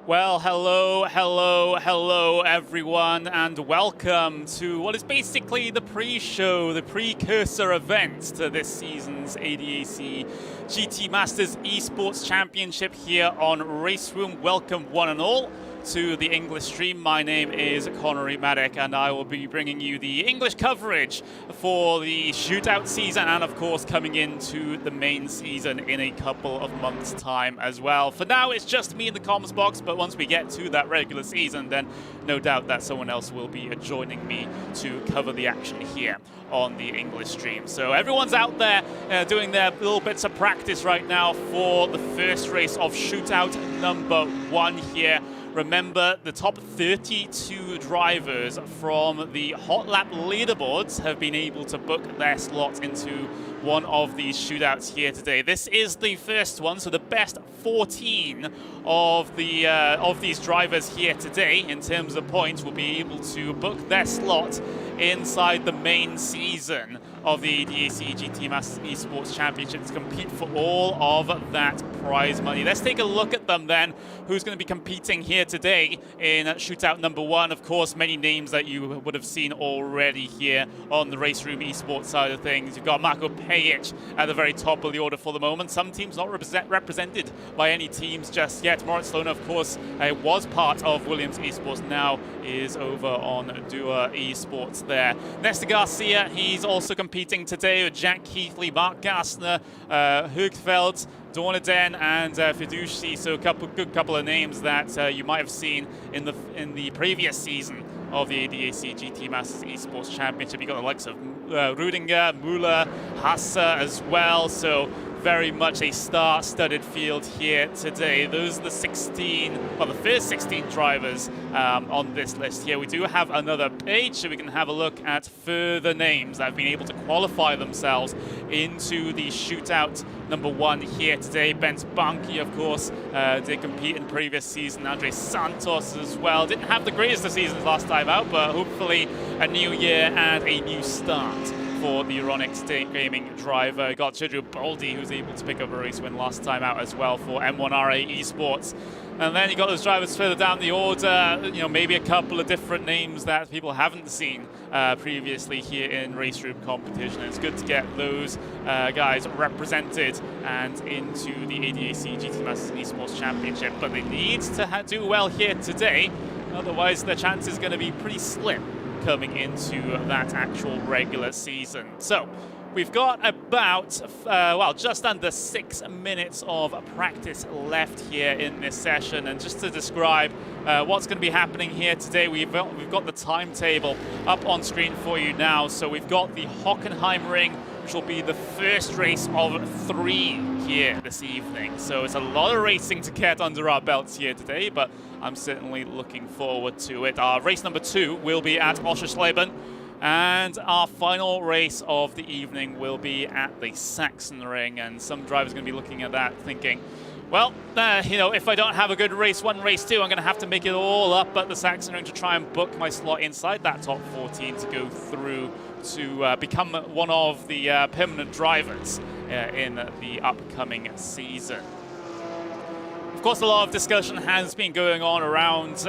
Well, hello everyone, and welcome to what is basically the pre-show, the precursor event to this season's ADAC GT Masters Esports Championship here on RaceRoom. Welcome one and all to the English stream. My name is Connery Maddock, and I will be bringing you the English coverage for the shootout season, and of course coming into the main season in a couple of months' time as well. For now, it's just me in the comms box, but once we get to that regular season, then no doubt that someone else will be joining me to cover the action here on the English stream. So everyone's out there doing their little bits of practice right now for the first race of shootout number 1 here. Remember, the top 32 drivers from the Hot Lap leaderboards have been able to book their slot into one of these shootouts here today. This is the first one, so the best 14 of these drivers here today in terms of points will be able to book their slot inside the main season of the ADAC GT Masters Esports Championship to compete for all of that prize money. Let's take a look at them then. Who's going to be competing here today in shootout number 1? Of course, many names that you would have seen already here on the RaceRoom Esports side of things. You've got Marko Pejic at the very top of the order for the moment. Some teams not represented by any teams just yet. Moritz Sloan, of course, was part of Williams Esports, now is over on Dua Esports there. Nesta Garcia, he's also competing today with Jack Keithley, Mark Gassner, Hoogveld, Dornaden and Fiduci, so a good couple of names that you might have seen in the previous season of the ADAC GT Masters Esports Championship. You got the likes of Rudinger, Müller, Hasse as well, so very much a star-studded field here today. Those are the 16, well, the first 16 drivers on this list here. We do have another page, so we can have a look at further names that have been able to qualify themselves into the shootout number 1 here today. Bent Banki, of course, did compete in previous season. Andre Santos as well. Didn't have the greatest of seasons last time out, but hopefully a new year and a new start for the Euronics Gaming driver. Got Sergio Baldi, who's able to pick up a race win last time out as well for M1RA Esports. And then you got those drivers further down the order, you know, maybe a couple of different names that people haven't seen previously here in RaceRoom competition. It's good to get those guys represented and into the ADAC GT Masters Esports Championship, but they need to do well here today, otherwise their chance is going to be pretty slim coming into that actual regular season. So we've got about, well, just under 6 minutes of practice left here in this session. And just to describe what's going to be happening here today, we've got the timetable up on screen for you now. So we've got the Hockenheim Ring, which will be the first race of 3 here this evening. So it's a lot of racing to get under our belts here today, but I'm certainly looking forward to it. Our race number 2 will be at Oschersleben, and our final race of the evening will be at the Sachsenring. And some drivers are going to be looking at that thinking, well, you know, if I don't have a good race 1, race 2, I'm going to have to make it all up at the Sachsenring to try and book my slot inside that top 14 to go through to become one of the permanent drivers in the upcoming season. Of course, a lot of discussion has been going on around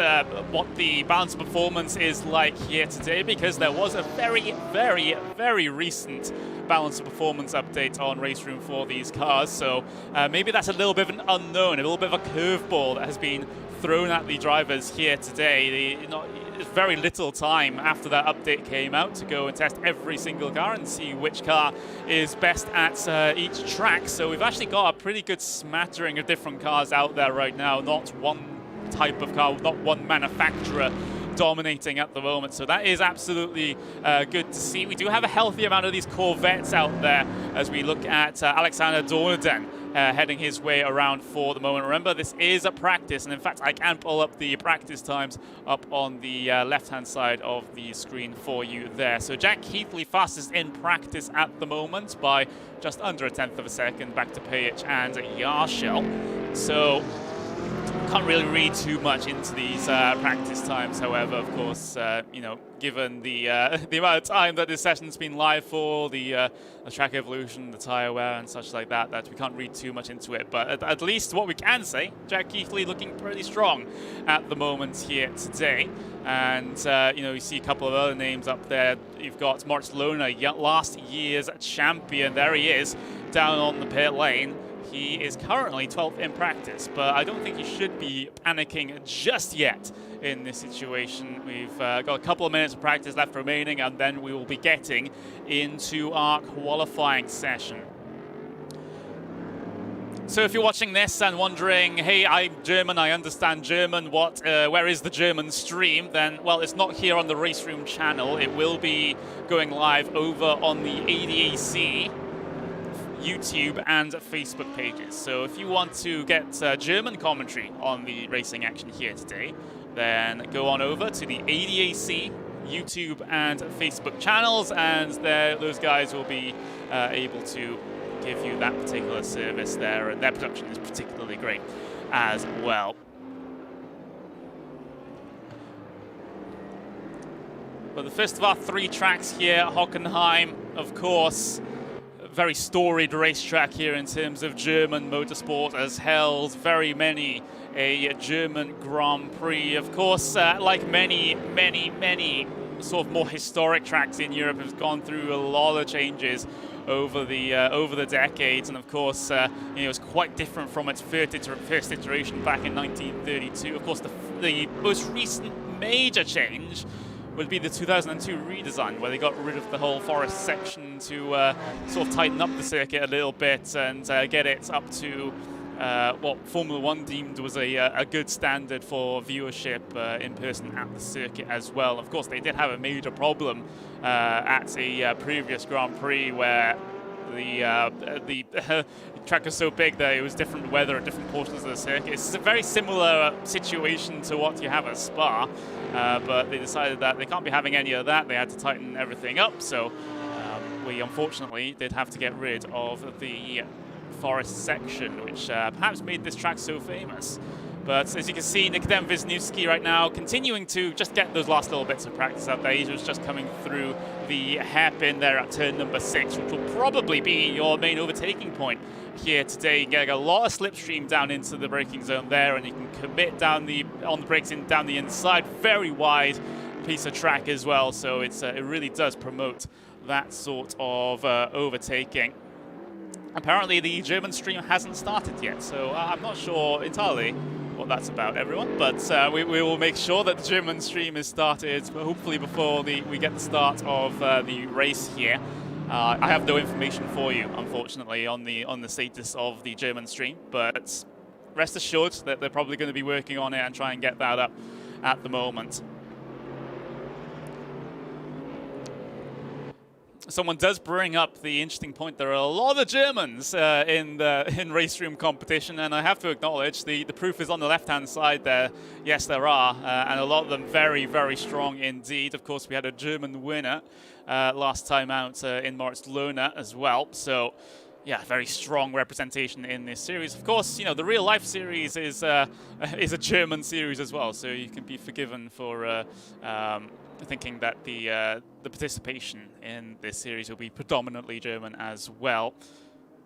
what the balance of performance is like here today, because there was a very recent balance of performance update on RaceRoom for these cars. So maybe that's a little bit of an unknown, a little bit of a curveball that has been thrown at the drivers here today. Very little time after that update came out to go and test every single car and see which car is best at each track. So we've actually got a pretty good smattering of different cars out there right now, not one type of car, not one manufacturer dominating at the moment. So that is absolutely good to see. We do have a healthy amount of these Corvettes out there as we look at Alexander Dornaden heading his way around for the moment. Remember, this is a practice, and in fact, I can pull up the practice times up on the left-hand side of the screen for you there. So Jack Keithley fastest in practice at the moment by just under 1/10 of a second, back to Pejic and Yarshel. So can't really read too much into these practice times. However, of course, you know, given the the amount of time that this session's been live for, the track evolution, the tyre wear, and such like that, that we can't read too much into it. But at least what we can say, Jack Keithley looking pretty strong at the moment here today. And you know, you see a couple of other names up there. You've got Moritz Lohner, last year's champion. There he is, down on the pit lane. He is currently 12th in practice, but I don't think he should be panicking just yet in this situation. We've got a couple of minutes of practice left remaining, and then we will be getting into our qualifying session. So if you're watching this and wondering, hey, I'm German, I understand German, where is the German stream? Then, well, it's not here on the RaceRoom channel. It will be going live over on the ADAC YouTube and Facebook pages. So if you want to get German commentary on the racing action here today, then go on over to the ADAC YouTube and Facebook channels, and those guys will be able to give you that particular service there, and their production is particularly great as well. But the first of our 3 tracks here, Hockenheim, of course, very storied racetrack here in terms of German motorsport, has held very many a German Grand Prix. Of course, like many sort of more historic tracks in Europe, has gone through a lot of changes over the decades, and of course, you know, it's quite different from its first iteration back in 1932. Of course, the most recent major change would be the 2002 redesign, where they got rid of the whole forest section to sort of tighten up the circuit a little bit and get it up to what Formula One deemed was a good standard for viewership in person at the circuit as well. Of course, they did have a major problem at a previous Grand Prix where the track was so big that it was different weather at different portions of the circuit. It's a very similar situation to what you have at Spa, but they decided that they can't be having any of that. They had to tighten everything up, so we unfortunately did have to get rid of the forest section, which perhaps made this track so famous. But as you can see, Nikodem Wisniewski right now continuing to just get those last little bits of practice out there. He was just coming through the hairpin there at turn number 6, which will probably be your main overtaking point here today. You get a lot of slipstream down into the braking zone there, and you can commit down on the brakes down the inside. Very wide piece of track as well, so it really does promote that sort of overtaking. Apparently the German stream hasn't started yet, so I'm not sure entirely what that's about, everyone, but we will make sure that the German stream is started, hopefully before we get the start of the race here. I have no information for you, unfortunately, on the status of the German stream, but rest assured that they're probably going to be working on it and try and get that up at the moment. Someone does bring up the interesting point. There are a lot of Germans in RaceRoom competition, and I have to acknowledge the proof is on the left-hand side there. Yes, there are, and a lot of them very, very strong indeed. Of course, we had a German winner last time out in Moritz Lohner as well. So, yeah, very strong representation in this series. Of course, you know, the real-life series is a German series as well, so you can be forgiven for thinking that the participation in this series will be predominantly German as well.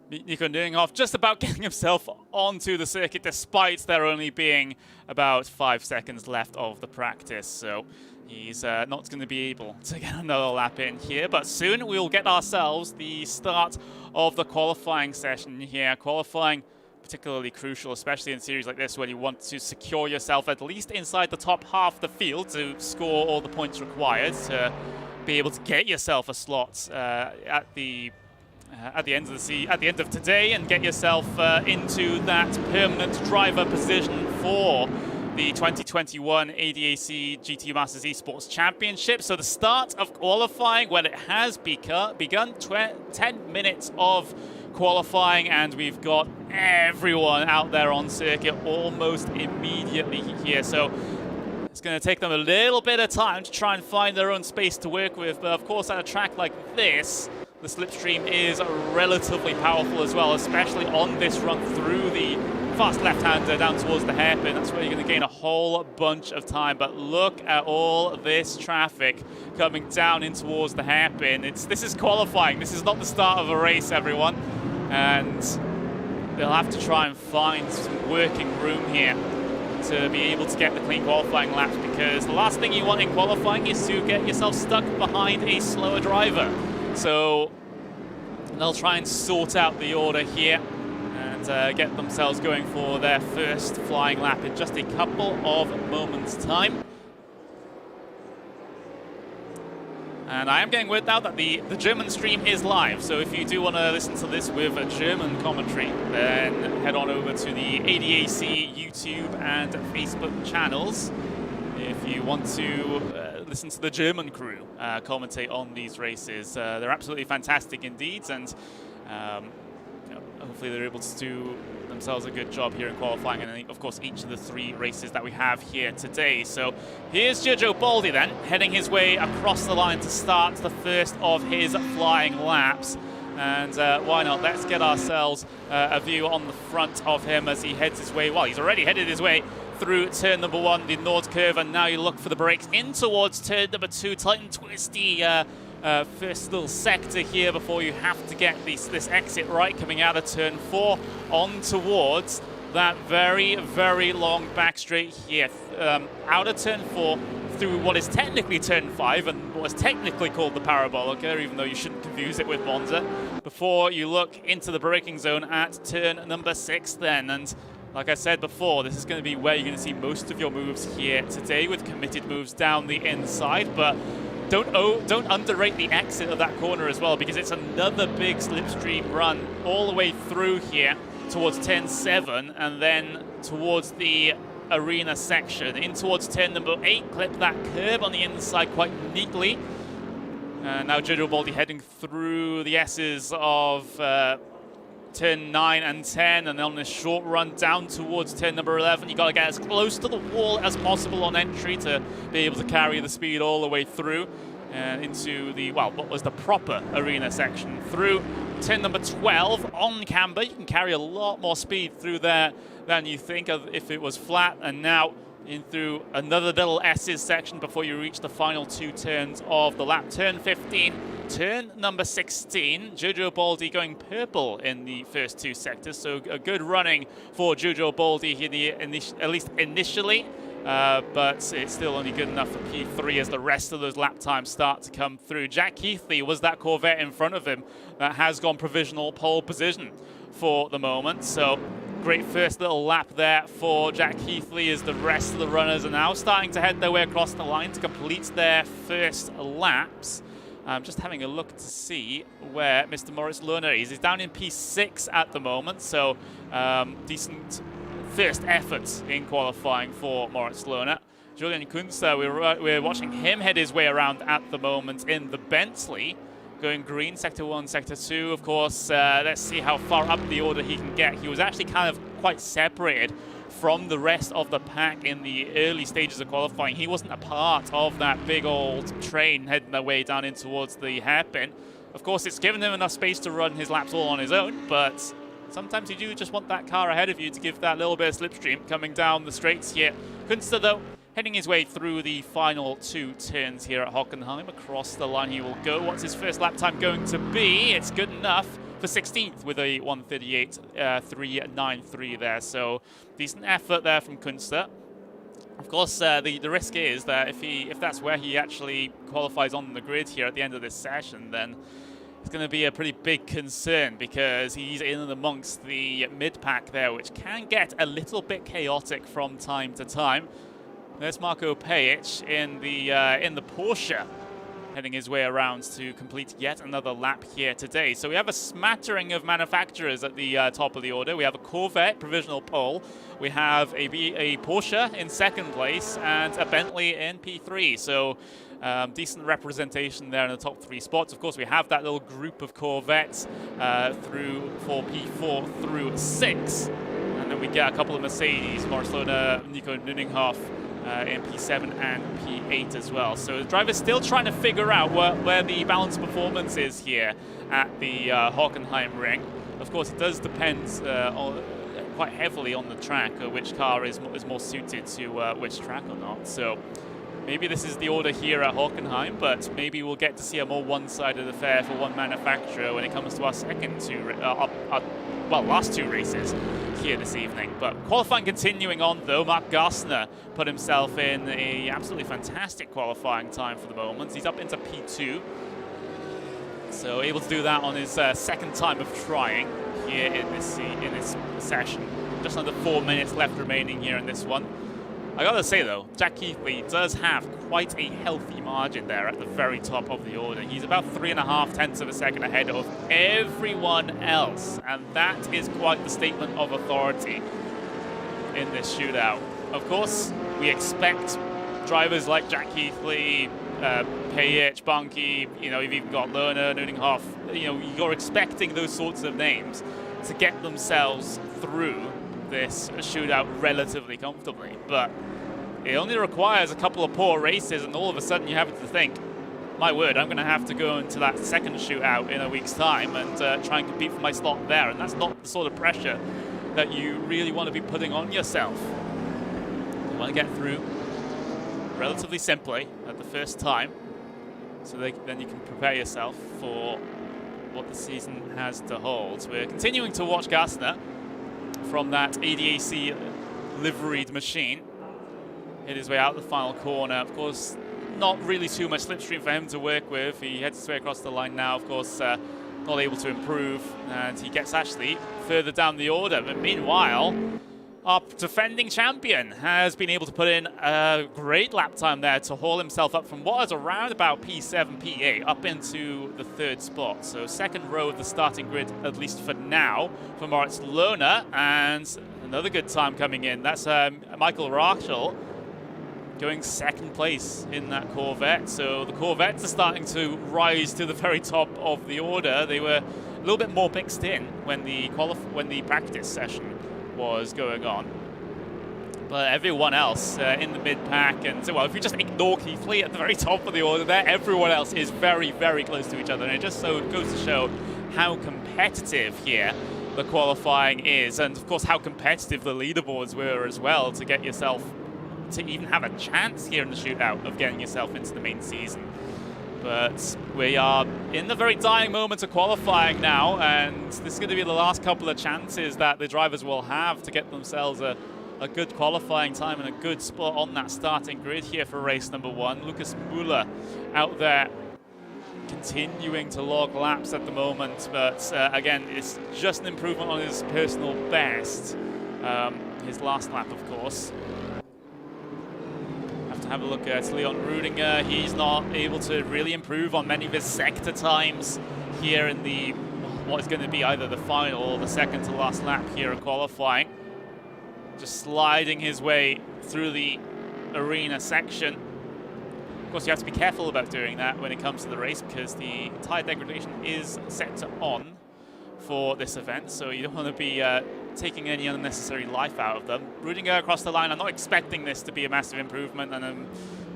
Nico Neuinghoff just about getting himself onto the circuit despite there only being about 5 seconds left of the practice, so he's not going to be able to get another lap in here, but soon we'll get ourselves the start of the qualifying session here. Qualifying particularly crucial, especially in series like this, when you want to secure yourself at least inside the top half of the field to score all the points required to be able to get yourself a slot at the end of today, and get yourself into that permanent driver position for the 2021 ADAC GT Masters Esports Championship. So the start of qualifying, when it has begun, 10 minutes of qualifying, and we've got everyone out there on circuit almost immediately here. So it's going to take them a little bit of time to try and find their own space to work with. But of course, at a track like this, the slipstream is relatively powerful as well, especially on this run through the fast left-hander down towards the hairpin. That's where you're going to gain a whole bunch of time. But look at all this traffic coming down in towards the hairpin. This is qualifying. This is not the start of a race, everyone. And they'll have to try and find some working room here to be able to get the clean qualifying laps, because the last thing you want in qualifying is to get yourself stuck behind a slower driver. So they'll try and sort out the order here and get themselves going for their first flying lap in just a couple of moments' time. And I am getting word now that the German stream is live, so if you do want to listen to this with a German commentary, then head on over to the ADAC YouTube and Facebook channels if you want to listen to the German crew commentate on these races. They're absolutely fantastic indeed, and hopefully they're able to do themselves a good job here in qualifying, and of course each of the 3 races that we have here today. So here's Giorgio Baldi then, heading his way across the line to start the first of his flying laps. And why not, let's get ourselves a view on the front of him as he heads his way, well, he's already headed his way through turn number 1, the Nord curve, and now you look for the brakes in towards turn number 2, tight and twisty first little sector here before you have to get this exit right coming out of turn 4 on towards that very, very long back straight here. Out of turn 4 through what is technically turn 5 and what is technically called the Parabolica, even though you shouldn't confuse it with Monza, before you look into the braking zone at turn number 6 then. And like I said before, this is going to be where you're going to see most of your moves here today, with committed moves down the inside. But don't underrate the exit of that corner as well, because it's another big slipstream run all the way through here towards turn 7 and then towards the arena section. In towards turn number 8, clip that curb on the inside quite neatly. Now Giorgio Baldi heading through the S's of turn 9 and 10, and on this short run down towards turn number 11, you got to get as close to the wall as possible on entry to be able to carry the speed all the way through into the, well, what was the proper arena section. Through turn number 12 on camber, you can carry a lot more speed through there than you think of if it was flat, and now in through another little S's section before you reach the final 2 turns of the lap. Turn 15, turn number 16. Giorgio Baldi going purple in the first 2 sectors, so a good running for Giorgio Baldi here, at least initially. But it's still only good enough for P3 as the rest of those lap times start to come through. Jack Keithley was that Corvette in front of him that has gone provisional pole position for the moment. So great first little lap there for Jack Keithley as the rest of the runners are now starting to head their way across the line to complete their first laps. I'm just having a look to see where Mr. Moritz Lohner is. He's down in P6 at the moment, so decent first efforts in qualifying for Moritz Lohner. Julian Kunster, we're watching him head his way around at the moment in the Bentley, going green, sector 1, sector 2. Of course, let's see how far up the order he can get. He was actually kind of quite separated from the rest of the pack in the early stages of qualifying. He wasn't a part of that big old train heading their way down in towards the hairpin. Of course, it's given him enough space to run his laps all on his own, but sometimes you do just want that car ahead of you to give that little bit of slipstream coming down the straights here. Kunster, though, heading his way through the final 2 turns here at Hockenheim. Across the line he will go. What's his first lap time going to be? It's good enough for 16th with a 1:38.393 there. So decent effort there from Kunster. Of course, the risk is that if that's where he actually qualifies on the grid here at the end of this session, then it's going to be a pretty big concern, because he's in and amongst the mid-pack there, which can get a little bit chaotic from time to time. There's Marco Pejic in the Porsche, heading his way around to complete yet another lap here today. So we have a smattering of manufacturers at the top of the order. We have a Corvette provisional pole. We have a Porsche in 2nd place and a Bentley in P3. So decent representation there in the top 3 spots. Of course, we have that little group of Corvettes through for P4 through 6. And then we get a couple of Mercedes, Moritz Lohner, Nico Nuninghoff, in P7 and P8 as well. So the driver's still trying to figure out where the balance performance is here at the Hockenheim Ring. Of course, it does depend quite heavily on the track, which car is more suited to which track or not. So maybe this is the order here at Hockenheim, but maybe we'll get to see a more one-sided affair for one manufacturer when it comes to our last two races here this evening. But qualifying continuing on though, Mark Gassner put himself in a absolutely fantastic qualifying time for the moment. He's up into P2, so able to do that on his second time of trying here in this session. Just under 4 minutes left remaining here in this one. I gotta say though, Jack Keithley does have quite a healthy margin there at the very top of the order. He's about 3.5 tenths of a second ahead of everyone else, and that is quite the statement of authority in this shootout. Of course, we expect drivers like Jack Keithley, Payich, Bunky, you know, you've even got Lerner, Nuninghoff, you know, you're expecting those sorts of names to get themselves through this shootout relatively comfortably, but it only requires a couple of poor races and all of a sudden you have to think, my word, I'm going to have to go into that second shootout in a week's time and try and compete for my slot there, and that's not the sort of pressure that you really want to be putting on yourself. You want to get through relatively simply at the first time, so then you can prepare yourself for what the season has to hold. We're continuing to watch Gassner from that ADAC liveried machine hit his way out the final corner. Of course, not really too much slipstream for him to work with. He heads his way across the line now, of course, not able to improve, and he gets actually further down the order. But meanwhile, our defending champion has been able to put in a great lap time there to haul himself up from what is around about P7, P8 up into the third spot. So second row of the starting grid, at least for now, for Moritz Lerner, and another good time coming in. That's Michael Rachel going second place in that Corvette. So the Corvettes are starting to rise to the very top of the order. They were a little bit more mixed in when the practice session was going on, but everyone else in the mid-pack, and so, well, if you just ignore Keithley at the very top of the order there, everyone else is very, very close to each other, and it just so goes to show how competitive here the qualifying is, and of course how competitive the leaderboards were as well, to get yourself to even have a chance here in the shootout of getting yourself into the main season. But we are in the very dying moments of qualifying now, and this is going to be the last couple of chances that the drivers will have to get themselves a good qualifying time and a good spot on that starting grid here for race number 1. Lucas Müller out there continuing to log laps at the moment, but again, it's just an improvement on his personal best. His last lap, of course. Have a look at Leon Rudinger. He's not able to really improve on many of his sector times here in the what is going to be either the final or the second to last lap here in qualifying. Just sliding his way through the arena section. Of course, you have to be careful about doing that when it comes to the race, because the tire degradation is set to on for this event, so you don't want to be taking any unnecessary life out of them. Rudinger across the line, I'm not expecting this to be a massive improvement, and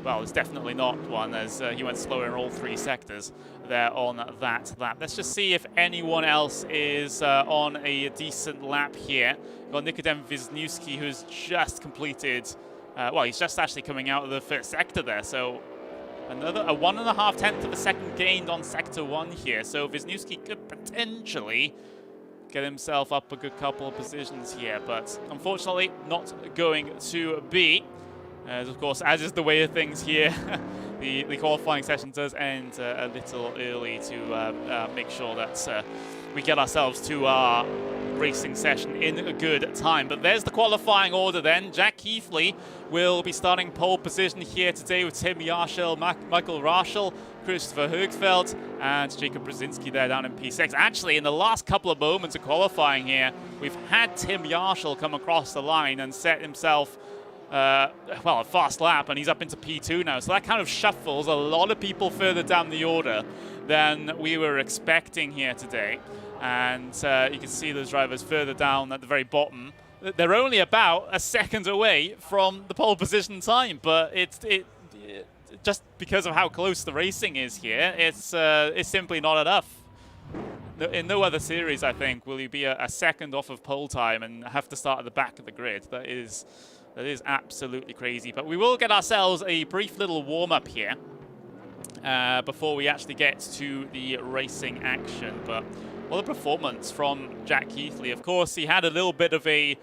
well, it's definitely not one, as he went slower in all 3 sectors there on that lap. Let's just see if anyone else is on a decent lap here. We've got Nikodem Wisniewski, who's just completed, well, he's just actually coming out of the first sector there, so another 1.5 tenths of a second gained on sector 1 here, so Wisniewski could potentially get himself up a good couple of positions here, but unfortunately not going to be. As of course, as is the way of things here, the qualifying session does end a little early to make sure that we get ourselves to our racing session in a good time. But there's the qualifying order then. Jack Keithley will be starting pole position here today with Tim Yarshel, Michael Rachel, Christopher Högfeldt, and Jacob Brzezinski there down in P6. Actually, in the last couple of moments of qualifying here, we've had Tim Yarshel come across the line and set himself well, a fast lap, and he's up into P2 now. So that kind of shuffles a lot of people further down the order than we were expecting here today. And you can see those drivers further down at the very bottom they're only about a second away from the pole position time, but it just because of how close the racing is here, it's simply not enough. In no other series, I think, will you be a second off of pole time and have to start at the back of the grid. That is absolutely crazy. But we will get ourselves a brief little warm-up here before we actually get to the racing action. But what a performance from Jack Keithley. Of course, he had a little bit of a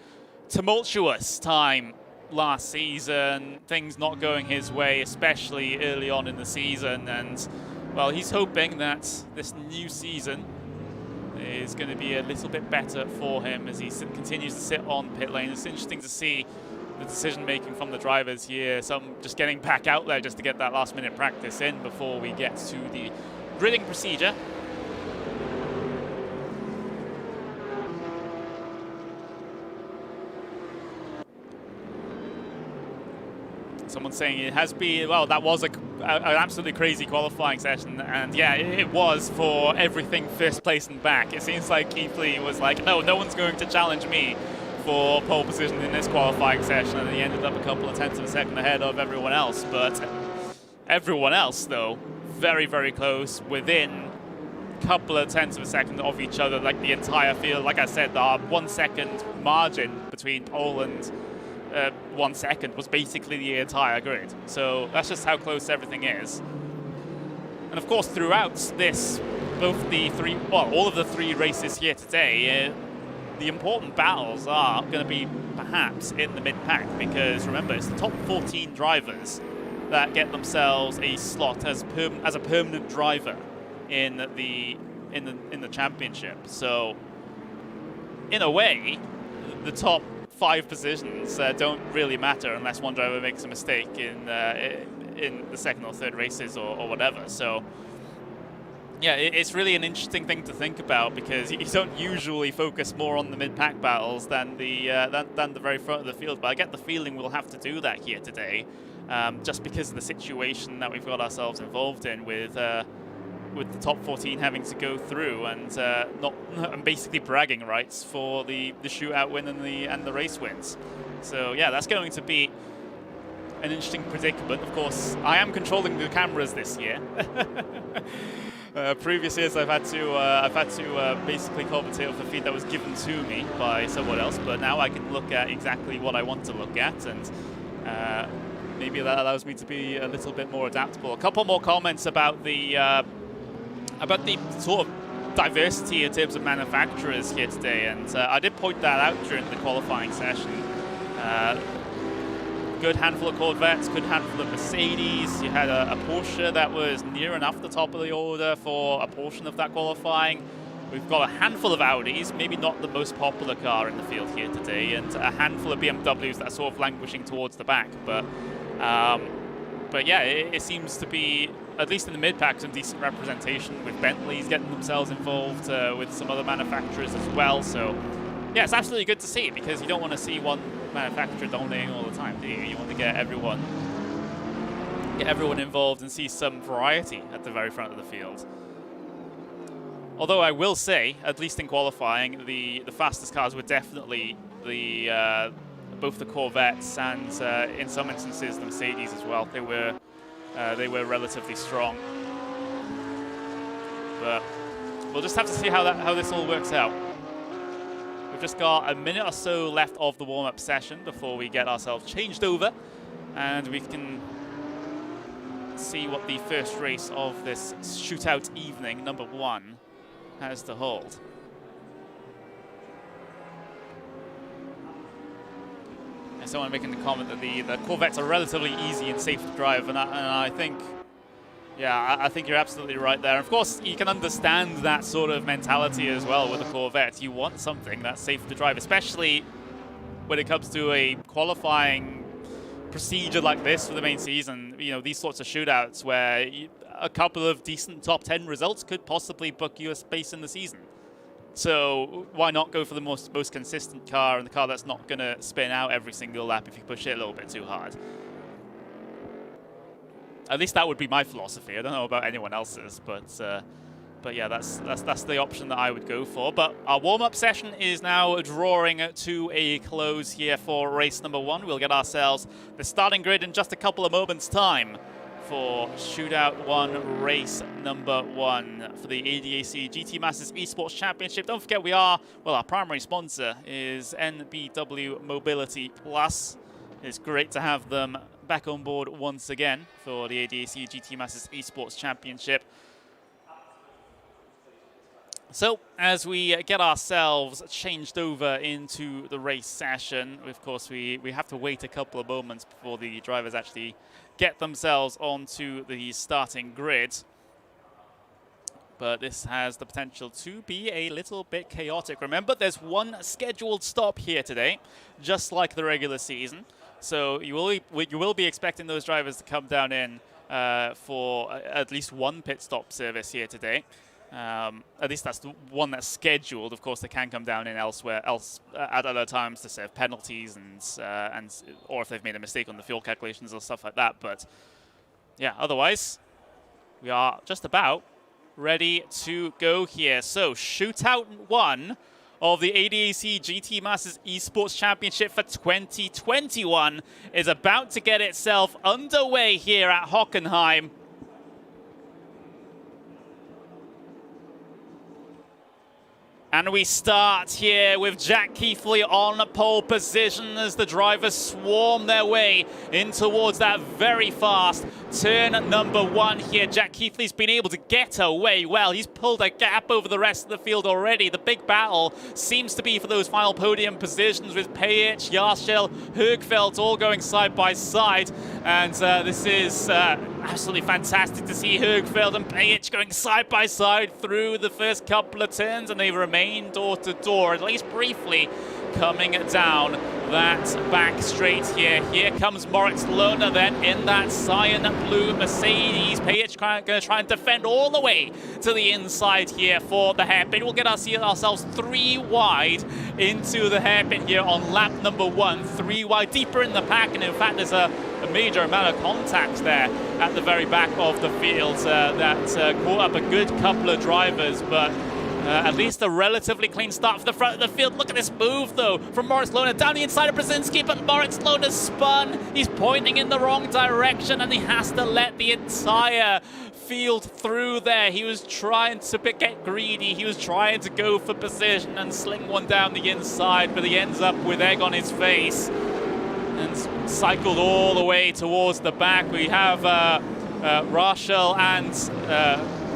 tumultuous time last season, things not going his way, especially early on in the season. And, well, he's hoping that this new season is going to be a little bit better for him as he continues to sit on pit lane. It's interesting to see the decision-making from the drivers here, some just getting back out there just to get that last-minute practice in before we get to the gridding procedure. Someone's saying it has been, well, that was an absolutely crazy qualifying session, and yeah, it was for everything first place and back. It seems like Keithley was like, no one's going to challenge me for pole position in this qualifying session, and he ended up a couple of tenths of a second ahead of everyone else. But everyone else, though, very, very close, within a couple of tenths of a second of each other, like the entire field. Like I said, the 1 second margin between pole and 1 second was basically the entire grid. So that's just how close everything is. And of course, throughout this, all of the three races here today, the important battles are going to be perhaps in the mid-pack, because remember, it's the top 14 drivers that get themselves a slot as a permanent driver in the championship. So in a way, the top 5 positions don't really matter unless one driver makes a mistake in the second or third races or whatever. So yeah, it's really an interesting thing to think about, because you don't usually focus more on the mid-pack battles than the very front of the field. But I get the feeling we'll have to do that here today, just because of the situation that we've got ourselves involved in with the top 14 having to go through and basically bragging rights for the shootout win and the race wins. So yeah, that's going to be an interesting predicament. Of course, I am controlling the cameras this year. Previous years I've had to basically commentate off the feed that was given to me by someone else, but now I can look at exactly what I want to look at, and maybe that allows me to be a little bit more adaptable. A couple more comments about the sort of diversity in terms of manufacturers here today, and I did point that out during the qualifying session. Good handful of Corvettes, good handful of Mercedes. You had a Porsche that was near enough the top of the order for a portion of that qualifying. We've got a handful of Audis, maybe not the most popular car in the field here today, and a handful of BMWs that are sort of languishing towards the back. But yeah, it seems to be, at least in the mid-pack, some decent representation, with Bentley's getting themselves involved, with some other manufacturers as well. So yeah, it's absolutely good to see, because you don't want to see one manufacturer dominating all the time, do you? You want to get everyone involved and see some variety at the very front of the field. Although I will say, at least in qualifying, the fastest cars were definitely both the Corvettes and in some instances the Mercedes as well. They were relatively strong. But we'll just have to see how this all works out. We've just got a minute or so left of the warm-up session before we get ourselves changed over, and we can see what the first race of this shootout evening, number 1, has to hold. And someone making the comment that the Corvettes are relatively easy and safe to drive, and I think, yeah, I think you're absolutely right there. Of course, you can understand that sort of mentality as well with a Corvette. You want something that's safe to drive, especially when it comes to a qualifying procedure like this for the main season. You know, these sorts of shootouts where a couple of decent top 10 results could possibly book you a space in the season. So why not go for the most consistent car, and the car that's not going to spin out every single lap if you push it a little bit too hard? At least that would be my philosophy. I don't know about anyone else's, but But yeah, that's the option that I would go for. But our warm-up session is now drawing to a close here for race number 1. We'll get ourselves the starting grid in just a couple of moments' time for Shootout 1, race number 1 for the ADAC GT Masters Esports Championship. Don't forget our primary sponsor is EnBW Mobility Plus. It's great to have them back on board once again for the ADAC GT Masters Esports Championship. So, as we get ourselves changed over into the race session, of course, we have to wait a couple of moments before the drivers actually get themselves onto the starting grid. But this has the potential to be a little bit chaotic. Remember, there's one scheduled stop here today, just like the regular season. So you will be expecting those drivers to come down in for at least one pit stop service here today. At least that's the one that's scheduled. Of course, they can come down in elsewhere at other times to serve penalties and or if they've made a mistake on the fuel calculations or stuff like that. But yeah, otherwise, we are just about ready to go here. So Shootout 1 of the ADAC GT Masters Esports Championship for 2021 is about to get itself underway here at Hockenheim. And we start here with Jack Keithley on pole position as the drivers swarm their way in towards that very fast turn number 1 here. Jack Keithley's been able to get away well. He's pulled a gap over the rest of the field already. The big battle seems to be for those final podium positions with Pajic, Jarschel, Högfeldt all going side by side. And this is absolutely fantastic to see Högfeldt and Pajic going side by side through the first couple of turns, and they remain door to door, at least briefly, coming down that back straight here. Here comes Moritz Lohner then in that cyan blue Mercedes. Pajic going to try and defend all the way to the inside here for the hairpin. We'll get ourselves 3 wide into the hairpin here on lap number 1. 3 wide, deeper in the pack, and in fact there's a major amount of contact there at the very back of the field that caught up a good couple of drivers, but at least a relatively clean start for the front of the field. Look at this move, though, from Moritz Lohner down the inside of Brzezinski, but Moritz Lohner spun. He's pointing in the wrong direction, and he has to let the entire field through there. He was trying to get greedy. He was trying to go for position and sling one down the inside, but he ends up with egg on his face and cycled all the way towards the back. We have Rachel and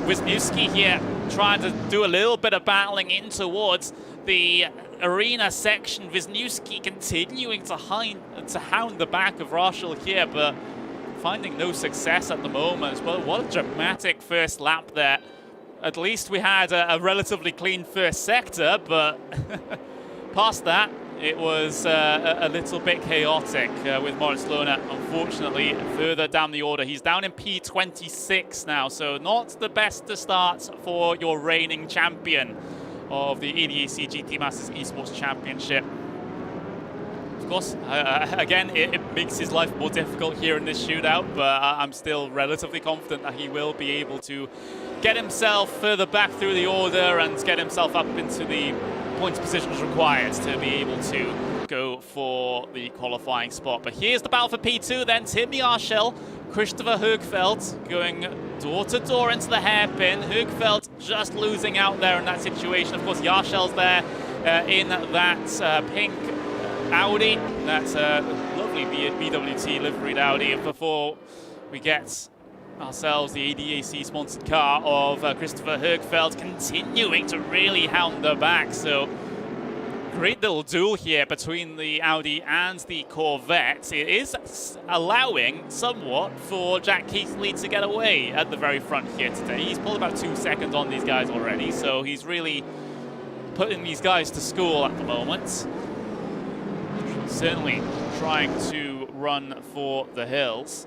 Wisniewski here trying to do a little bit of battling in towards the arena section. Wisniewski continuing to hound the back of Rachel here, but finding no success at the moment. But what a dramatic first lap there. At least we had a relatively clean first sector, but past that, it was a little bit chaotic with Moritz Lohner, unfortunately, further down the order. He's down in P26 now, so not the best to start for your reigning champion of the ADAC GT Masters Esports Championship. Of course, again, it makes his life more difficult here in this shootout, but I'm still relatively confident that he will be able to get himself further back through the order and get himself up into the points positions required to be able to go for the qualifying spot. But here's the battle for P2 then. Tim Jarschel, Christopher Högfeldt going door to door into the hairpin. Högfeldt just losing out there in that situation. Of course, Jarschel's there in that pink Audi. That's a lovely BWT liveried Audi. And before we get ourselves the ADAC sponsored car of Christopher Högfeldt continuing to really hound the back. So great little duel here between the Audi and the Corvette. It is allowing somewhat for Jack Keithley to get away at the very front here today. He's pulled about 2 seconds on these guys already, so he's really putting these guys to school at the moment. Certainly trying to run for the hills.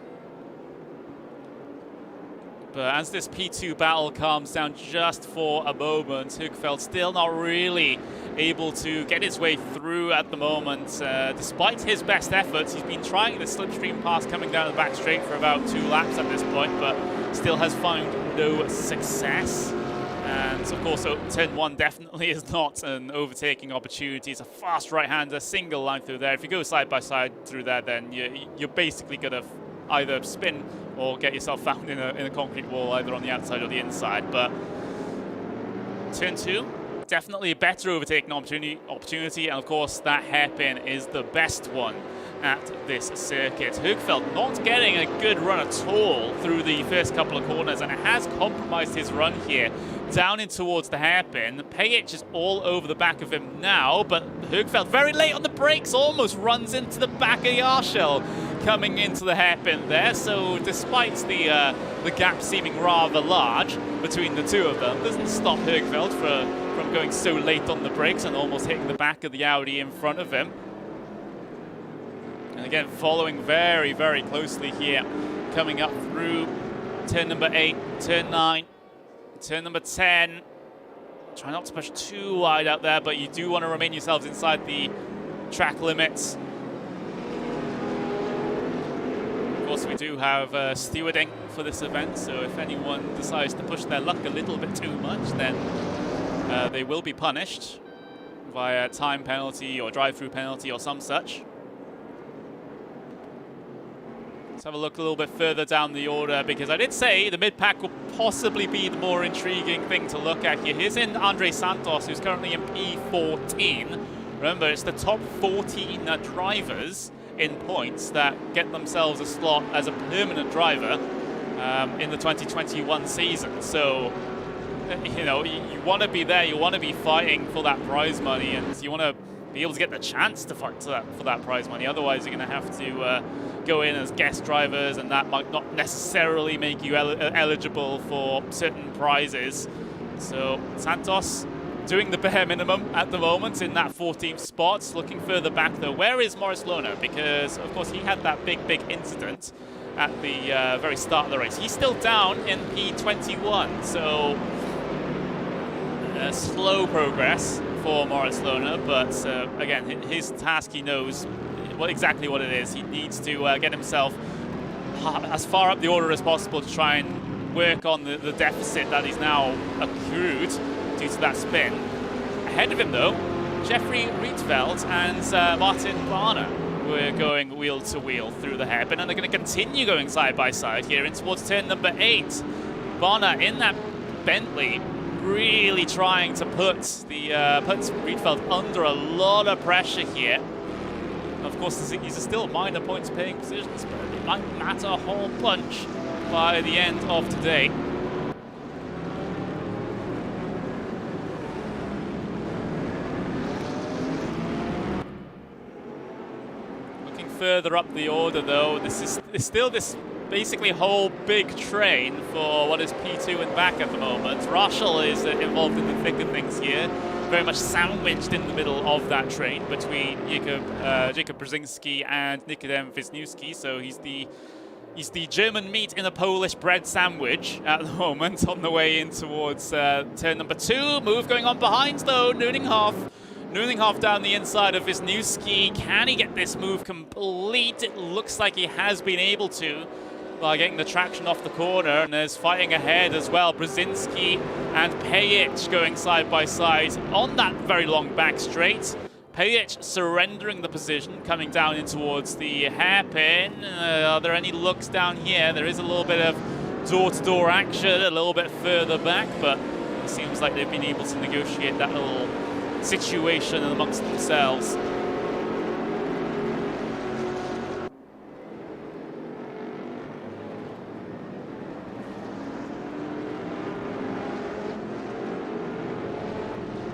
But as this P2 battle calms down just for a moment, Högfeldt still not really able to get his way through at the moment. Despite his best efforts, he's been trying the slipstream pass coming down the back straight for about 2 laps at this point, but still has found no success. And of course, turn 1 definitely is not an overtaking opportunity. It's a fast right-hander, single line through there. If you go side by side through there, then you're basically going to either spin or get yourself found in a concrete wall, either on the outside or the inside. But turn 2, definitely a better overtaking opportunity. And of course, that hairpin is the best one at this circuit. Högfeldt not getting a good run at all through the first couple of corners, and it has compromised his run here down in towards the hairpin. Pejic is all over the back of him now, but Högfeldt very late on the brakes, almost runs into the back of Jarschel coming into the hairpin there. So despite the gap seeming rather large between the two of them, doesn't stop Högfeldt from going so late on the brakes and almost hitting the back of the Audi in front of him. And again, following very, very closely here, coming up through turn number 8, turn 9, turn number 10. Try not to push too wide out there, but you do want to remain yourselves inside the track limits. Of course, we do have stewarding for this event, so if anyone decides to push their luck a little bit too much, then they will be punished via time penalty or drive-through penalty or some such. Let's have a look a little bit further down the order, because I did say the mid-pack will possibly be the more intriguing thing to look at here. Here's in Andre Santos, who's currently in P14. Remember, it's the top 14 drivers in points that get themselves a slot as a permanent driver in the 2021 season. So, you know, you want to be there, you want to be fighting for that prize money, and you want to be able to get the chance to fight for that prize money. Otherwise, you're going to have to go in as guest drivers, and that might not necessarily make you eligible for certain prizes. So Santos doing the bare minimum at the moment in that 14th spot. Looking further back though, where is Maurice Lohner? Because of course he had that big incident at the very start of the race. He's still down in P21, so slow progress for Maurice Lohner, but again, his task, he knows exactly what it is. He needs to get himself as far up the order as possible to try and work on the deficit that he's now accrued due to that spin. Ahead of him though, Jeffrey Rietveld and Martin Varner were going wheel to wheel through the hairpin, and they're going to continue going side by side here in towards turn number 8. Varner in that Bentley, really trying to put Rietveld under a lot of pressure here. Of course, these are still minor points paying positions, but it might matter a whole bunch by the end of today. Looking further up the order though, this is still this basically whole big train for what is P2 and back at the moment. Jarschel is involved in the thick of things here, very much sandwiched in the middle of that train between Jacob Brzezinski and Nikodem Wisniewski. So he's the German meat in a Polish bread sandwich at the moment, on the way in towards turn number 2. Move going on behind though, Nuninghoff down the inside of Wisniewski. Can he get this move complete? It looks like he has been able to, by getting the traction off the corner, and there's fighting ahead as well. Brzezinski and Pejic going side by side on that very long back straight. Pejic surrendering the position, coming down in towards the hairpin. Are there any looks down here? There is a little bit of door-to-door action a little bit further back, but it seems like they've been able to negotiate that little situation amongst themselves.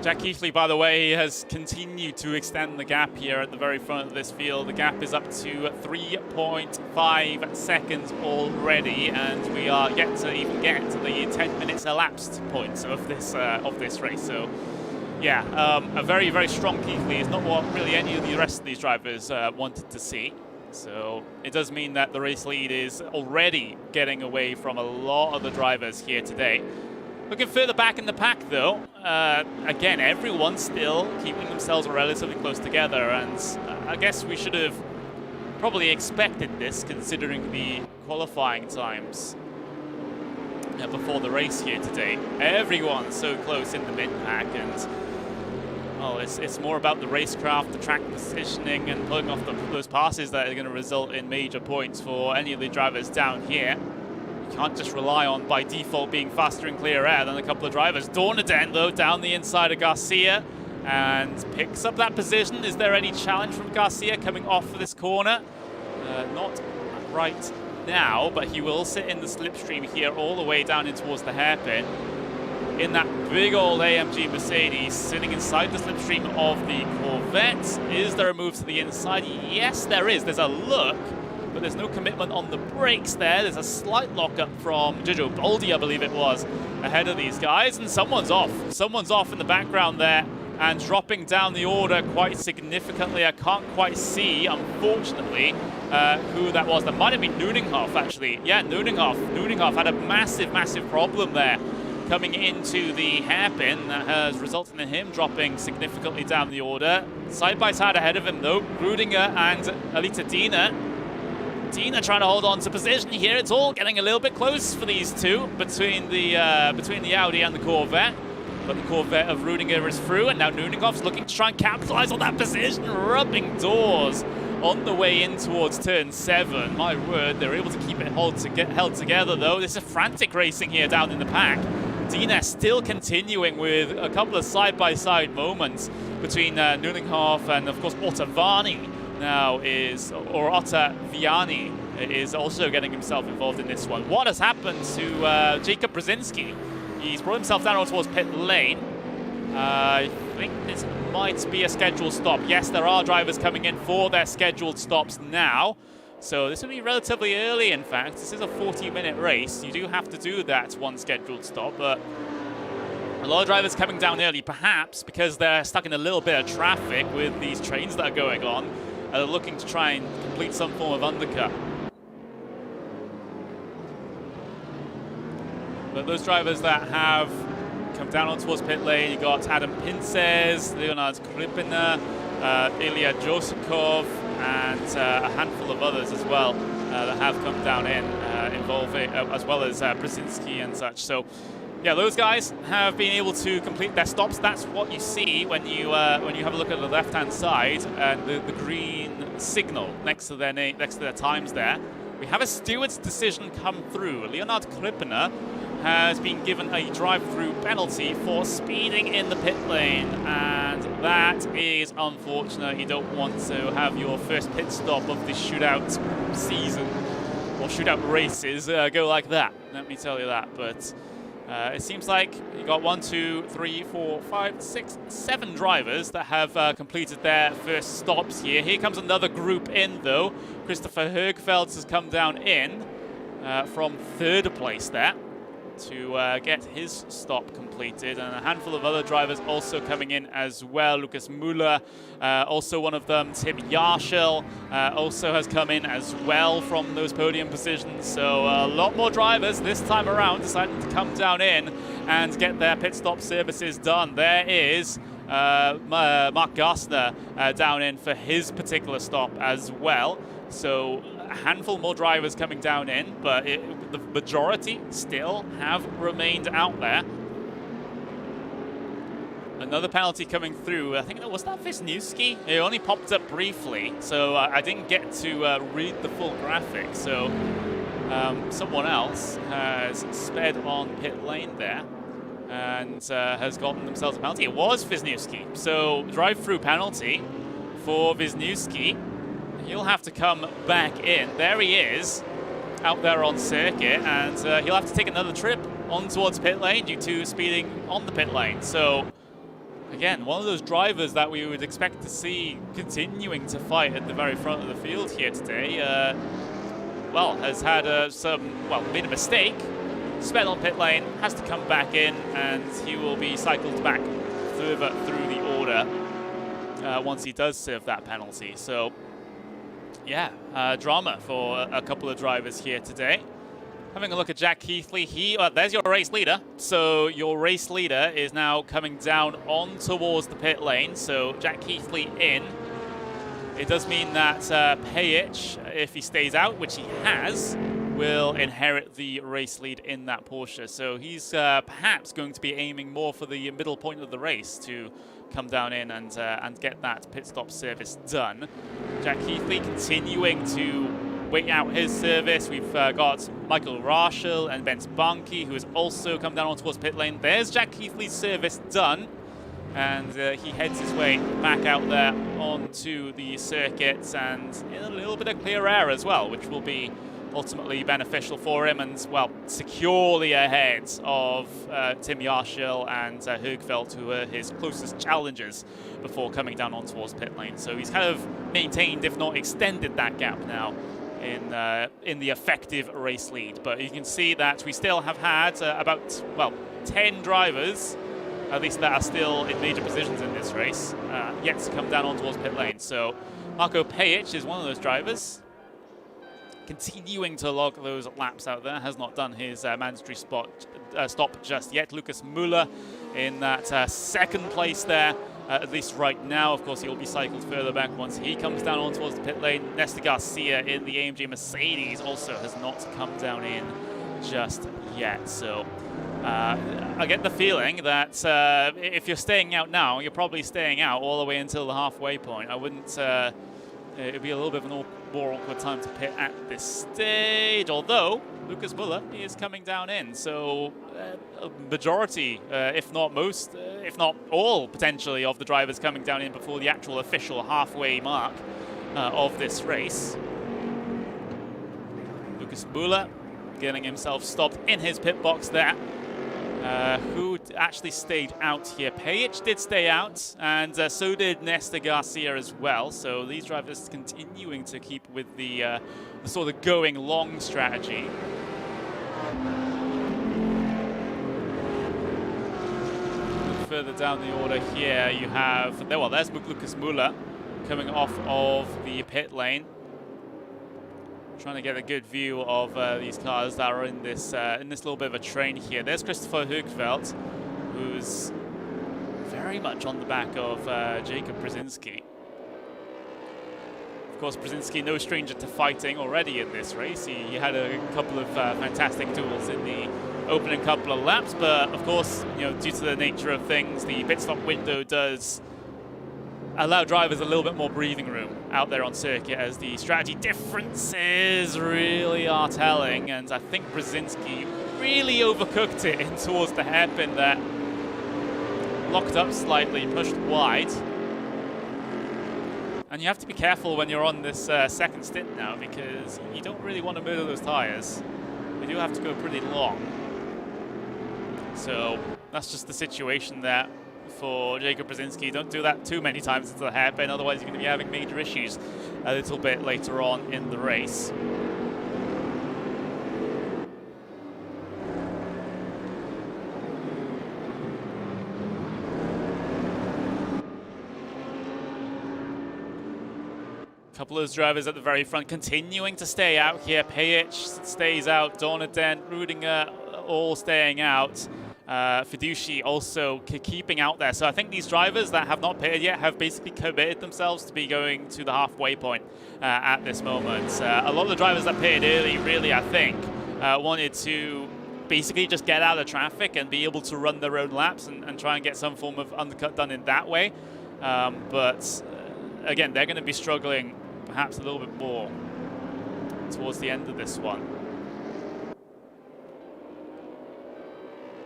Jack Keithley, by the way, has continued to extend the gap here at the very front of this field. The gap is up to 3.5 seconds already, and we are yet to even get to the 10 minutes elapsed point of this race. So, yeah, a very, very strong Keithley is not what really any of the rest of these drivers wanted to see. So it does mean that the race lead is already getting away from a lot of the drivers here today. Looking further back in the pack though, again, everyone's still keeping themselves relatively close together, and I guess we should have probably expected this considering the qualifying times. before the race here today. Everyone's so close in the mid-pack, and well, it's more about the racecraft, the track positioning, and pulling off those passes that are going to result in major points for any of the drivers down here. You can't just rely on, by default, being faster and clear air than a couple of drivers. Dornaden, though, down the inside of Garcia, and picks up that position. Is there any challenge from Garcia coming off of this corner? Not right now, but he will sit in the slipstream here all the way down in towards the hairpin. In that big old AMG Mercedes, sitting inside the slipstream of the Corvette. Is there a move to the inside? Yes, there is. There's a look, but there's no commitment on the brakes there. There's a slight lockup from Jojo Baldi, I believe it was, ahead of these guys, and someone's off. Someone's off in the background there, and dropping down the order quite significantly. I can't quite see, unfortunately, who that was. That might have been Nuninghoff, actually. Yeah, Nuninghoff. Nuninghoff had a massive, massive problem there coming into the hairpin. That has resulted in him dropping significantly down the order. Side by side ahead of him, though, Rudinger and Alita Dina. Dina trying to hold on to position here. It's all getting a little bit close for these two between the Audi and the Corvette. But the Corvette of Rudinger is through, and now Nuninghoff's looking to try and capitalize on that position, rubbing doors on the way in towards turn 7. My word, they're able to keep it held together, though. This is frantic racing here down in the pack. Dina still continuing with a couple of side-by-side moments between Nuninghoff and, of course, Ottaviani now is, or Ottaviani is also getting himself involved in this one. What has happened to Jacob Brzezinski? He's brought himself down towards pit lane. I think this might be a scheduled stop. Yes, there are drivers coming in for their scheduled stops now. So this will be relatively early, in fact. This is a 40-minute race. You do have to do that one scheduled stop, but a lot of drivers coming down early, perhaps because they're stuck in a little bit of traffic with these trains that are going on, looking to try and complete some form of undercut. But those drivers that have come down on towards pit lane, you got Adam Pinces, Leonard Kripina, Ilya Josikov, and a handful of others as well that have come down in, involving as well as Brzezinski and such. So, yeah, those guys have been able to complete their stops. That's what you see when you have a look at the left-hand side and the green signal next to their name, next to their times there. We have a steward's decision come through. Leonard Kripina has been given a drive-through penalty for speeding in the pit lane, and that is unfortunate. You don't want to have your first pit stop of the shootout season, or shootout races, go like that, let me tell you that. But it seems like you got 1, 2, 3, 4, 5, 6, 7 drivers that have completed their first stops here. Here comes another group in, though. Christopher Hergfeldt has come down in from 3rd place there to get his stop completed, and a handful of other drivers also coming in as well. Lucas Müller, also one of them. Tim Yarshel also has come in as well from those podium positions. So a lot more drivers this time around deciding to come down in and get their pit stop services done. There is Mark Gassner down in for his particular stop as well. So a handful more drivers coming down in, but the majority still have remained out there. Another penalty coming through. I think, was that Wisniewski? It only popped up briefly, so I didn't get to read the full graphic. So someone else has sped on pit lane there and has gotten themselves a penalty. It was Wisniewski. So drive-through penalty for Wisniewski. He'll have to come back in. There he is, out there on circuit, and he'll have to take another trip on towards pit lane due to speeding on the pit lane. So, again, one of those drivers that we would expect to see continuing to fight at the very front of the field here today, well, has had made a mistake, sped on pit lane, has to come back in, and he will be cycled back further through the order once he does serve that penalty. So, yeah, drama for a couple of drivers here today. Having a look at Jack Keithley, there's your race leader. So your race leader is now coming down on towards the pit lane. So Jack Keithley in. It does mean that Pejic, if he stays out, which he has, will inherit the race lead in that Porsche. So he's perhaps going to be aiming more for the middle point of the race to come down in and get that pit stop service done. Jack Heathley continuing to wait out his service. We've got Michael Raschel and Bence Banki, who has also come down on towards pit lane. There's Jack Heathley's service done, and he heads his way back out there onto the circuit and in a little bit of clear air as well, which will be ultimately beneficial for him and, well, securely ahead of Tim Yarshil and Högfeldt, who are his closest challengers before coming down on towards pit lane. So he's kind of maintained, if not extended, that gap now in the effective race lead. But you can see that we still have had about, well, 10 drivers, at least that are still in major positions in this race, yet to come down on towards pit lane. So Marko Pejic is one of those drivers, continuing to log those laps out there, has not done his mandatory stop just yet. Lucas Müller in that second place there, at least right now. Of course, he'll be cycled further back once he comes down on towards the pit lane. Nesta Garcia in the AMG Mercedes also has not come down in just yet. So I get the feeling that if you're staying out now, you're probably staying out all the way until the halfway point. I wouldn't, it'd be a little bit of an more awkward time to pit at this stage, although Lucas Müller is coming down in. So a majority, if not most, if not all, potentially, of the drivers coming down in before the actual official halfway mark of this race. Lucas Müller getting himself stopped in his pit box there. Who actually stayed out here? Pejic did stay out, and so did Nesta Garcia as well. So these drivers continuing to keep with the sort of going long strategy. Further down the order here, you have, well, there's Lucas Müller coming off of the pit lane. Trying to get a good view of these cars that are in this little bit of a train here. There's Christopher Högfeldt, who's very much on the back of Jacob Brzezinski. Of course, Brzezinski no stranger to fighting already in this race. He had a couple of fantastic duels in the opening couple of laps, but of course, you know, due to the nature of things, the pit stop window does allow drivers a little bit more breathing room out there on circuit, as the strategy differences really are telling. And I think Brzezinski really overcooked it in towards the hairpin there. Locked up slightly, pushed wide. And you have to be careful when you're on this second stint now, because you don't really want to murder those tires. They do have to go pretty long. So that's just the situation there for Jacob Brzezinski. Don't do that too many times into the hairpin, otherwise you're going to be having major issues a little bit later on in the race. Couple of those drivers at the very front continuing to stay out here. Pejic stays out, Dorneden, Rudinger all staying out. Fiduci also keeping out there. So I think these drivers that have not pitted yet have basically committed themselves to be going to the halfway point at this moment. A lot of the drivers that pitted early really, I think, wanted to basically just get out of traffic and be able to run their own laps and try and get some form of undercut done in that way. But again, they're going to be struggling perhaps a little bit more towards the end of this one.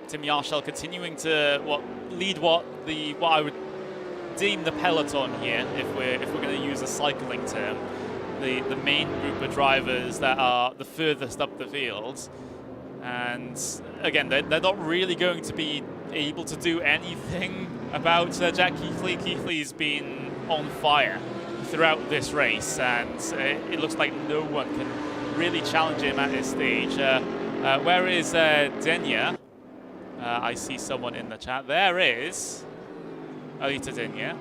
Tim Yarshil continuing to lead what I would deem the peloton here, if we're going to use a cycling term, the main group of drivers that are the furthest up the field. And again, they're not really going to be able to do anything about Jack Heathley. Heathley's been on fire throughout this race, and it looks like no one can really challenge him at this stage. Where is Denya? I see someone in the chat. There is Alita Denya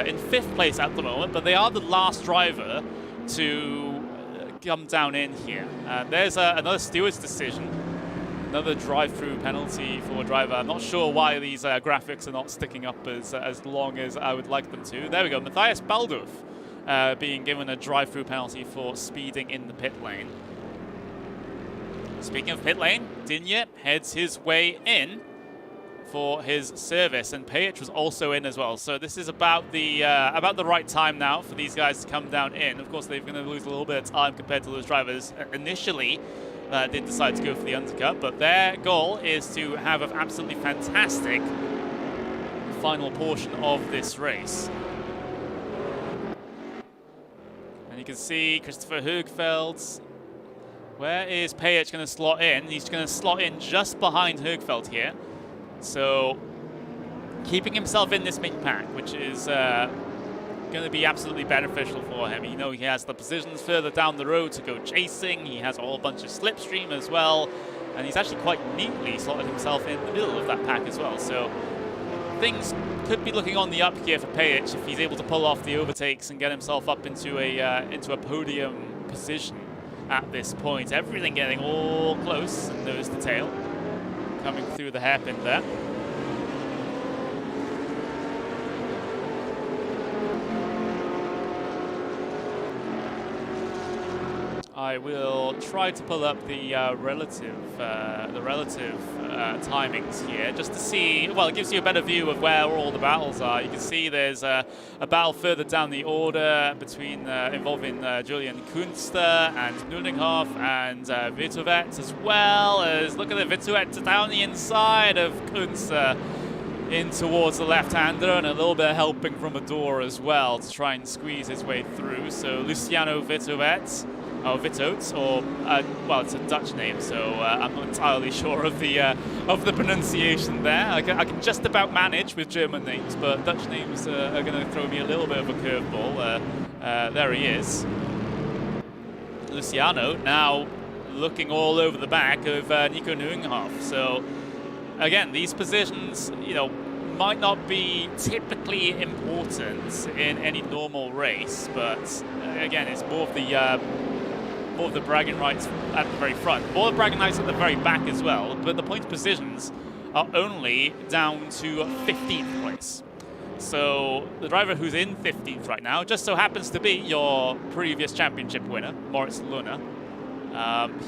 in 5th place at the moment, but they are the last driver to come down in here. There's another steward's decision, another drive-through penalty for a driver. I'm not sure why these graphics are not sticking up as long as I would like them to. There we go, Matthias Balduf being given a drive-through penalty for speeding in the pit lane. Speaking of pit lane, Dinya heads his way in for his service, and Pajic was also in as well. So this is about the right time now for these guys to come down in. Of course, they're going to lose a little bit of time compared to those drivers initially did decide to go for the undercut, but their goal is to have an absolutely fantastic final portion of this race. And you can see Christopher Högfeldt. Where is Pajic going to slot in? He's going to slot in just behind Högfeldt here. So, keeping himself in this mid pack, which is going to be absolutely beneficial for him. You know, he has the positions further down the road to go chasing. He has a whole bunch of slipstream as well. And he's actually quite neatly slotted himself in the middle of that pack as well. So, things could be looking on the up here for Pajic if he's able to pull off the overtakes and get himself up into a podium position at this point. Everything getting all close and nose to tail. Coming through the hairpin there. I will try to pull up the relative timings here, just to see. Well, it gives you a better view of where all the battles are. You can see there's a battle further down the order between involving Julian Kunster and Nuninghoff and Vitovet, as well as look at the Vitovet down the inside of Kunster in towards the left-hander, and a little bit of helping from a door as well to try and squeeze his way through. So Luciano Vitovet. Oh, Vitotes, or well, it's a Dutch name, so I'm not entirely sure of the pronunciation there. I can just about manage with German names, but Dutch names are going to throw me a little bit of a curveball. There he is, Luciano. Now looking all over the back of Nico Nuynghoff. So again, these positions, you know, might not be typically important in any normal race, but again, it's more of the bragging rights at the very front, more the bragging rights at the very back as well, but the point positions are only down to 15th place. So the driver who's in 15th right now just so happens to be your previous championship winner, Moritz Luna.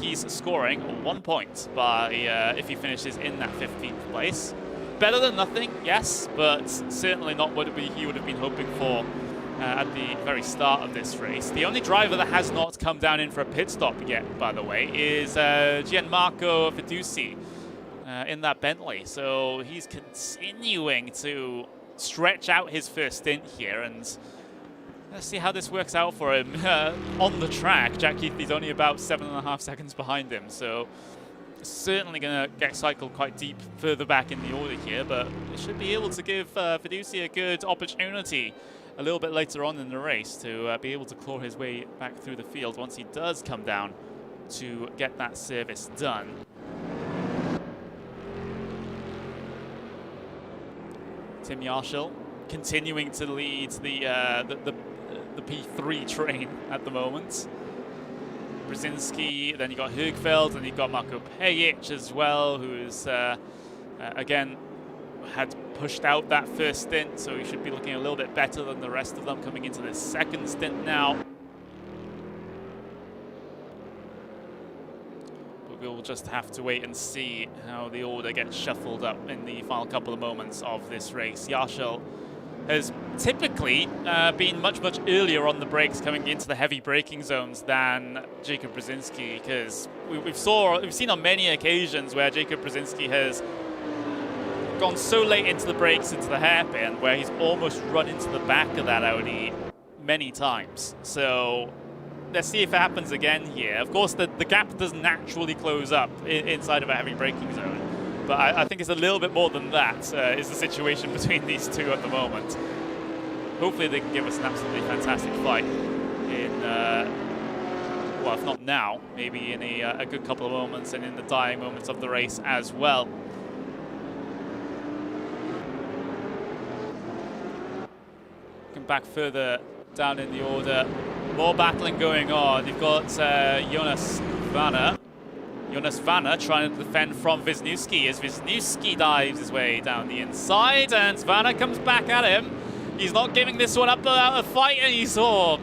He's scoring 1 point by if he finishes in that 15th place. Better than nothing, yes, but certainly not what he would have been hoping for at the very start of this race. The only driver that has not come down in for a pit stop yet, by the way, is Gianmarco Fiduci in that Bentley. So he's continuing to stretch out his first stint here, and let's see how this works out for him. On the track, Jack Keithley's only about 7.5 seconds behind him, so certainly going to get cycled quite deep further back in the order here, but it should be able to give Fiduci a good opportunity a little bit later on in the race to be able to claw his way back through the field once he does come down to get that service done. Tim Yarshall continuing to lead the P3 train at the moment. Brzezinski, then you got Högfeldt, and you got Marko Pajic as well, who's again had pushed out that first stint, so he should be looking a little bit better than the rest of them coming into this second stint now. But we'll just have to wait and see how the order gets shuffled up in the final couple of moments of this race. Yarshall has typically been much earlier on the brakes coming into the heavy braking zones than Jacob Brzezinski, because we've seen on many occasions where Jacob Brzezinski has gone so late into the brakes, into the hairpin, where he's almost run into the back of that Audi many times. So let's see if it happens again here. Of course, the gap does naturally close up inside of a heavy braking zone, but I think it's a little bit more than that is the situation between these two at the moment. Hopefully they can give us an absolutely fantastic fight in, well, if not now, maybe in a good couple of moments and in the dying moments of the race as well. Back further down in the order, more battling going on. You've got Jonas Vanner trying to defend from Wisniewski as Wisniewski dives his way down the inside, and Vanner comes back at him. He's not giving this one up without a fight, and he's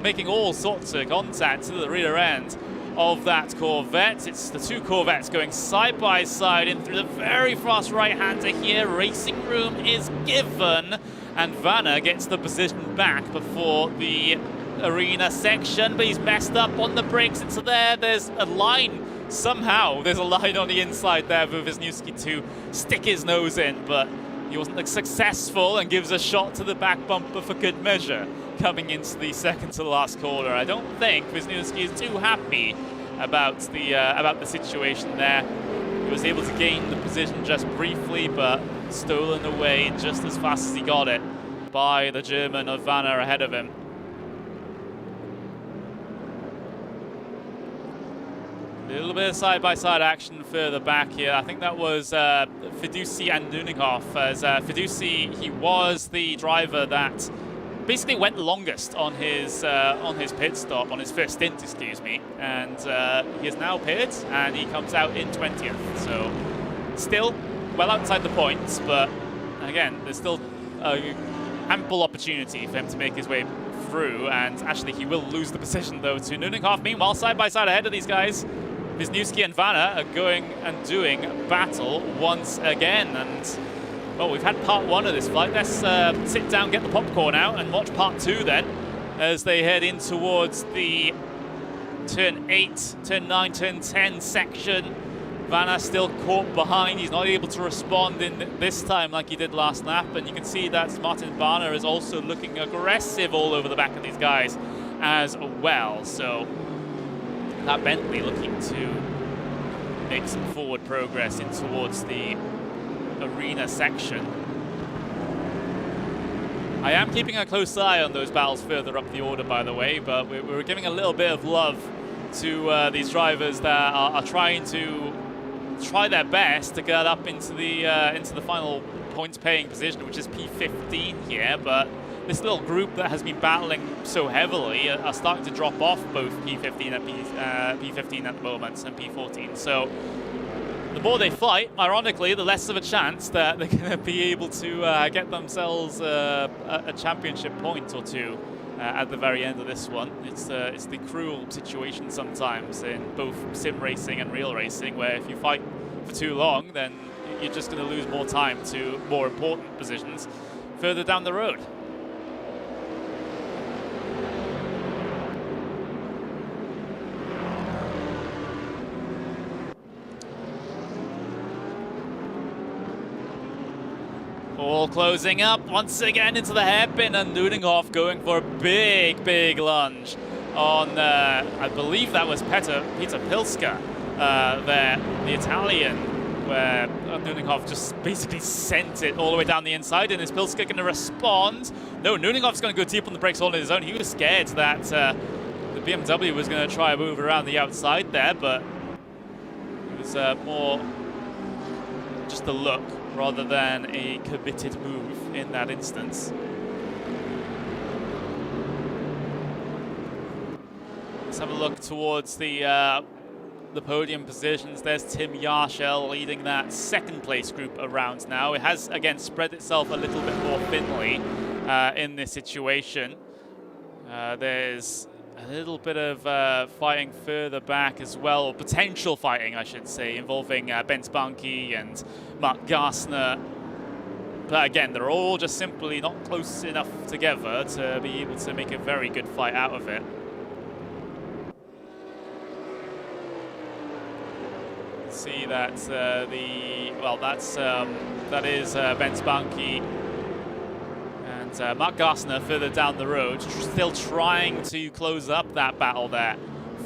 making all sorts of contact to the rear end of that Corvette. It's the two Corvettes going side by side in through the very fast right-hander here. RaceRoom is given, and Vanna gets the position back before the arena section, but he's messed up on the brakes into there. There's a line. Somehow there's a line on the inside there for Wisniewski to stick his nose in, but he wasn't successful and gives a shot to the back bumper for good measure coming into the second to last corner. I don't think Wisniewski is too happy about the situation there. He was able to gain the position just briefly, but stolen away just as fast as he got it by the German of Vanna ahead of him. A little bit of side-by-side action further back here. I think that was Fiduci and Nuninghoff. As Fiduci, he was the driver that basically went longest on his pit stop, on his first stint, excuse me. And he is now pitted, and he comes out in 20th. So still well outside the points, but again, there's still ample opportunity for him to make his way through. And actually, he will lose the position though to Nuninghoff. Meanwhile, side-by-side ahead of these guys, Wisniewski and Vanna are going and doing battle once again. And, well, we've had part one of this flight. Let's sit down, get the popcorn out, and watch part two then, as they head in towards the turn 8, turn 9, turn 10 section. Vanna still caught behind. He's not able to respond in this time like he did last lap. And you can see that Martin Vanna is also looking aggressive all over the back of these guys as well. So that Bentley looking to make some forward progress in towards the arena section. I am keeping a close eye on those battles further up the order, by the way, but we're giving a little bit of love to these drivers that are trying their best to get up into the final points-paying position, which is P15 here, but this little group that has been battling so heavily are starting to drop off both P15 and P15 at the moment and P14. So the more they fight, ironically, the less of a chance that they're going to be able to get themselves a championship point or two at the very end of this one. It's the cruel situation sometimes in both sim racing and real racing, where if you fight for too long, then you're just going to lose more time to more important positions further down the road. All closing up once again into the hairpin, and Nuninghoff going for a big lunge on, I believe that was Peter Pilska there, the Italian, where Nuninghoff just basically sent it all the way down the inside. And is Pilska going to respond? No, Nuninghoff's going to go deep on the brakes all on his own. He was scared that the BMW was going to try and move around the outside there, but it was more just a look rather than a committed move in that instance. Let's have a look towards the podium positions. There's Tim Yarshell leading that second place group around now. It has, again, spread itself a little bit more thinly in this situation. There's a little bit of fighting further back as well, or potential fighting, I should say, involving Ben Spanky and Mark Garsner. But again, they're all just simply not close enough together to be able to make a very good fight out of it. See that that is Ben Spanky and Mark Garsner further down the road, still trying to close up that battle there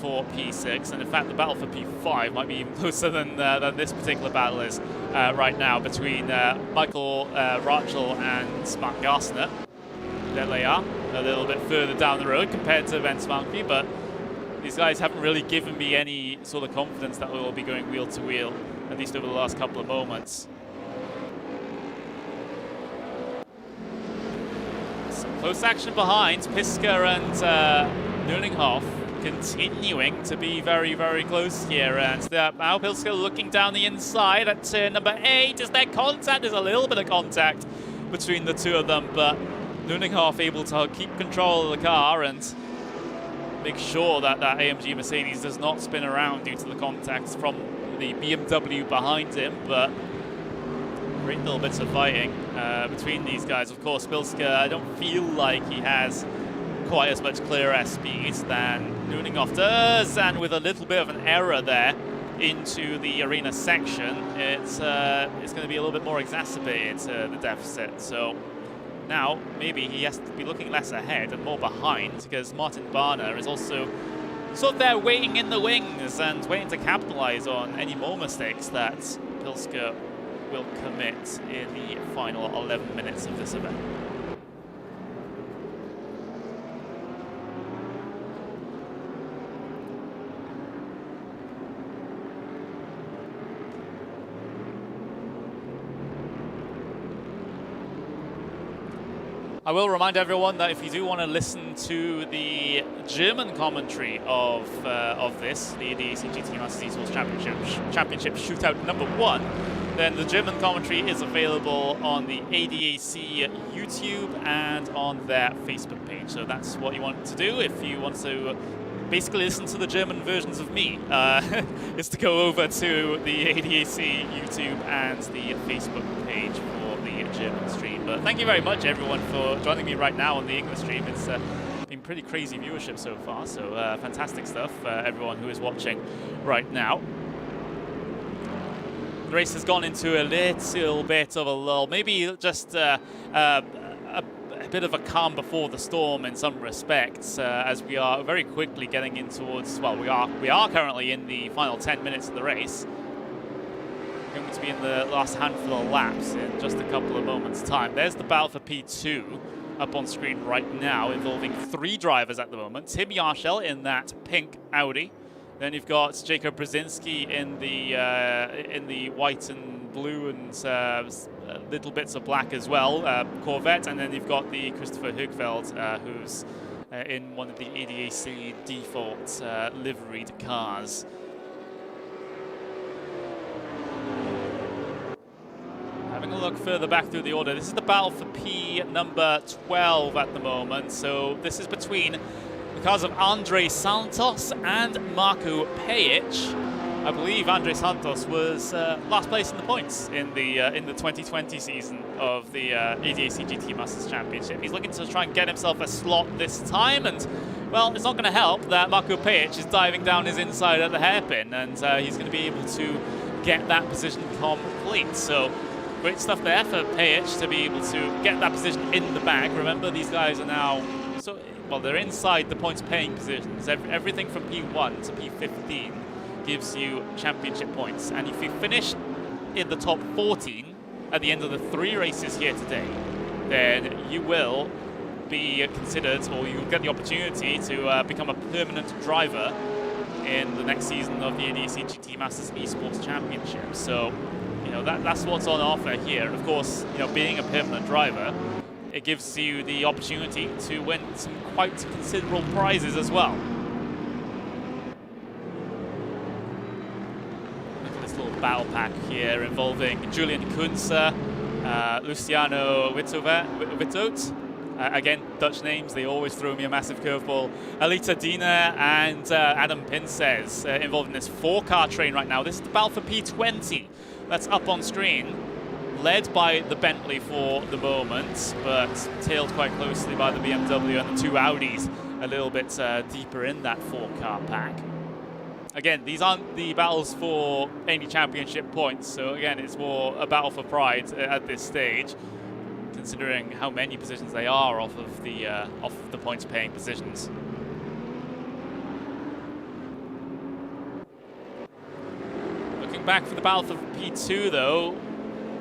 for P6, and in fact the battle for P5 might be even closer than this particular battle is right now between Michael Rachel and Mark Garsner. There they are, a little bit further down the road compared to Ben Spanky, but these guys haven't really given me any sort of confidence that we'll be going wheel to wheel, at least over the last couple of moments. Some close action behind. Piska and Nuninghoff continuing to be very close here. And now Piska looking down the inside at turn number 8. Is there contact? There's a little bit of contact between the two of them, but Nuninghoff able to keep control of the car, and make sure that that AMG Mercedes does not spin around due to the contacts from the BMW behind him, but great little bits of fighting between these guys. Of course, Bilska, I don't feel like he has quite as much clear air speed than Nuninghoff does, and with a little bit of an error there into the arena section, it's going to be a little bit more exacerbated, the deficit. So now maybe he has to be looking less ahead and more behind, because Martin Barner is also sort of there waiting in the wings and waiting to capitalize on any more mistakes that Bilska will commit in the final 11 minutes of this event. I will remind everyone that if you do want to listen to the German commentary of this, the ADAC GT Masters Esports Championship Shootout #1, then the German commentary is available on the ADAC YouTube and on their Facebook page. So that's what you want to do if you want to basically listen to the German versions of me, is to go over to the ADAC YouTube and the Facebook page for the German stream. But thank you very much, everyone, for joining me right now on the English stream. It's been pretty crazy viewership so far, so fantastic stuff, everyone who is watching right now. The race has gone into a little bit of a lull, maybe just a bit of a calm before the storm in some respects, as we are very quickly getting in towards, well, we are currently in the final 10 minutes of the race. Going to be in the last handful of laps in just a couple of moments' time. There's the battle for P2 up on screen right now, involving 3 drivers at the moment. Tim Yarshell in that pink Audi. Then you've got Jacob Brzezinski in the white and blue and little bits of black as well, Corvette. And then you've got the Christopher Högfeldt, who's in one of the ADAC default liveried cars. Having a look further back through the order, this is the battle for P number 12 at the moment. So this is between the cars of Andre Santos and Marco Pejic. I believe Andre Santos was last place in the points in the 2020 season of the ADAC GT Masters Championship. He's looking to try and get himself a slot this time, and well, it's not going to help that Marco Pejic is diving down his inside at the hairpin, and he's going to be able to get that position complete. So great stuff there for Pejic to be able to get that position in the bag. Remember, these guys are now, well, they're inside the points paying positions. Everything from P1 to P15 gives you championship points. And if you finish in the top 14 at the end of the 3 races here today, then you will be considered, or you'll get the opportunity to become a permanent driver in the next season of the ADAC GT Masters Esports Championship. So, you know, that's what's on offer here. And of course, you know, being a permanent driver, it gives you the opportunity to win some quite considerable prizes as well. Look at this little battle pack here involving Julian Kunze, Luciano Wittot. Again, Dutch names, they always throw me a massive curveball. Alita Dina and Adam Pinces involved in this 4-car train right now. This is the battle for P20. That's up on screen, led by the Bentley for the moment, but tailed quite closely by the BMW and the 2 Audis a little bit deeper in that 4-car pack. Again, these aren't the battles for any championship points, so again, it's more a battle for pride at this stage, considering how many positions they are off of the points-paying positions. Looking back for the battle for P2, though,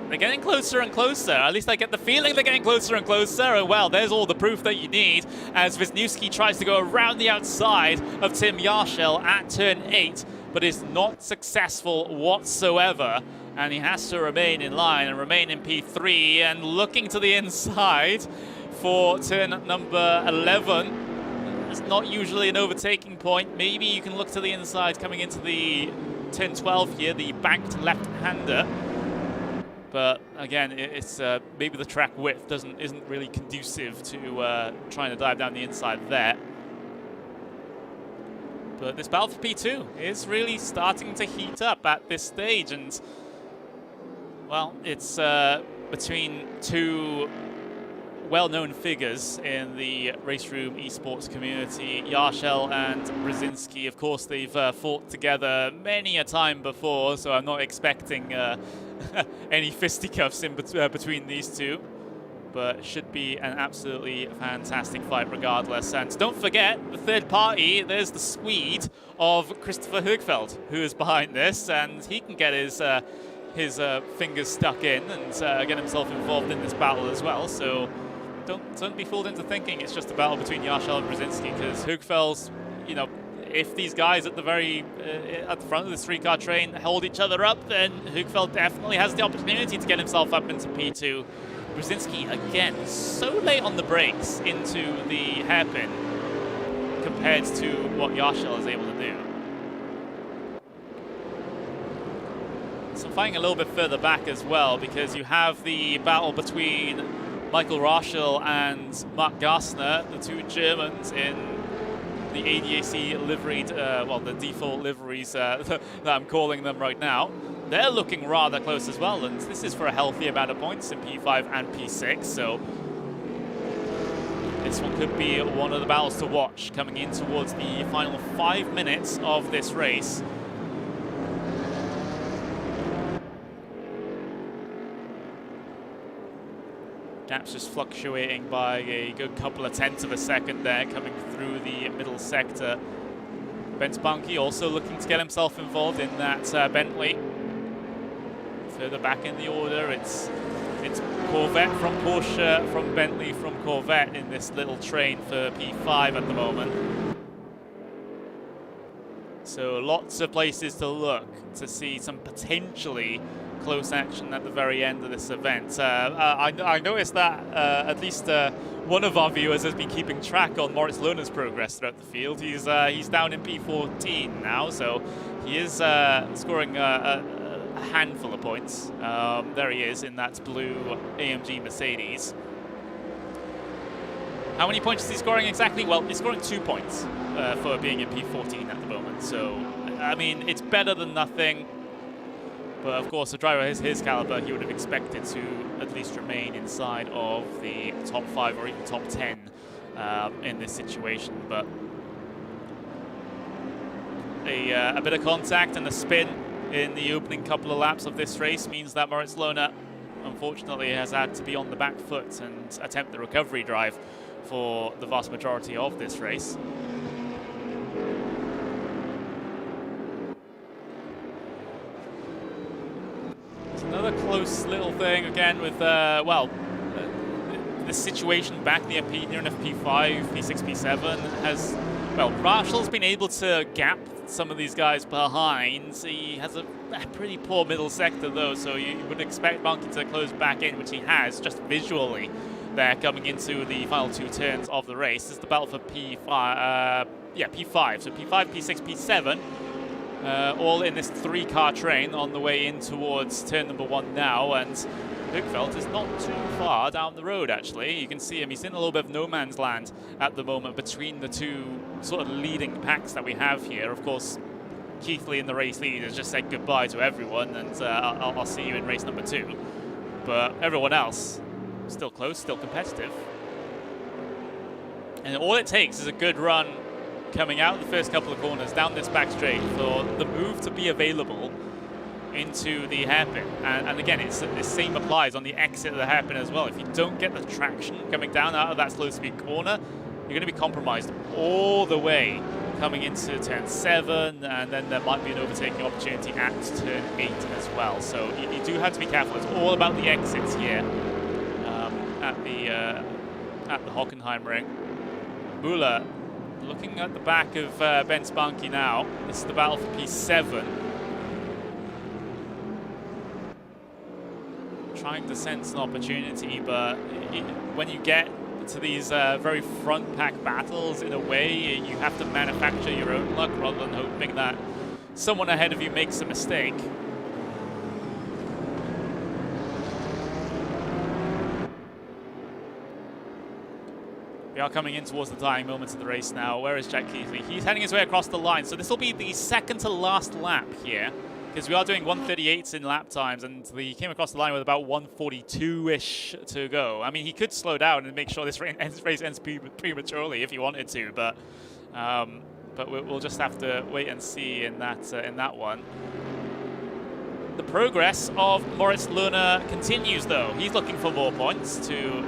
they're getting closer and closer. At least I get the feeling they're getting closer and closer. And well, there's all the proof that you need as Wisniewski tries to go around the outside of Tim Yarshell at turn 8, but is not successful whatsoever. And he has to remain in line and remain in P3, and looking to the inside for turn number 11. It's not usually an overtaking point. Maybe you can look to the inside coming into the turn 12 here, the banked left-hander. But again, it's maybe the track width isn't really conducive to trying to dive down the inside there. But this battle for P2 is really starting to heat up at this stage, and well, it's between two well-known figures in the RaceRoom esports community, Yarshel and Brzezinski. Of course, they've fought together many a time before, so I'm not expecting any fisticuffs in between these two. But it should be an absolutely fantastic fight regardless. And don't forget, the third party, there's the Swede of Christopher Högfeldt, who is behind this, and he can get his fingers stuck in and get himself involved in this battle as well. So don't be fooled into thinking it's just a battle between Yarshel and Brzezinski, because Högfeldt, you know, if these guys at the at the front of this three-car train hold each other up, then Högfeldt definitely has the opportunity to get himself up into P2. Brzezinski, again, so late on the brakes into the hairpin compared to what Yarshel is able to do. So fighting a little bit further back as well, because you have the battle between Michael Raschel and Mark Gassner, the two Germans in the ADAC liveried, well, the default liveries that I'm calling them right now. They're looking rather close as well, and this is for a healthy amount of points in P5 and P6, so this one could be one of the battles to watch coming in towards the final 5 minutes of this race. Gaps just fluctuating by a good couple of tenths of a second there, coming through the middle sector. Ben Spunky also looking to get himself involved in that Bentley. Further back in the order, it's Corvette from Porsche, from Bentley from Corvette in this little train for P5 at the moment. So lots of places to look to see some potentially close action at the very end of this event. I noticed that at least one of our viewers has been keeping track on Moritz Lohner's progress throughout the field. He's down in P14 now, so he is scoring a handful of points. There he is in that blue AMG Mercedes. How many points is he scoring exactly? Well, he's scoring 2 points for being in P14 at the moment. So, I mean, it's better than nothing. But of course, a driver his caliber, he would have expected to at least remain inside of the top 5 or even top 10 in this situation. But a bit of contact and a spin in the opening couple of laps of this race means that Moritz Lohner, unfortunately, has had to be on the back foot and attempt the recovery drive for the vast majority of this race. Another close little thing again with, well, the situation back near P5, P6, P7 has, well, Raschel's been able to gap some of these guys behind. He has a pretty poor middle sector though, so you would expect Monkey to close back in, which he has, just visually there coming into the final 2 turns of the race. This is the battle for P5, P5, so P5, P6, P7. All in this 3-car train on the way in towards turn number 1 now, and Högfeldt is not too far down the road actually. You can see him, he's in a little bit of no man's land at the moment between the two sort of leading packs that we have here. Of course, Keithley in the race lead has just said goodbye to everyone, and I'll see you in race number 2. But everyone else, still close, still competitive. And all it takes is a good run coming out of the first couple of corners down this back straight for the move to be available into the hairpin. And again, the same applies on the exit of the hairpin as well. If you don't get the traction coming down out of that slow speed corner, you're going to be compromised all the way coming into turn 7, and then there might be an overtaking opportunity at turn 8 as well. So you do have to be careful. It's all about the exits here at the Hockenheim ring. Müller looking at the back of Ben Spunky now. This is the battle for P7. Trying to sense an opportunity, but when you get to these very front pack battles, in a way, you have to manufacture your own luck rather than hoping that someone ahead of you makes a mistake. We We are coming in towards the dying moments of the race now. Where is Jack Keithley? He's heading his way across the line. So this will be the second to last lap here, because we are doing 1:38s in lap times, and he came across the line with about 1:42-ish to go. I mean, he could slow down and make sure this race ends prematurely if he wanted to, but we'll just have to wait and see in that one. The progress of Moritz Lohner continues, though. He's looking for more points to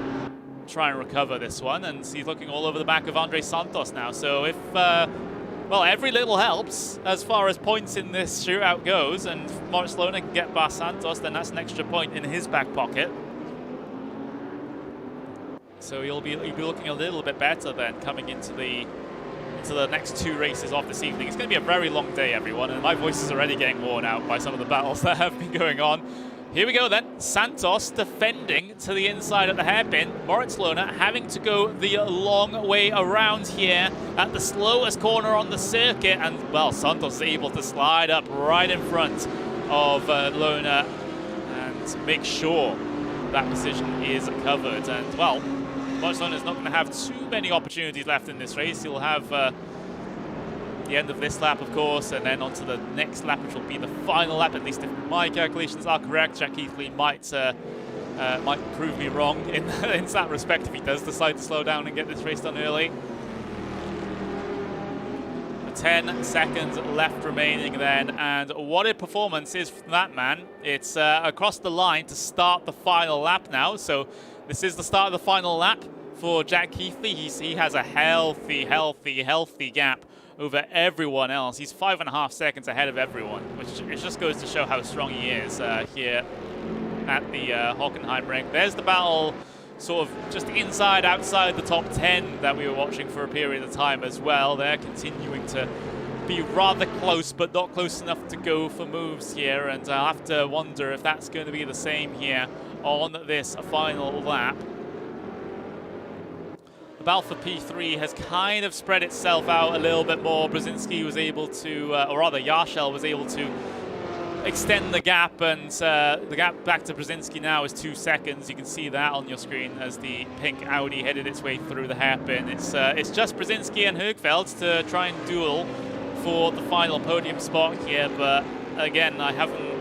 try and recover this one, and he's looking all over the back of Andre Santos now. So if, well, every little helps as far as points in this shootout goes, and if Moritz Lohner can get past Santos, then that's an extra point in his back pocket. So he'll be looking a little bit better then coming into the next two races of this evening. It's going to be a very long day, everyone, and my voice is already getting worn out by some of the battles that have been going on. Here we go then. Santos defending to the inside at the hairpin. Moritz Lohner having to go the long way around here at the slowest corner on the circuit, and, well, Santos is able to slide up right in front of Lohner and make sure that position is covered. And, well, Moritz Lohner is not going to have too many opportunities left in this race. He'll have the end of this lap, of course, and then onto the next lap, which will be the final lap, at least if my calculations are correct. Jack Keithley might prove me wrong in that respect if he does decide to slow down and get this race done early. 10 seconds left remaining then, and what a performance is from that man. It's across the line to start the final lap now, so this is the start of the final lap for Jack Keithley. He has a healthy gap over everyone else. He's 5.5 seconds ahead of everyone, which it just goes to show how strong he is here at the Hockenheim ring. There's the battle sort of just inside, outside the top 10 that we were watching for a period of time as well. They're continuing to be rather close, but not close enough to go for moves here, and I'll have to wonder if that's going to be the same here on this final lap. The battle for P3 has kind of spread itself out a little bit more. Brzezinski was able to, or rather Yarshel was able to extend the gap, and the gap back to Brzezinski now is 2 seconds. You can see that on your screen as the pink Audi headed its way through the hairpin. It's just Brzezinski and Högfeldt to try and duel for the final podium spot here, but again, I haven't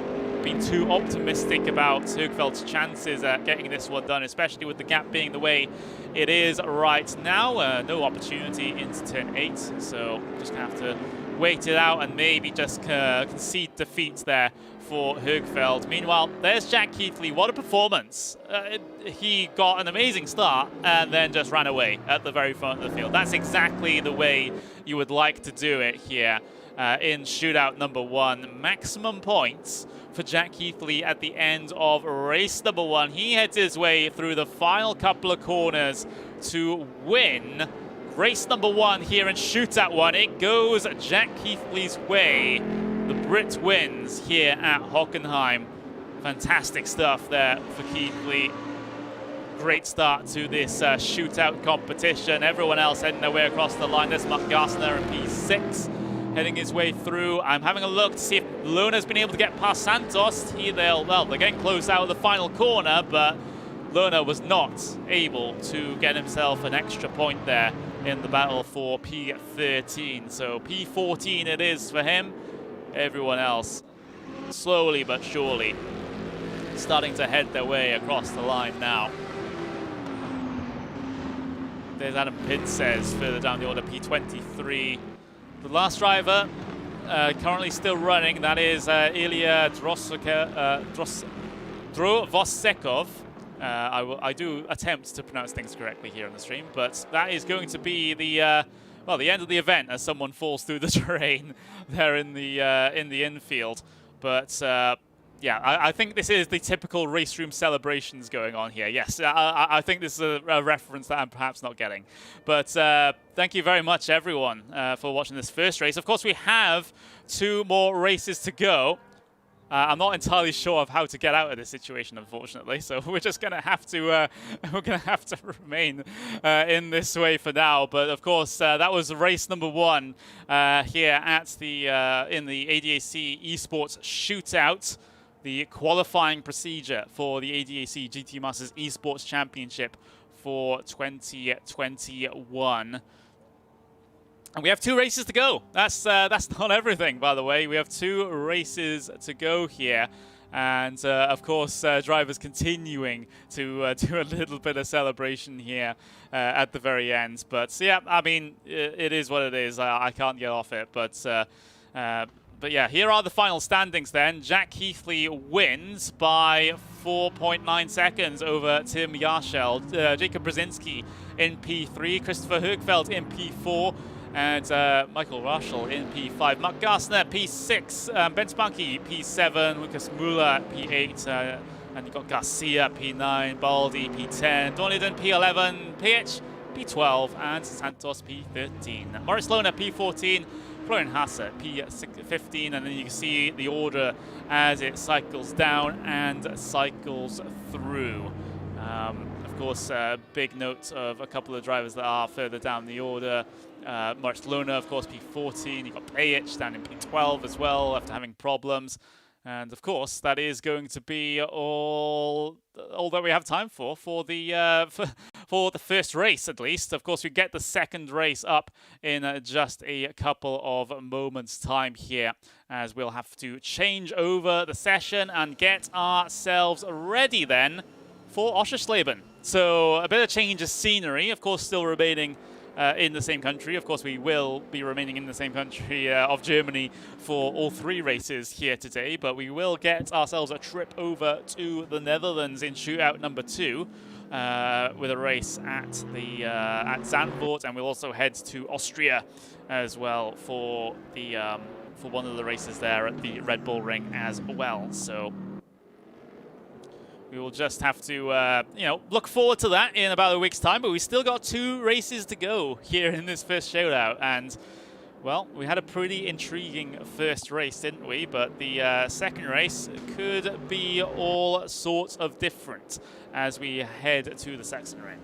been too optimistic about Högfeldt's chances at getting this one done, especially with the gap being the way it is right now. No opportunity into turn 8, so just gonna have to wait it out and maybe just concede defeat there for Högfeldt. Meanwhile, there's Jack Keithley. What a performance. He got an amazing start and then just ran away at the very front of the field. That's exactly the way you would like to do it here in shootout number 1. Maximum points for Jack Keithley at the end of race number 1. He heads his way through the final couple of corners to win race number 1 here in shootout 1. It goes Jack Keithley's way. The Brit wins here at Hockenheim. Fantastic stuff there for Keithley. Great start to this shootout competition. Everyone else heading their way across the line. There's Mark Garsner in P6. Heading his way through. I'm having a look to see if Lohner's been able to get past Santos. They're getting close out of the final corner, but Lohner was not able to get himself an extra point there in the battle for P13. So P14 it is for him. Everyone else slowly but surely starting to head their way across the line now. There's Adam Pinsez further down the order, P23. The last driver currently still running, that is Ilya Drovosekov. I do attempt to pronounce things correctly here on the stream, but that is going to be the well, the end of the event as someone falls through the terrain there in the infield. But yeah, I think this is the typical RaceRoom celebrations going on here. Yes, I think this is a reference that I'm perhaps not getting. But thank you very much, everyone, for watching this first race. Of course, we have 2 more races to go. I'm not entirely sure of how to get out of this situation, unfortunately. So we're just going to have to remain in this way for now. But of course, that was race number 1 here at the in the ADAC Esports Shootout. The qualifying procedure for the ADAC GT Masters Esports Championship for 2021. And we have 2 races to go. That's not everything, by the way. We have 2 races to go here. And of course, drivers continuing to do a little bit of celebration here at the very end. But yeah, I mean, it is what it is. I can't get off it. But yeah, here are the final standings then. Jack Heathley wins by 4.9 seconds over Tim Yarsheld. Jacob Brzezinski in P3. Christopher Högfeldt in P4. And Michael Rushell in P5. Mark Garsner, P6. Ben Spunky, P7. Lucas Müller, P8. And you've got Garcia, P9. Baldi, P10. Doniden, P11. PH, P12. And Santos, P13. Maurice Lohner, P14. Florian Hasse, P15. And then you can see the order as it cycles down and cycles through. Of course, big note of a couple of drivers that are further down the order. Maurice Lohner, of course, P14. You've got Pajic down in P12 as well after having problems. And of course, that is going to be all that we have time for the for the first race, at least. Of course, we get the second race up in just a couple of moments' time here, as we'll have to change over the session and get ourselves ready then for Oschersleben. So a bit of change of scenery, of course, still remaining in the same country. Of course, we will be remaining in the same country of Germany for all 3 races here today, but we will get ourselves a trip over to the Netherlands in shootout number 2 with a race at the at Zandvoort, and we'll also head to Austria as well for the for one of the races there at the Red Bull Ring as well. So we will just have to, you know, look forward to that in about a week's time. But we still got 2 races to go here in this first shootout. And, well, we had a pretty intriguing first race, didn't we? But the second race could be all sorts of different as we head to the Sachsenring.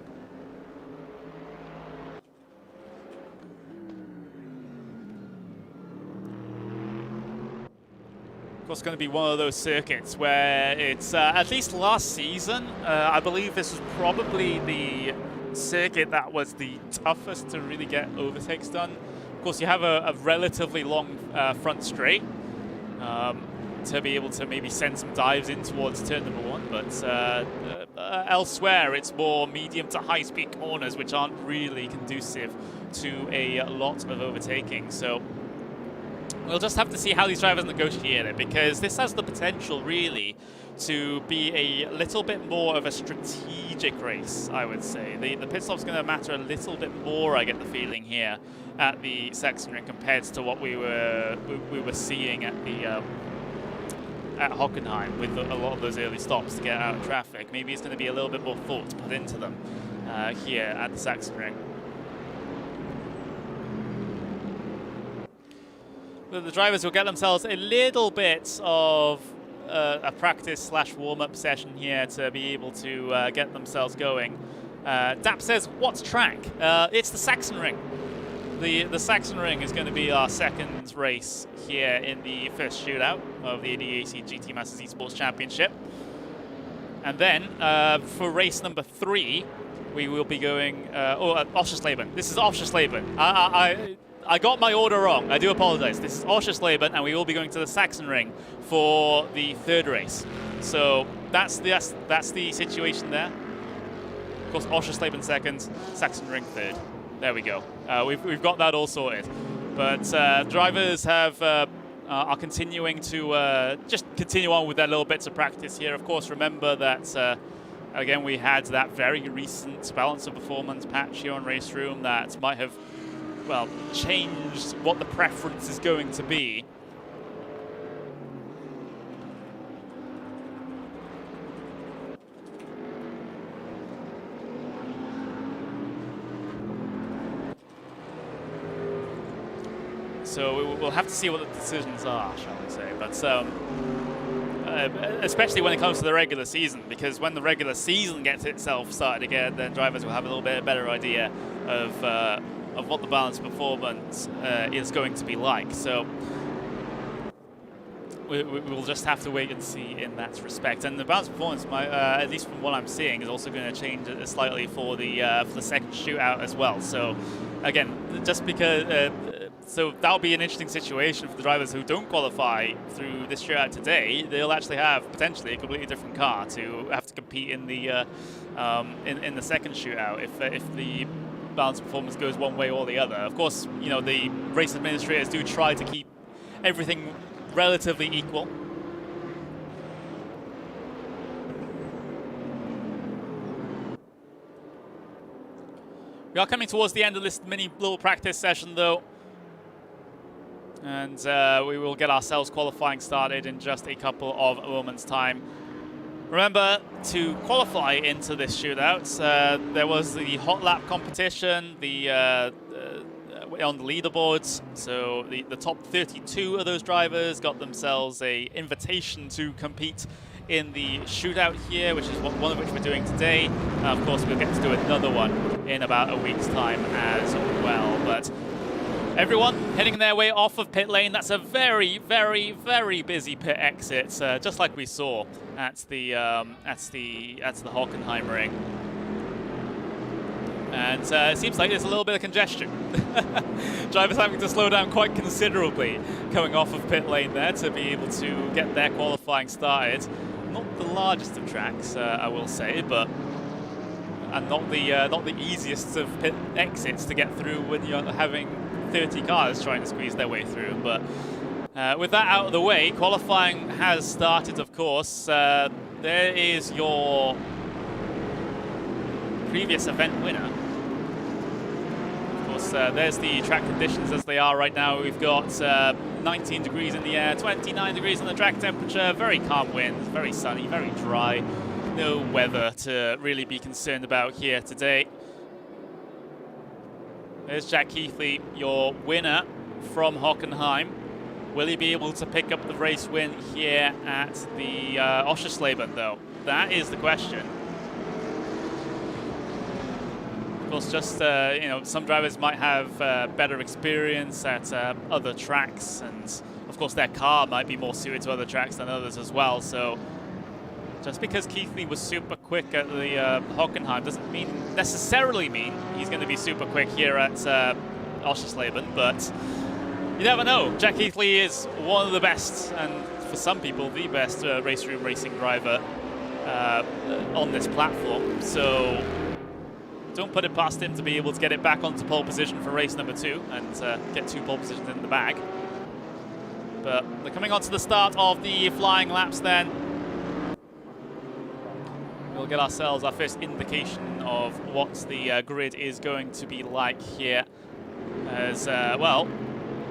Of course, going to be one of those circuits where it's, at least last season, I believe this was probably the circuit that was the toughest to really get overtakes done. Of course, you have a relatively long front straight to be able to maybe send some dives in towards turn number 1, but elsewhere it's more medium to high speed corners, which aren't really conducive to a lot of overtaking. So we'll just have to see how these drivers negotiate it, because this has the potential really to be a little bit more of a strategic race, I would say. The pit stop's going to matter a little bit more, I get the feeling, here at the Sachsenring compared to what we were seeing at the at Hockenheim with a lot of those early stops to get out of traffic. Maybe it's going to be a little bit more thought put into them here at the Sachsenring. The drivers will get themselves a little bit of a practice / warm-up session here to be able to get themselves going. Dap says, what's track? It's the Sachsenring. The Sachsenring is going to be our second race here in the first shootout of the ADAC GT Masters Esports Championship. And then for race number 3, we will be going, Oschersleben. This is Oschersleben. I got my order wrong. I do apologize. This is Oschersleben, and we will be going to the Sachsenring for the 3rd race. So that's the situation there. Of course, Oschersleben 2nd, Sachsenring 3rd. There we go. We've got that all sorted. But drivers are continuing to just continue on with their little bits of practice here. Of course, remember that again we had that very recent balance of performance patch here on RaceRoom that might have, well, changed what the preference is going to be. So we'll have to see what the decisions are, shall we say. But especially when it comes to the regular season, because when the regular season gets itself started again, then drivers will have a little bit better idea of what the balance performance is going to be like. So we'll just have to wait and see in that respect. And the balance performance, at least from what I'm seeing, is also going to change slightly for the second shootout as well. So again, just because so that'll be an interesting situation for the drivers who don't qualify through this shootout today. They'll actually have potentially a completely different car to have to compete in the second shootout if the balance performance goes one way or the other. Of course, you know, the race administrators do try to keep everything relatively equal. We are coming towards the end of this mini little practice session though, and we will get ourselves qualifying started in just a couple of moments time. Remember, to qualify into this shootout, there was the hot lap competition, on the leaderboards. So the top 32 of those drivers got themselves a invitation to compete in the shootout here, which is one of which we're doing today. Of course, we'll get to do another one in about a week's time as well. But everyone heading their way off of pit lane. That's a very, very, very busy pit exit, just like we saw at the Hockenheim ring. And it seems like there's a little bit of congestion. Drivers having to slow down quite considerably coming off of pit lane there to be able to get their qualifying started. Not the largest of tracks, I will say, but and not the easiest of pit exits to get through when you're having 30 cars trying to squeeze their way through. But with that out of the way, qualifying has started, of course. There is your previous event winner. Of course, there's the track conditions as they are right now. We've got 19 degrees in the air, 29 degrees in the track temperature, very calm winds, very sunny, very dry. No weather to really be concerned about here today. There's Jack Keithley, your winner from Hockenheim. Will he be able to pick up the race win here at the Oschersleben, though? That is the question. Of course, just you know, some drivers might have better experience at other tracks, and of course their car might be more suited to other tracks than others as well. So just because Keithley was super quick at the Hockenheim doesn't necessarily mean he's going to be super quick here at Oschersleben, but you never know. Jack Keithley is one of the best, and for some people, the best RaceRoom racing driver on this platform. So don't put it past him to be able to get it back onto pole position for race number 2 and get 2 pole positions in the bag. But we're coming on to the start of the flying laps then. We'll get ourselves our first indication of what the grid is going to be like here. As, well,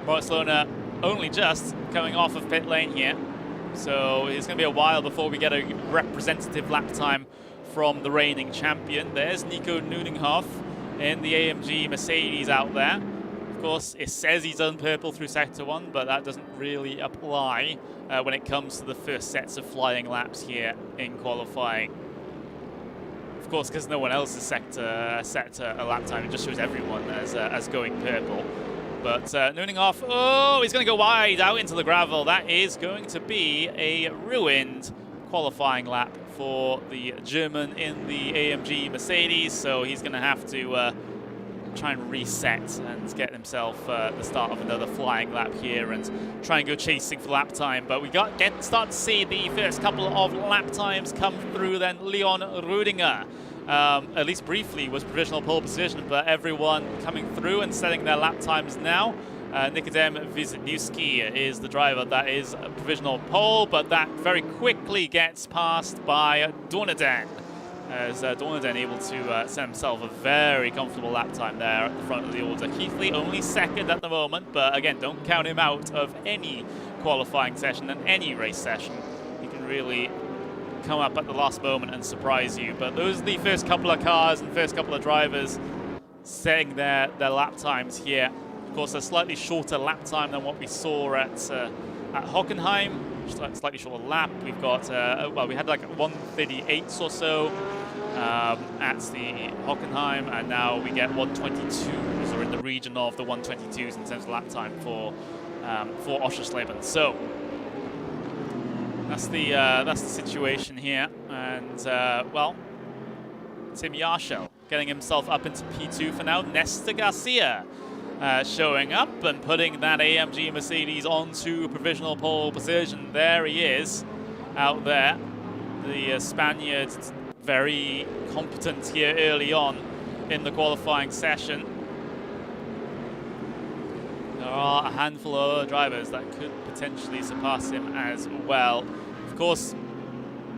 Barcelona only just coming off of pit lane here. So it's going to be a while before we get a representative lap time from the reigning champion. There's Nico Nuninghoff in the AMG Mercedes out there. Of course, it says he's done purple through Sector 1, but that doesn't really apply when it comes to the first sets of flying laps here in qualifying. Of course, because no one else is set a lap time, it just shows everyone as going purple. But Nuninghoff, oh, he's going to go wide out into the gravel. That is going to be a ruined qualifying lap for the German in the AMG Mercedes, so he's going to have to try and reset and get himself the start of another flying lap here and try and go chasing for lap time. But we start to see the first couple of lap times come through then. Leon Rudinger, at least briefly, was provisional pole position, but everyone coming through and setting their lap times now. Nikodem Wisniewski is the driver that is a provisional pole, but that very quickly gets passed by Dornaden, as Dornaden able to set himself a very comfortable lap time there at the front of the order. Keithley only second at the moment, but again, don't count him out of any qualifying session and any race session. He can really come up at the last moment and surprise you. But those are the first couple of cars and first couple of drivers setting their lap times here. Of course, a slightly shorter lap time than what we saw at Hockenheim. Slightly shorter lap. We've got, well, we had like 138 or so at the Hockenheim, and now we get 122s, or in the region of the 122s in terms of lap time for Oschersleben. So That's the situation here, and well, Tim Yarshel getting himself up into P2 for now. Nesta Garcia showing up and putting that AMG Mercedes onto provisional pole position. There he is, out there. The Spaniard, very competent here early on in the qualifying session. There are a handful of other drivers that could potentially surpass him as well. Of course,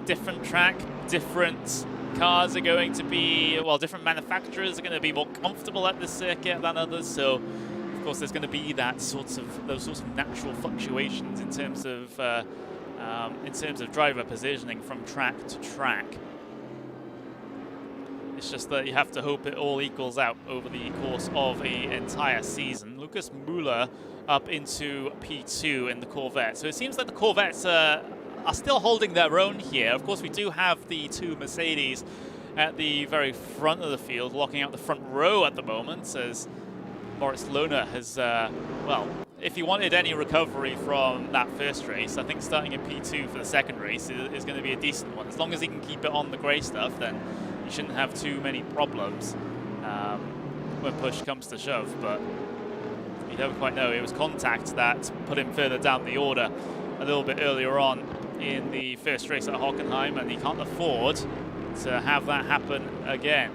different track, different cars are going to be, well, different manufacturers are going to be more comfortable at this circuit than others. So, of course, there's going to be that those sorts of natural fluctuations in terms of driver positioning from track to track. It's just that you have to hope it all equals out over the course of an entire season. Lucas Müller up into P2 in the Corvette. So it seems like the Corvettes are still holding their own here. Of course, we do have the two Mercedes at the very front of the field, locking out the front row at the moment, as Moritz Lohner has, well, if he wanted any recovery from that first race, I think starting at P2 for the second race is going to be a decent one. As long as he can keep it on the grey stuff, then you shouldn't have too many problems when push comes to shove. But you never quite know. It was contact that put him further down the order a little bit earlier on in the first race at Hockenheim, and he can't afford to have that happen again.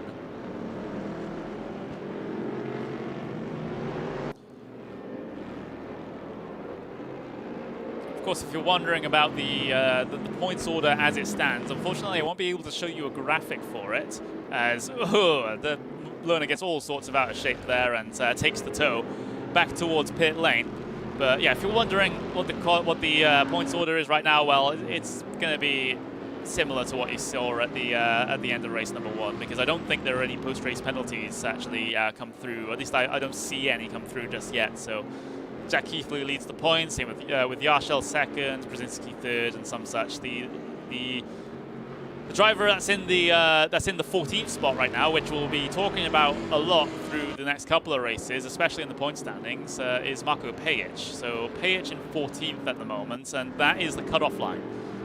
Of course, if you're wondering about the points order as it stands, unfortunately I won't be able to show you a graphic for it, as the Lohner gets all sorts of out of shape there and takes the tow back towards pit lane. But yeah, if you're wondering what the points order is right now, well, it's going to be similar to what you saw at the end of race number 1, because I don't think there are any post-race penalties actually come through. At least I don't see any come through just yet. So Jack Keithley leads the points, same with Yarshel second, Brzezinski third, and some such. The driver that's in the 14th spot right now, which we'll be talking about a lot through the next couple of races, especially in the point standings, is Marko Pejic. So Pejic in 14th at the moment, and that is the cutoff line.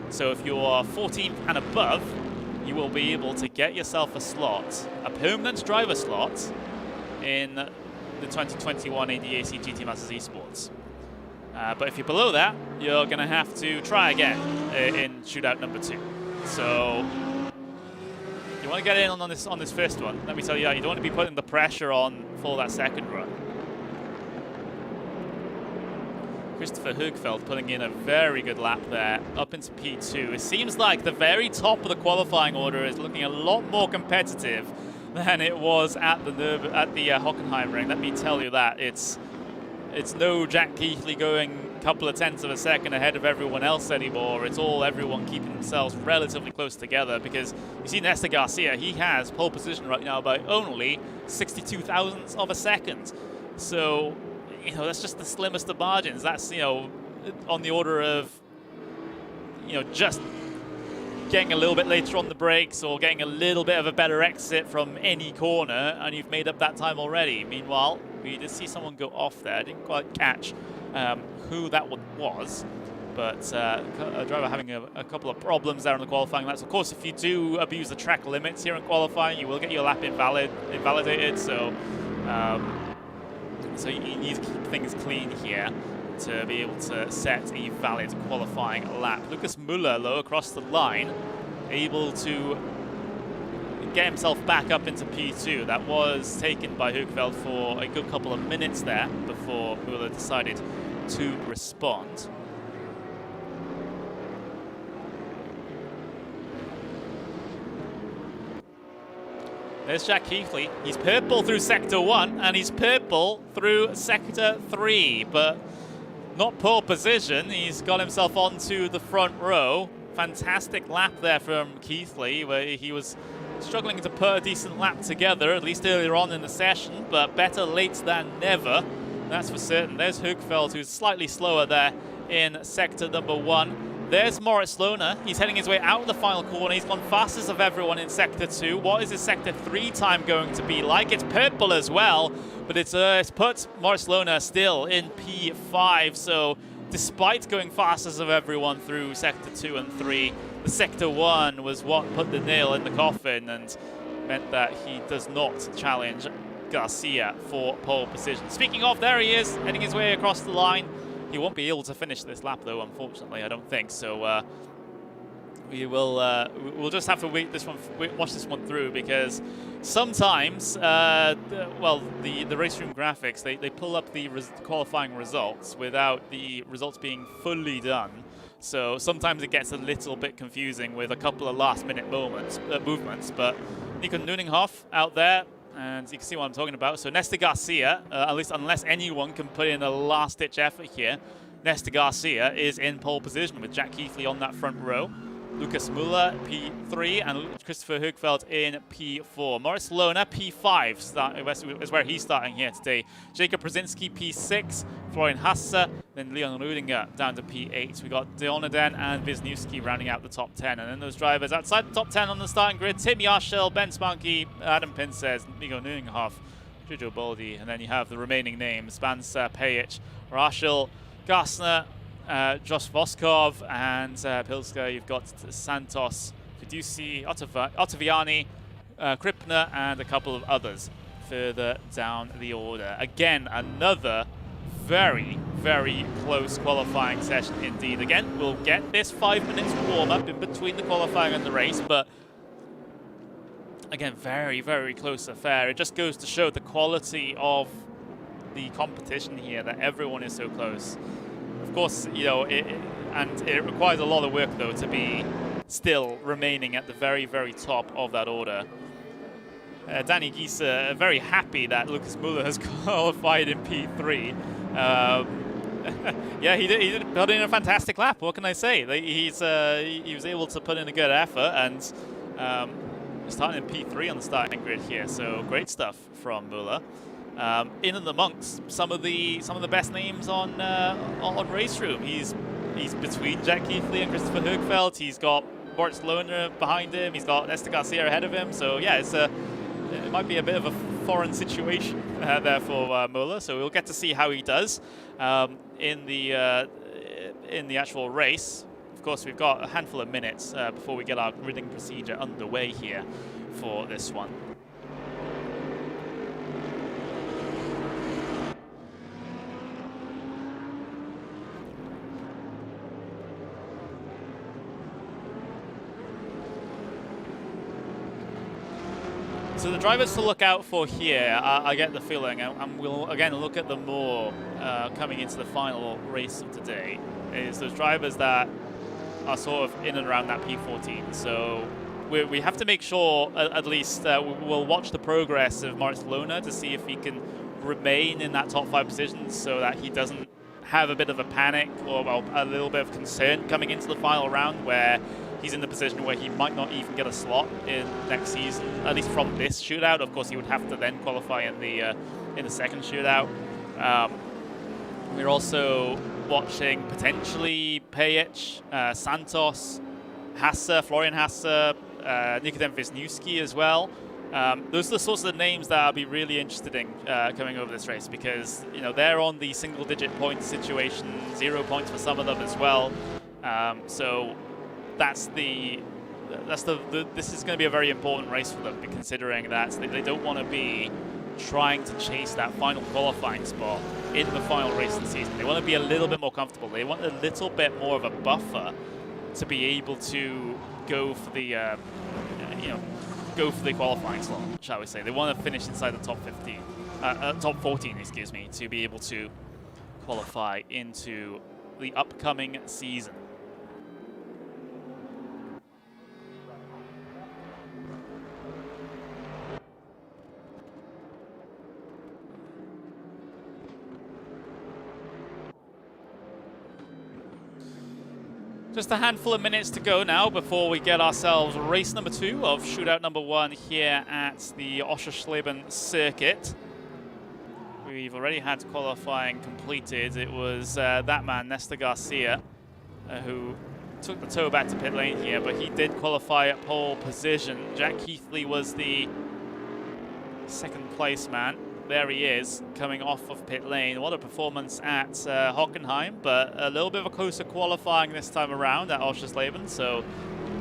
So if you're 14th and above, you will be able to get yourself a slot, a permanent driver slot, in the 2021 ADAC GT Masters Esports. But if you're below that, you're going to have to try again in shootout number 2. So you want to get in on this first one. Let me tell you that you don't want to be putting the pressure on for that second run. Christopher Högfeldt putting in a very good lap there, up into P2. It seems like the very top of the qualifying order is looking a lot more competitive than it was at the Hockenheim ring. Let me tell you that. It's no Jack Keithley going a couple of tenths of a second ahead of everyone else anymore. It's all everyone keeping themselves relatively close together, because you see Nesta Garcia, he has pole position right now by only 62 thousandths of a second. So, you know, that's just the slimmest of margins. That's, you know, on the order of, you know, just getting a little bit later on the brakes or getting a little bit of a better exit from any corner, and you've made up that time already. Meanwhile, we did see someone go off there. I didn't quite catch who that one was, but a driver having a couple of problems there in the qualifying laps. Of course, if you do abuse the track limits here in qualifying, you will get your lap invalidated. So, so you need to keep things clean here to be able to set a valid qualifying lap. Lucas Müller, though, across the line, able to get himself back up into P2. That was taken by Högfeldt for a good couple of minutes there before Müller decided to respond. There's Jack Keithley. He's purple through Sector 1, and he's purple through Sector 3, but not pole position. He's got himself onto the front row. Fantastic lap there from Keithley, where he was struggling to put a decent lap together, at least earlier on in the session, but better late than never, that's for certain. There's Högfeldt, who's slightly slower there in sector number 1. There's Moritz Lohner. He's heading his way out of the final corner. He's gone fastest of everyone in sector 2. What is his sector 3 time going to be like? It's purple as well, but it's put Moritz Lohner still in P5, so despite going fastest of everyone through Sector 2 and 3, the Sector 1 was what put the nail in the coffin and meant that he does not challenge Garcia for pole position. Speaking of, there he is, heading his way across the line. He won't be able to finish this lap though, unfortunately, I don't think. So we'll just have to watch this one through, because sometimes, well, the RaceRoom graphics, they pull up the qualifying results without the results being fully done. So sometimes it gets a little bit confusing with a couple of last-minute movements. But Nico Nuninghoff out there, and you can see what I'm talking about. So Nesta Garcia, at least unless anyone can put in a last-ditch effort here, Nesta Garcia is in pole position with Jack Keithley on that front row. Lucas Müller, P3, and Christopher Högfeldt in P4. Moritz Lohner, P5, is where he's starting here today. Jacob Brzezinski, P6. Florian Hasse, then Leon Rudinger down to P8. We got Deonaden and Wisniewski rounding out the top 10. And then those drivers outside the top 10 on the starting grid: Tim Yarshel, Ben Spanky, Adam Pincez, Nico Nuninghoff, Giorgio Boldi. And then you have the remaining names: Vance Pejic, Rachel Gassner, Josh Voskov, and Pilska. You've got Santos, Fiduci, Ottaviani, Kripner, and a couple of others further down the order. Again, another very, very close qualifying session indeed. Again, we'll get this 5 minutes warm-up in between the qualifying and the race, but again, very, very close affair. It just goes to show the quality of the competition here, that everyone is so close. Of course, you know, it requires a lot of work, though, to be still remaining at the very, very top of that order. Danny Giese very happy that Lucas Müller has qualified in P3. Yeah, he did put in a fantastic lap. What can I say? He was able to put in a good effort, and starting in P3 on the starting grid here. So great stuff from Müller. In and amongst some of the best names on RaceRoom. He's between Jack Keithley and Christopher Högfeldt. He's got Moritz Lohner behind him. He's got Nesta Garcia ahead of him. So yeah, it might be a bit of a foreign situation there for Müller. So we'll get to see how he does in the actual race. Of course, we've got a handful of minutes before we get our gridding procedure underway here for this one. So the drivers to look out for here, I get the feeling, and we'll again look at them more coming into the final race of today, is those drivers that are sort of in and around that P14. So we have to make sure, at least, we'll watch the progress of Moritz Lohner to see if he can remain in that top 5 positions, so that he doesn't have a bit of a panic or a little bit of concern coming into the final round, where he's in the position where he might not even get a slot in next season, at least from this shootout. Of course, he would have to then qualify in the second shootout. We're also watching potentially Pejic, Santos, Hasse, Florian Hasse, Nikodem Wisniewski as well. Those are the sorts of names that I'll be really interested in coming over this race, because you know they're on the single-digit point situation, 0 points for some of them as well. So this is going to be a very important race for them, considering that they don't want to be trying to chase that final qualifying spot in the final race of the season. They want to be a little bit more comfortable. They want a little bit more of a buffer to be able to go for the qualifying slot, shall we say. They want to finish inside the top 14, excuse me, to be able to qualify into the upcoming season. Just a handful of minutes to go now before we get ourselves race number 2 of shootout number 1 here at the Oschersleben circuit. We've already had qualifying completed. It was that man, Nesta Garcia, who took the tow back to pit lane here, but he did qualify at pole position. Jack Keithley was the second place man. there he is, coming off of pit lane. What a performance at Hockenheim, but a little bit of a closer qualifying this time around at Oschersleben, so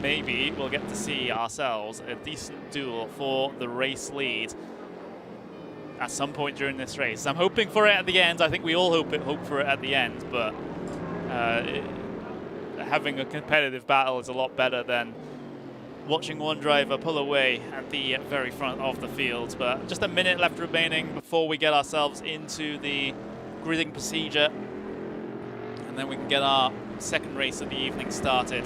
maybe we'll get to see ourselves a decent duel for the race lead at some point during this race. I'm hoping for it at the end. I think we all hope for it at the end, but having a competitive battle is a lot better than watching one driver pull away at the very front of the field. But just a minute left remaining before we get ourselves into the gridding procedure, and then we can get our second race of the evening started.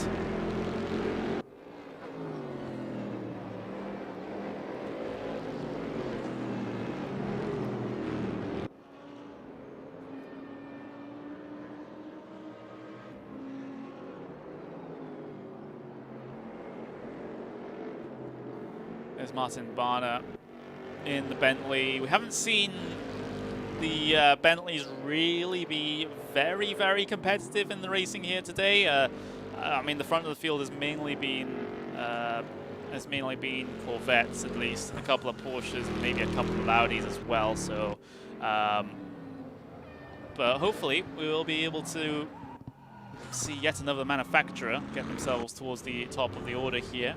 There's Martin Barner in the Bentley. We haven't seen the Bentleys really be very, very competitive in the racing here today. I mean, the front of the field has mainly been Corvettes, at least, a couple of Porsches, and maybe a couple of Audis as well. So, but hopefully we will be able to see yet another manufacturer get themselves towards the top of the order here.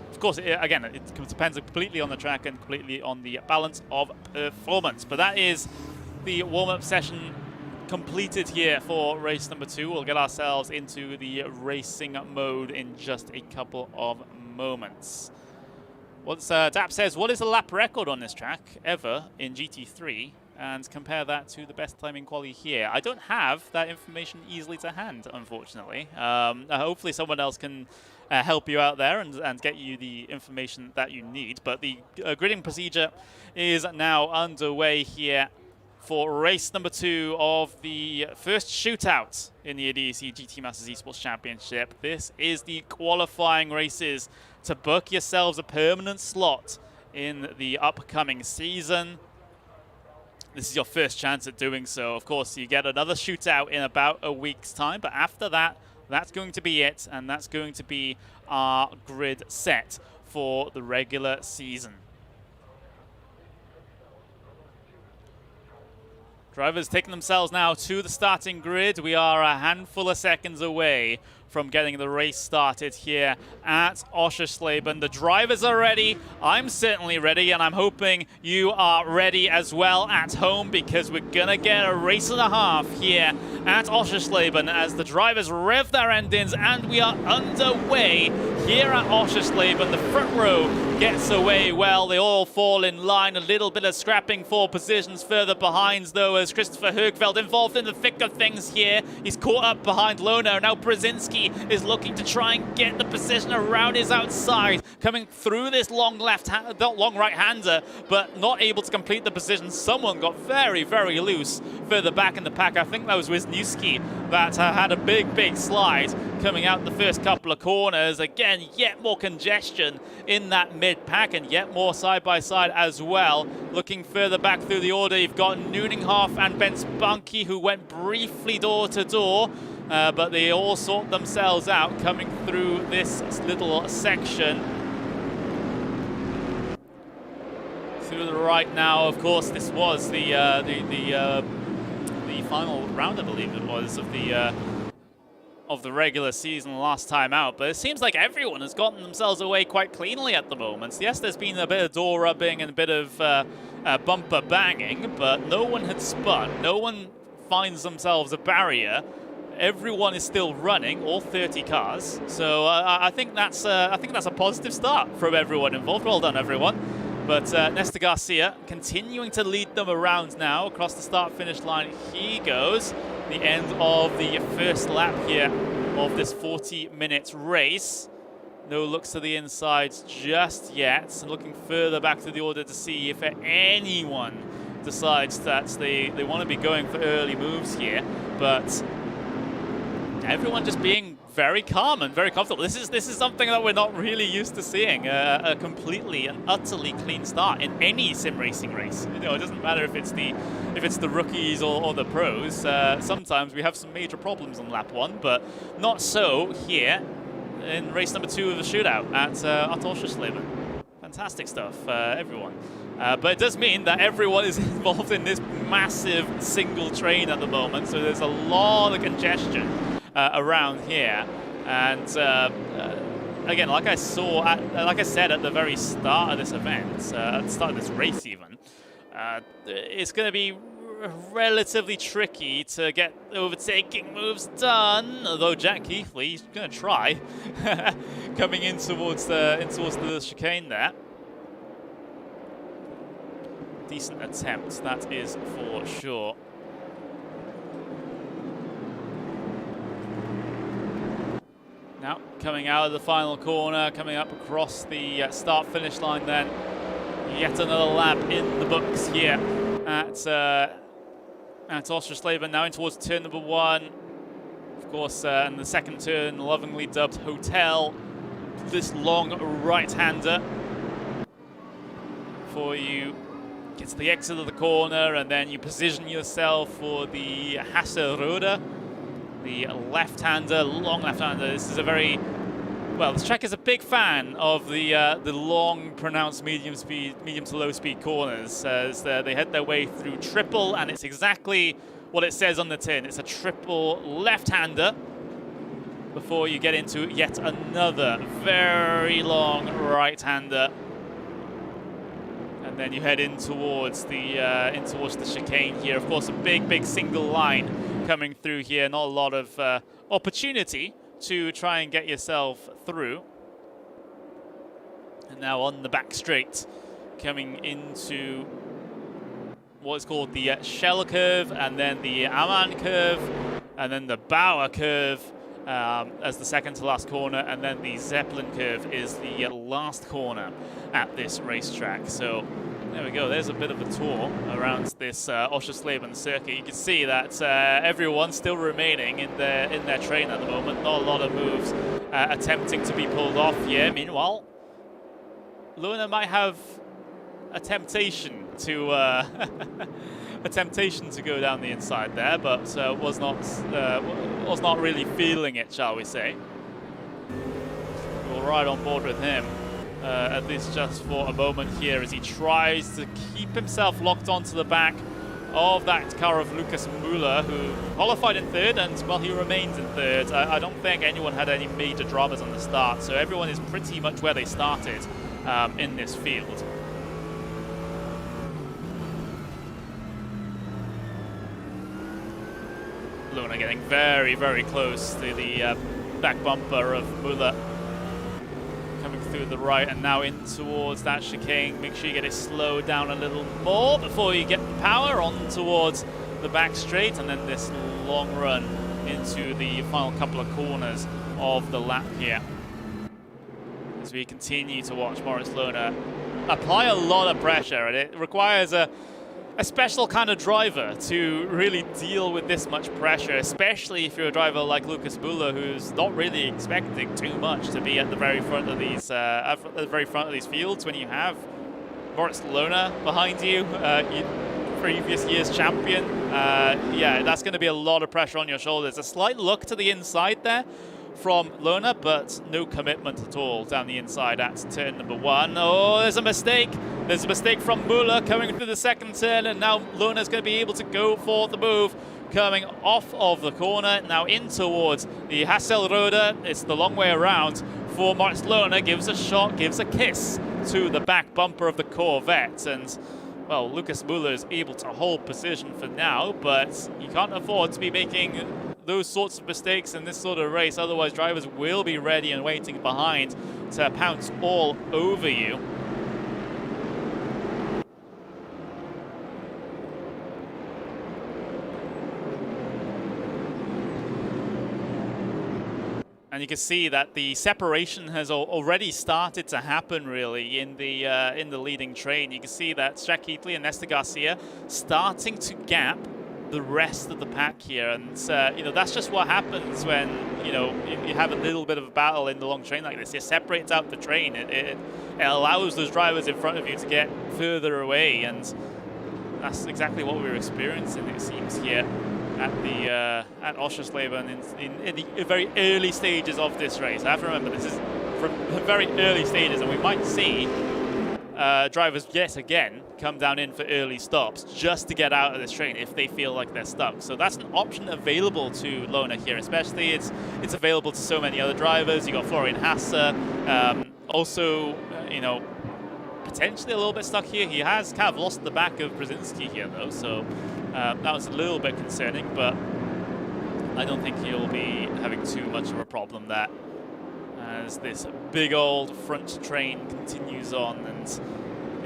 Of course, again, it depends completely on the track and completely on the balance of performance. But that is the warm-up session completed here for race number 2. We'll get ourselves into the racing mode in just a couple of moments. Dap says, what is the lap record on this track ever in GT3? And compare that to the best time in quali here. I don't have that information easily to hand, unfortunately. Hopefully someone else can help you out there and get you the information that you need. But the gridding procedure is now underway here for race number 2 of the first shootout in the ADAC GT Masters Esports Championship. This is the qualifying races to book yourselves a permanent slot in the upcoming season. This is your first chance at doing so. Of course, you get another shootout in about a week's time, but after that, that's going to be it, and that's going to be our grid set for the regular season. Drivers taking themselves now to the starting grid. We are a handful of seconds away from getting the race started here at Oschersleben. The drivers are ready. I'm certainly ready, and I'm hoping you are ready as well at home, because we're going to get a race and a half here at Oschersleben as the drivers rev their engines, and we are underway here at Oschersleben. The front row gets away well. They all fall in line. A little bit of scrapping for positions further behind, though, as Christopher Högfeld involved in the thick of things here. He's caught up behind Lohner. Now Brzezinski is looking to try and get the position around his outside, coming through this long right-hander, but not able to complete the position. Someone got very, very loose further back in the pack. I think that was Wisniewski that had a big slide coming out the first couple of corners. Again, yet more congestion in that mid-pack, and yet more side-by-side as well. Looking further back through the order, you've got Nuninghoff and Ben Spunky, who went briefly door-to-door, but they all sort themselves out coming through this little section. Through the right now, of course, this was the final round, I believe it was, of the regular season last time out. But it seems like everyone has gotten themselves away quite cleanly at the moment. Yes, there's been a bit of door rubbing and a bit of bumper banging, but no one had spun. No one finds themselves a barrier. Everyone is still running, all 30 cars. So I think that's a positive start from everyone involved. Well done, everyone. But Nestor Garcia continuing to lead them around now across the start-finish line. He goes. The end of the first lap here of this 40-minute race. No looks to the insides just yet. And looking further back through the order to see if anyone decides that they want to be going for early moves here. But everyone just being very calm and very comfortable. This is something that we're not really used to seeing. A completely and utterly clean start in any sim racing race. You know, it doesn't matter if it's the rookies or the pros. Sometimes we have some major problems on lap 1, but not so here in race number 2 of the shootout at Oschersleben. Fantastic stuff, everyone. But it does mean that everyone is involved in this massive single train at the moment, so there's a lot of congestion around here. And again, like I said at the very start of this event, at the start of this race even, it's going to be relatively tricky to get overtaking moves done, although Jack Keithley is going to try coming in towards the chicane there. Decent attempt, that is for sure. Now, coming out of the final corner, coming up across the start-finish line then. Yet another lap in the books here at Oschersleben, now in towards turn number 1. Of course, in the second turn, lovingly dubbed Hotel. This long right-hander before you get to the exit of the corner, and then you position yourself for the Hasselrode, the left-hander, long left-hander. This is a very, well, this track is a big fan of the long, pronounced medium to low speed corners, as they head their way through triple, and it's exactly what it says on the tin. It's a triple left-hander before you get into yet another very long right-hander. And then you head in towards the chicane here. Of course, a big single line coming through here. Not a lot of opportunity to try and get yourself through. And now on the back straight, coming into what is called the Shell curve, and then the Aman curve, and then the Bauer curve as the second to last corner, and then the Zeppelin curve is the last corner at this racetrack. So there we go, there's a bit of a tour around this Oschersleben circuit. You can see that everyone's still remaining in their train at the moment. Not a lot of moves attempting to be pulled off here. Meanwhile, Luna might have a temptation to go down the inside there, but was not really feeling it, shall we say. We'll ride on board with him at least just for a moment here, as he tries to keep himself locked onto the back of that car of Lucas Müller, who qualified in third, and well, he remains in third. I don't think anyone had any major dramas on the start, so everyone is pretty much where they started in this field. Luna getting very close to the back bumper of Müller. Coming through the right and now in towards that chicane. Make sure you get it slowed down a little more before you get the power on towards the back straight, and then this long run into the final couple of corners of the lap here. As we continue to watch Moritz Lohner apply a lot of pressure, and it requires a special kind of driver to really deal with this much pressure, especially if you're a driver like Lucas Müller, who's not really expecting too much to be at the very front of these fields. When you have Moritz Lohner behind you, previous year's champion, yeah, that's going to be a lot of pressure on your shoulders. A slight look to the inside there from Lohner, but no commitment at all down the inside at turn number 1. Oh, there's a mistake. There's a mistake from Müller coming through the second turn, and now Lohner's going to be able to go for the move, coming off of the corner, now in towards the Hasselrode. It's the long way around for Moritz Lohner. Gives a shot, gives a kiss to the back bumper of the Corvette, and well, Lucas Müller is able to hold position for now, but you can't afford to be making those sorts of mistakes in this sort of race, otherwise drivers will be ready and waiting behind to pounce all over you. And you can see that the separation has already started to happen, really, in the leading train. You can see that Jack Keithley and Nestor Garcia starting to gap the rest of the pack here, and you know, that's just what happens when you have a little bit of a battle in the long train like this. It separates out the train. It allows those drivers in front of you to get further away, and that's exactly what we're experiencing, it seems, here at Oschersleben in the very early stages of this race. I have to remember, this is from the very early stages, and we might see drivers yet again come down in for early stops just to get out of this train if they feel like they're stuck. So that's an option available to Lona here, especially it's available to so many other drivers. You got Florian Hasse, also, you know, potentially a little bit stuck here. He has kind of lost the back of Brzezinski here though, so that was a little bit concerning, but I don't think he'll be having too much of a problem there as this big old front train continues on, and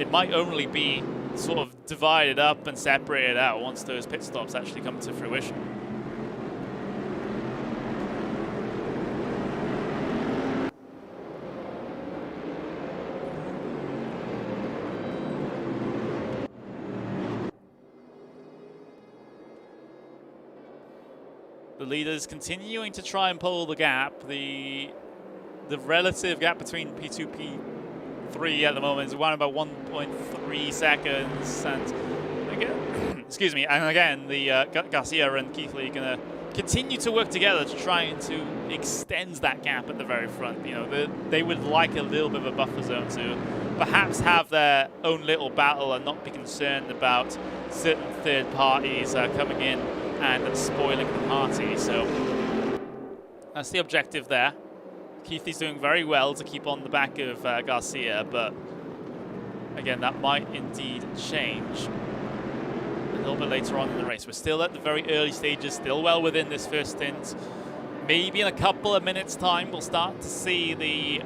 it might only be sort of divided up and separated out once those pit stops actually come to fruition. The leaders continuing to try and pull the gap. The relative gap between P2, P3 at the moment is around about 1.3 seconds. And again, excuse me, and again, the Garcia and Keithley are going to continue to work together to try and to extend that gap at the very front. You know, they would like a little bit of a buffer zone to perhaps have their own little battle and not be concerned about certain third parties coming in and spoiling the party. So that's the objective there. Keithley's doing very well to keep on the back of Garcia, but again, that might indeed change a little bit later on in the race. We're still at the very early stages, still well within this first stint. Maybe in a couple of minutes' time, we'll start to see the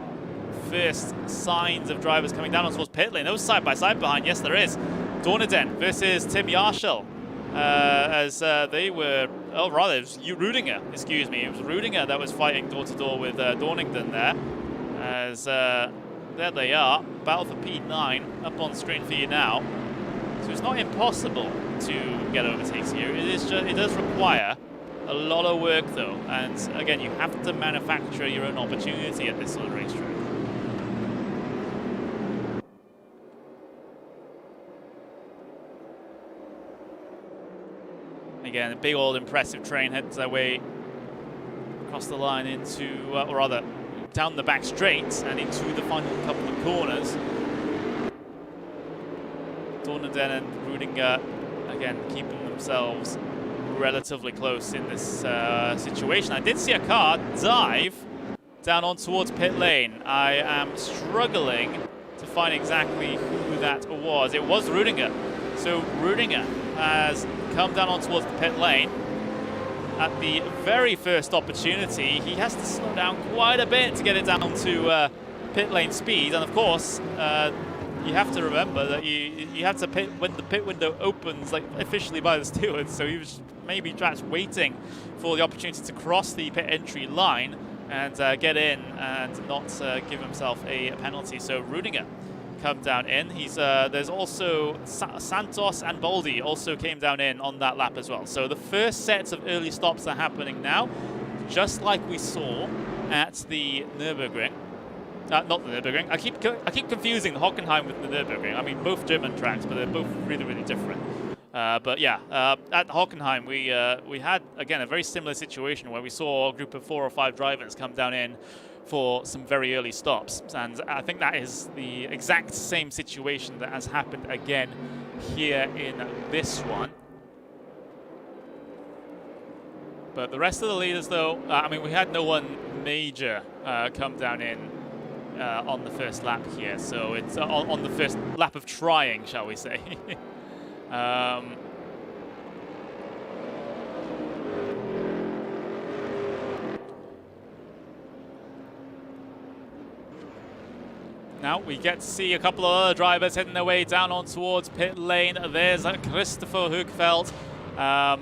first signs of drivers coming down towards pit lane. Those side by side behind, yes, there is. Dorneden versus Tim Yarshall. As they were, oh, rather, it was Rudinger, excuse me. It was Rudinger that was fighting door-to-door with Dornington there. As there they are, battle for P9 up on screen for you now. So it's not impossible to get overtakes here. It does require a lot of work, though. And again, you have to manufacture your own opportunity at this sort of racetrack. Again, a big old impressive train heads their way across the line into, or rather, down the back straight and into the final couple of corners. Dorneden and Rudinger, again, keeping themselves relatively close in this situation. I did see a car dive down on towards pit lane. I am struggling to find exactly who that was. It was Rudinger. So Rudinger has come down on towards the pit lane at the very first opportunity. He has to slow down quite a bit to get it down to pit lane speed, and of course you have to remember that you have to pit when the pit window opens, like officially by the stewards, so he was maybe perhaps waiting for the opportunity to cross the pit entry line and get in and not give himself a penalty. So Rudinger come down in. There's also Santos and Boldi also came down in on that lap as well. So the first sets of early stops are happening now, just like we saw at the Nürburgring. Not the Nürburgring. I keep confusing the Hockenheim with the Nürburgring. I mean, both German tracks, but they're both really, really different. But yeah, at Hockenheim, we had, again, a very similar situation where we saw a group of 4 or 5 drivers come down in for some very early stops. And I think that is the exact same situation that has happened again here in this one. But the rest of the leaders, though, I mean, we had no one major come down in on the first lap here. So it's on the first lap of trying, shall we say. Now we get to see a couple of other drivers heading their way down on towards pit lane. There's Christopher Hugfeld,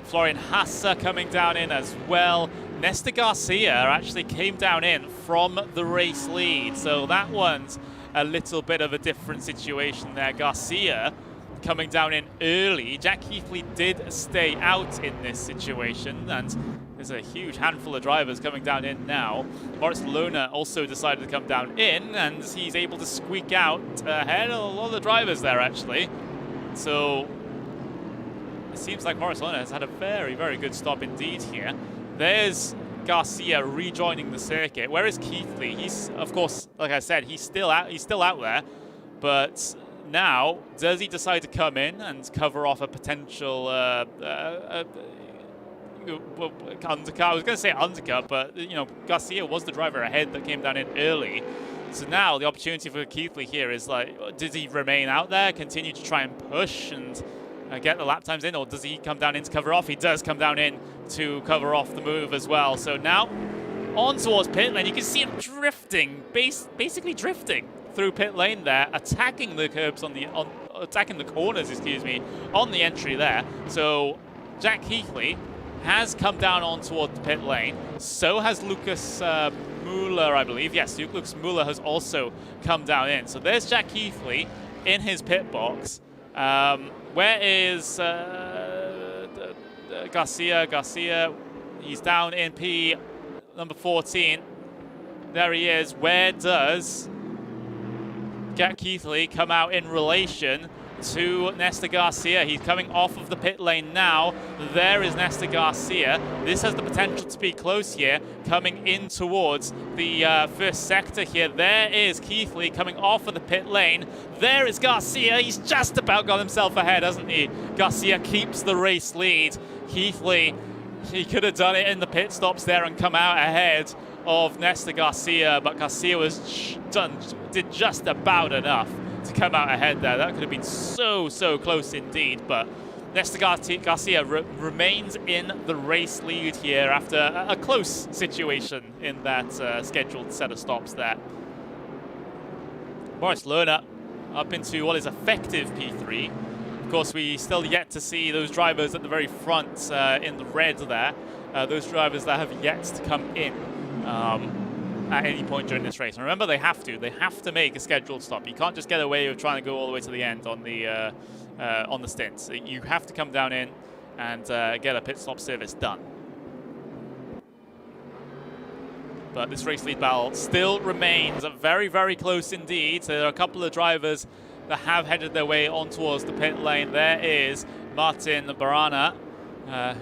Florian Hasse coming down in as well. Nestor Garcia actually came down in from the race lead, so that one's a little bit of a different situation there. Garcia coming down in early. Jack Keithley did stay out in this situation, and there's a huge handful of drivers coming down in now. Moritz Lohner also decided to come down in, and he's able to squeak out ahead of a lot of the drivers there, actually. So it seems like Moritz Lohner has had a very, very good stop indeed here. There's Garcia rejoining the circuit. Where is Keithley? He's, of course, like I said, he's still out there, but now, does he decide to come in and cover off a potential undercut? I was going to say undercut, but you know, Garcia was the driver ahead that came down in early. So now the opportunity for Keithley here is like, does he remain out there, continue to try and push and get the lap times in, or does he come down in to cover off? He does come down in to cover off the move as well. So now on towards pit lane, you can see him drifting, basically drifting through pit lane there, attacking the curbs attacking the corners, excuse me, on the entry there. So Jack Keithley has come down on toward the pit lane. So has Lucas Muller, I believe. Yes, Lucas Muller has also come down in. So there's Jack Keithley in his pit box. Where is Garcia? Garcia, he's down in P number 14. There he is. Where does Jack Keithley come out in relation to Nestor Garcia? He's coming off of the pit lane now. There is Nestor Garcia. This has the potential to be close here, coming in towards the first sector here. There is Keithley coming off of the pit lane. There is Garcia. He's just about got himself ahead, hasn't he? Garcia keeps the race lead. Keithley, he could have done it in the pit stops there and come out ahead of Nestor Garcia, but Garcia did just about enough to come out ahead there. That could have been so close indeed, but Nestor Garcia remains in the race lead here after a close situation in that scheduled set of stops there. Moritz Lerner up into what is effective P3. Of course, we still yet to see those drivers at the very front in the red there, those drivers that have yet to come in at any point during this race. And remember, they have to make a scheduled stop. You can't just get away with trying to go all the way to the end on the stints. You have to come down in and get a pit stop service done. But this race lead battle still remains very close indeed. So there are a couple of drivers that have headed their way on towards the pit lane. There is Martin Barana,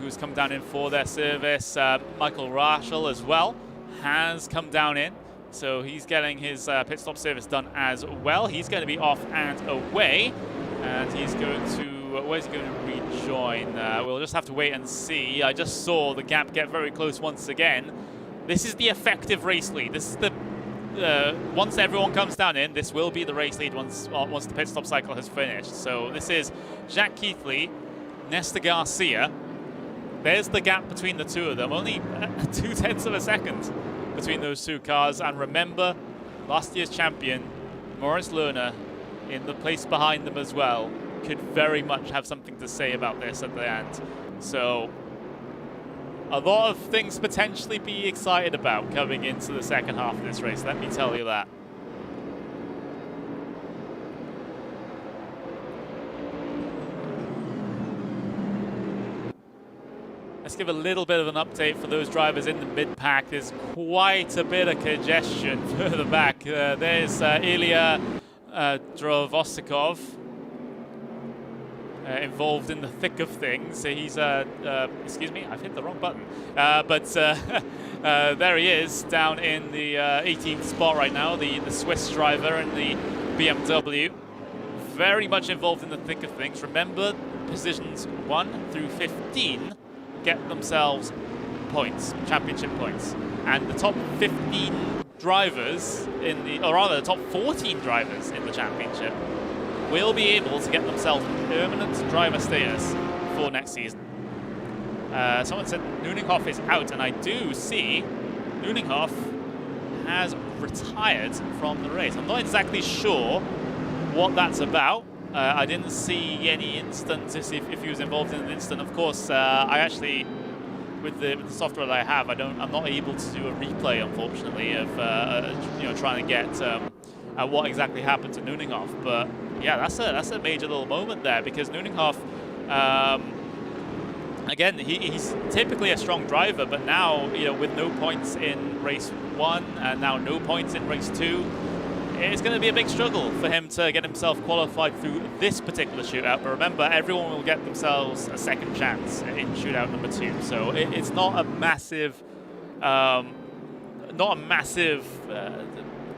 who's come down in for their service. Michael Raschel as well has come down in, so he's getting his pit stop service done as well. He's going to be off and away, and he's going to, where's he going to rejoin? We'll just have to wait and see. I just saw the gap get very close once again. This is the effective race lead. This is the once everyone comes down in, this will be the race lead once the pit stop cycle has finished. So this is Jack Keithley, Nestor Garcia. There's the gap between the two of them, only 0.2 of a second between those two cars. And remember, last year's champion, Moritz Lerner, in the place behind them as well, could very much have something to say about this at the end. So a lot of things potentially be excited about coming into the second half of this race, let me tell you that. Let's give a little bit of an update for those drivers in the mid-pack. There's quite a bit of congestion further back. There's Ilya Drovosikov involved in the thick of things. He's, excuse me, I've hit the wrong button. There he is, down in the 18th spot right now, the Swiss driver in the BMW. Very much involved in the thick of things. Remember, positions 1 through 15 get themselves points, championship points. And the top 15 drivers in the, or rather the top 14 drivers in the championship will be able to get themselves permanent driver status for next season. Someone said Nuninghoff is out, and I do see Nuninghoff has retired from the race. I'm not exactly sure what that's about. I didn't see any instances if he was involved in an incident. Of course, I actually, with the software that I have, I'm not able to do a replay, unfortunately, of trying to get what exactly happened to Nuninghoff. But yeah, that's a major little moment there, because Nuninghoff, again, he's typically a strong driver, but now, with no points in race 1 and now no points in race 2. It's going to be a big struggle for him to get himself qualified through this particular shootout. But remember, everyone will get themselves a second chance in shootout number 2. So it's not a massive,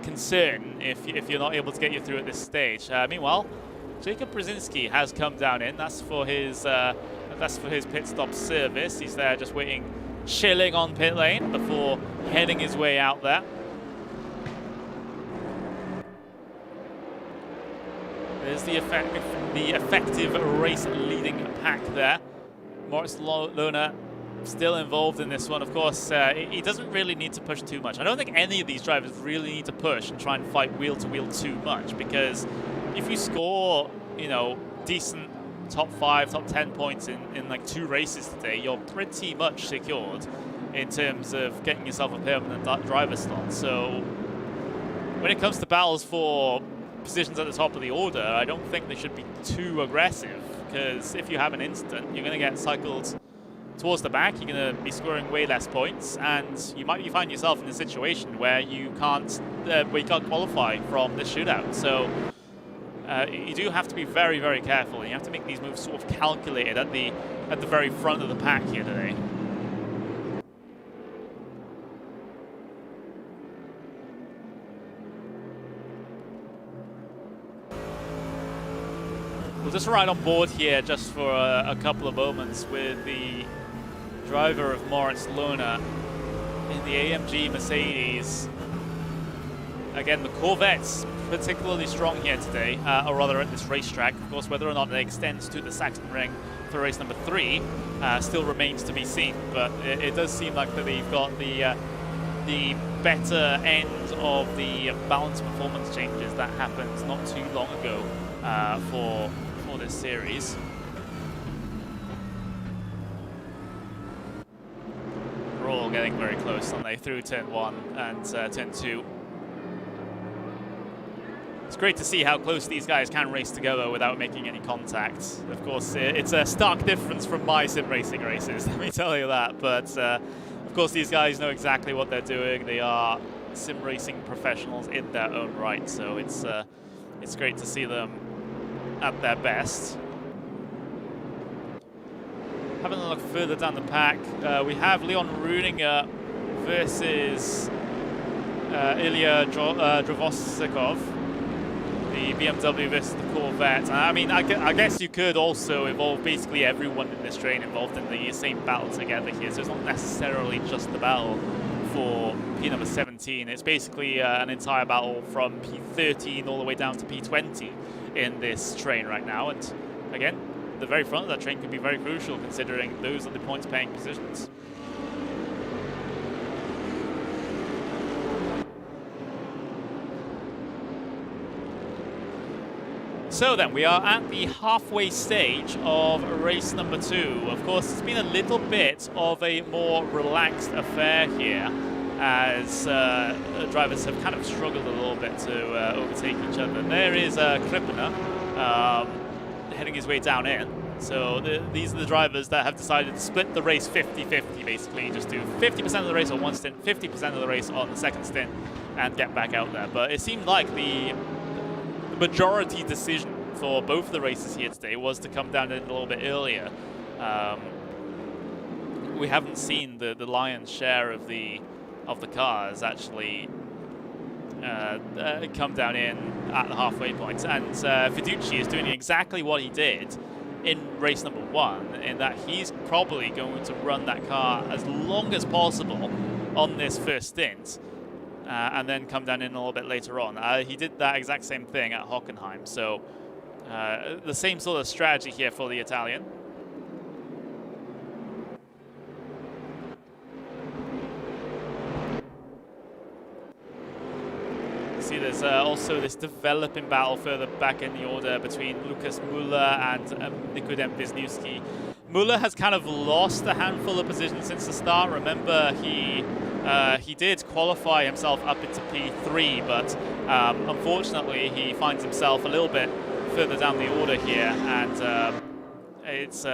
concern if you're not able to get you through at this stage. Meanwhile, Jacob Brzezinski has come down in. That's for his pit stop service. He's there just waiting, chilling on pit lane before heading his way out there. There's the effective race leading pack there. Moritz Lohner still involved in this one. Of course, he doesn't really need to push too much. I don't think any of these drivers really need to push and try and fight wheel to wheel too much, because if you score, you know, decent top 5, top 10 points in like 2 races today, you're pretty much secured in terms of getting yourself a permanent driver slot. So when it comes to battles for positions at the top of the order, I don't think they should be too aggressive, because if you have an incident, you're going to get cycled towards the back, you're going to be scoring way less points, and you might find yourself in a situation where you can't qualify from the shootout. So you do have to be very, very careful, and you have to make these moves sort of calculated at the very front of the pack here today. We'll just ride on board here just for a couple of moments with the driver of Moritz Lohner in the AMG Mercedes. Again, the Corvette's particularly strong here today, or rather at this racetrack. Of course, whether or not it extends to the Sachsenring for race number 3 still remains to be seen, but it does seem like that they've got the better end of the balance performance changes that happened not too long ago for this series. We're all getting very close, aren't they, through turn 1 and turn 2. It's great to see how close these guys can race together without making any contact. Of course, it's a stark difference from my sim racing races, let me tell you that. But of course, these guys know exactly what they're doing. They are sim racing professionals in their own right, so it's great to see them at their best. Having a look further down the pack, we have Leon Rudinger versus Ilya Drovosikov, the BMW versus the Corvette. I mean, I guess you could also involve basically everyone in this train involved in the same battle together here, so it's not necessarily just the battle for P number 17. It's basically an entire battle from P13 all the way down to P20 in this train right now. And again, the very front of that train could be very crucial, considering those are the points paying positions. So then, we are at the halfway stage of race number 2. Of course, it's been a little bit of a more relaxed affair here, as drivers have kind of struggled a little bit to overtake each other. There is Krippner heading his way down in. So these are the drivers that have decided to split the race 50-50, basically. Just do 50% of the race on one stint, 50% of the race on the second stint, and get back out there. But it seemed like the majority decision for both of the races here today was to come down in a little bit earlier. We haven't seen the lion's share of the cars actually come down in at the halfway points, and Fiducci is doing exactly what he did in race number 1, in that he's probably going to run that car as long as possible on this first stint, and then come down in a little bit later on. He did that exact same thing at Hockenheim, so the same sort of strategy here for the Italian. See, there's also this developing battle further back in the order between Lukas Müller and Nikodem Wisniewski. Müller has kind of lost a handful of positions since the start. Remember, he did qualify himself up into P3, but unfortunately he finds himself a little bit further down the order here, and it's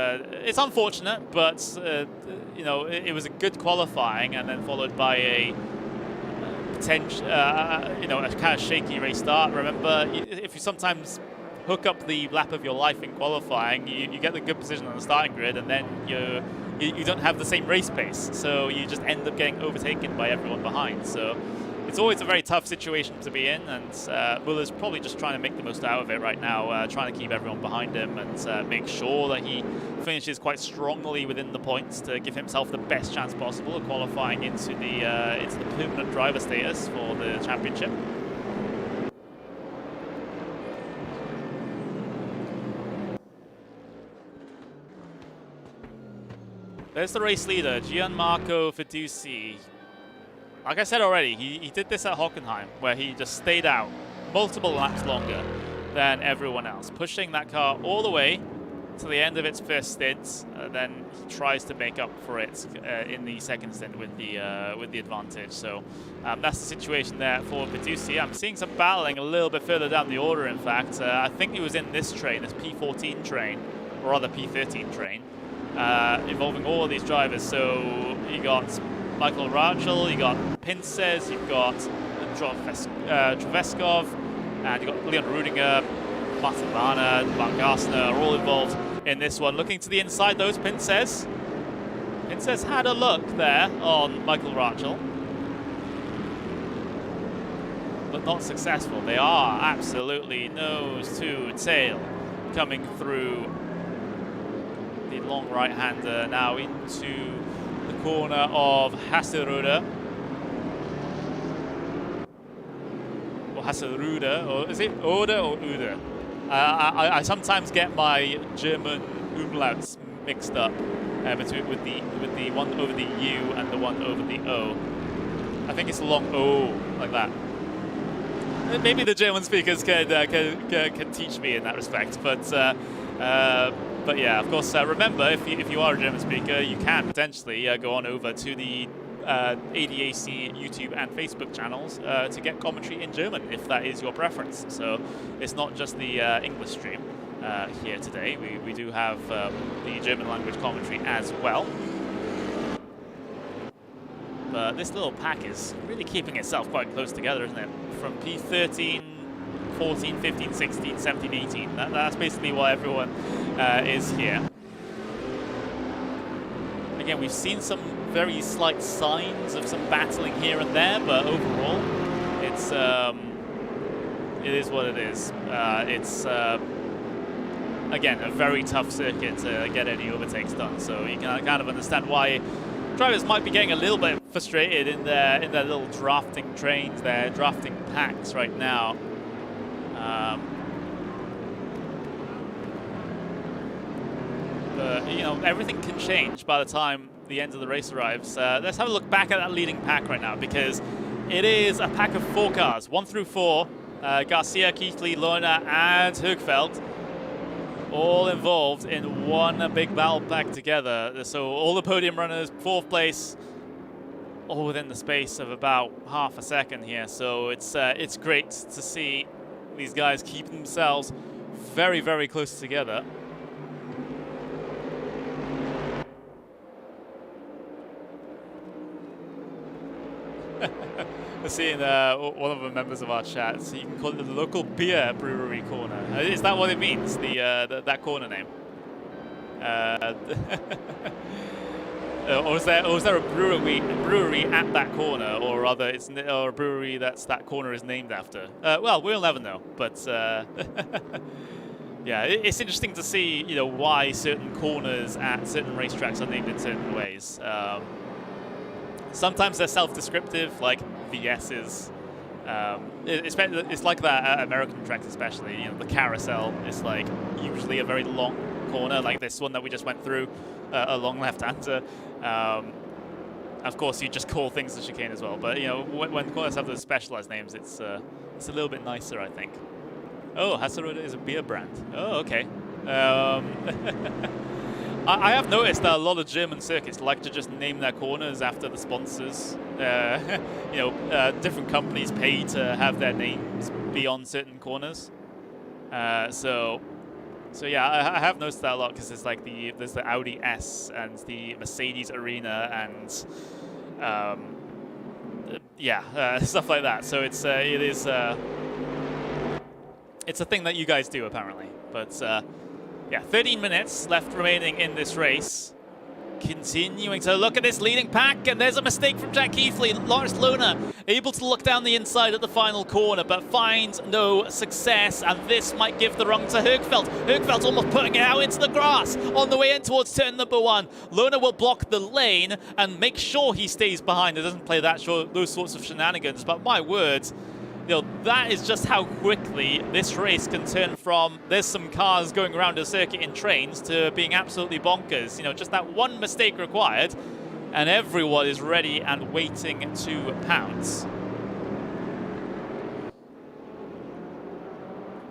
unfortunate, but you know, it was a good qualifying, and then followed by a potential, you know, a kind of shaky race start. Remember, if you sometimes hook up the lap of your life in qualifying, you get the good position on the starting grid, and then you don't have the same race pace, so you just end up getting overtaken by everyone behind. So it's always a very tough situation to be in, and Muller's probably just trying to make the most out of it right now, trying to keep everyone behind him and make sure that he finishes quite strongly within the points to give himself the best chance possible of qualifying into the permanent driver status for the championship. There's the race leader, Gianmarco Fiduci. Like I said already, he did this at Hockenheim, where he just stayed out multiple laps longer than everyone else, pushing that car all the way to the end of its first stint. Then he tries to make up for it in the second stint with the advantage. So that's the situation there for Fiduci. I'm seeing some battling a little bit further down the order. In fact, I think he was in this train, this P14 train, or rather P13 train, involving all of these drivers. So you got Michael Rachel, you got Pinces, you've got Traveskov, and you've got Leon Rudinger, Martin Varner, Mark Garsner are all involved in this one. Looking to the inside, those Pinces. Pinces had a look there on Michael Rachel, but not successful. They are absolutely nose to tail coming through the long right-hander now into the corner of Hasseröder. Or Hasseröder, or is it Oder or Uder? I sometimes get my German umlauts mixed up between with the one over the U and the one over the O. I think it's a long O like that. Maybe the German speakers can teach me in that respect, but yeah, of course, remember, if you are a German speaker, you can potentially go on over to the ADAC YouTube and Facebook channels to get commentary in German, if that is your preference. So it's not just the English stream here today. We do have the German language commentary as well. But this little pack is really keeping itself quite close together, isn't it? From P13, 14, 15, 16, 17, 18. That's basically why everyone is here. Again, we've seen some very slight signs of some battling here and there, but overall, it is what it is. It's again a very tough circuit to get any overtakes done. So you can kind of understand why drivers might be getting a little bit frustrated in their little drafting trains, their drafting packs right now. But you know, everything can change by the time the end of the race arrives. Let's have a look back at that leading pack right now, because it is a pack of 4 cars, 1 through 4. Garcia, Keithley, Lerner, and Högfeldt, all involved in one big battle pack together. So all the podium runners, 4th place, all within the space of about half a second here. So it's great to see these guys keep themselves very, very close together. We're seeing one of the members of our chat, so you can call it the local beer brewery corner. Is that what it means, that corner name? Or is there a brewery at that corner, or rather, or a brewery that corner is named after? Well, we'll never know. But yeah, it's interesting to see, you know, why certain corners at certain racetracks are named in certain ways. Sometimes they're self-descriptive, like VS's. It's like that at American tracks, especially. You know, the carousel is like usually a very long corner, like this one that we just went through, a long left-hander. Of course, you just call things the chicane as well. But you know, when corners have those specialized names, it's a little bit nicer, I think. Oh, Hasseröder is a beer brand. Oh, okay. I have noticed that a lot of German circuits like to just name their corners after the sponsors. You know, different companies pay to have their names be on certain corners. So yeah, I have noticed that a lot, because there's like there's the Audi S and the Mercedes Arena and yeah, stuff like that. So it's a thing that you guys do apparently. But yeah, 13 minutes left remaining in this race. Continuing to look at this leading pack, and there's a mistake from Jack Keithley. Lars Lohner able to look down the inside at the final corner, but finds no success, and this might give the run to Högfeldt. Högfeldt's almost putting it out into the grass on the way in towards turn number 1. Lohner will block the lane and make sure he stays behind. It doesn't play those sorts of shenanigans, but my words, that is just how quickly this race can turn from there's some cars going around the circuit in trains to being absolutely bonkers. Just that one mistake required, and everyone is ready and waiting to pounce.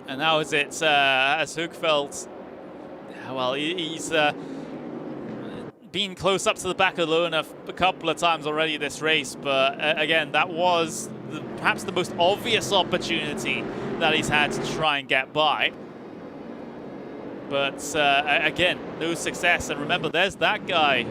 And now as Högfeldt, well, he's been close up to the back of Lohner a couple of times already this race, but again, that was perhaps the most obvious opportunity that he's had to try and get by. But again, no success. And remember, there's that guy,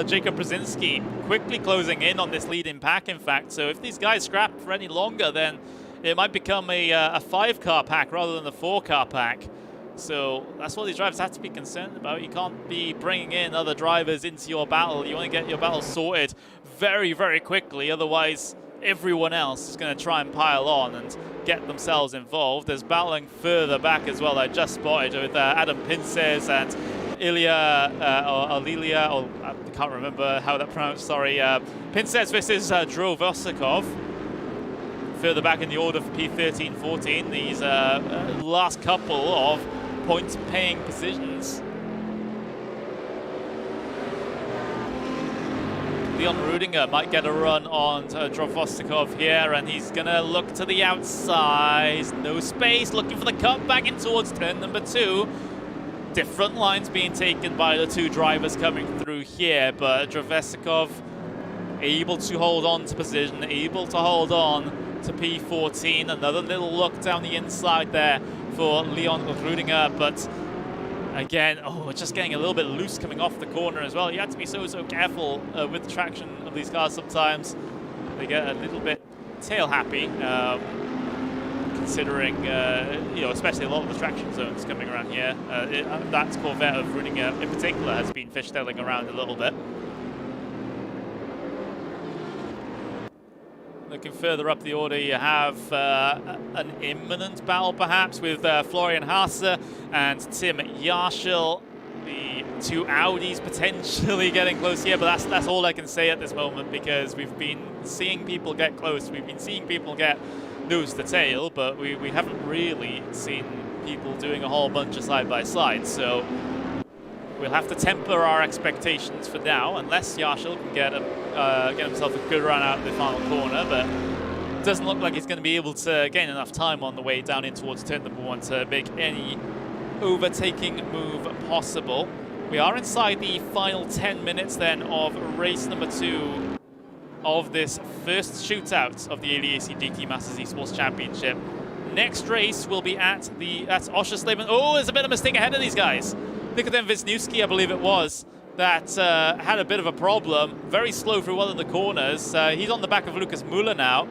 Jacob Brzezinski, quickly closing in on this lead-in pack, in fact. So if these guys scrap for any longer, then it might become a 5-car pack rather than a 4-car pack. So that's what these drivers have to be concerned about. You can't be bringing in other drivers into your battle. You want to get your battle sorted very, very quickly. Otherwise, everyone else is going to try and pile on and get themselves involved. There's battling further back as well. I just spotted with Adam Pinces and Iliya, I can't remember how that pronounced, sorry. Pinces versus Drew Vosikov. Further back in the order for P13-14. These last couple of point-paying positions. Leon Rudinger might get a run on Dravosikov here, and he's going to look to the outside. No space, looking for the cut back in towards turn number 2. Different lines being taken by the two drivers coming through here, but Dravosikov able to hold on to position, able to hold on to P14. Another little look down the inside there for Leon Rudinger, but again, just getting a little bit loose coming off the corner as well. You have to be so careful with the traction of these cars sometimes. They get a little bit tail happy, considering, especially a lot of the traction zones coming around here. That Corvette of Rudinger in particular has been fishtailing around a little bit. Looking further up the order, you have an imminent battle perhaps with Florian Haase and Tim Yarshil. The two Audis potentially getting close here, but that's all I can say at this moment, because we've been seeing people get close. We've been seeing people get nose to tail, but we haven't really seen people doing a whole bunch of side-by-side. So we'll have to temper our expectations for now, unless Yarshil can get himself a good run out of the final corner, but it doesn't look like he's going to be able to gain enough time on the way down in towards turn number 1 to make any overtaking move possible. We are inside the final 10 minutes then of race number 2 of this first shootout of the ADAC GT Masters Esports Championship. Next race will be at Oschersleben. Oh, there's a bit of a mistake ahead of these guys. Nikodem Wisniewski, I believe it was, that had a bit of a problem. Very slow through one of the corners. He's on the back of Lucas Müller now,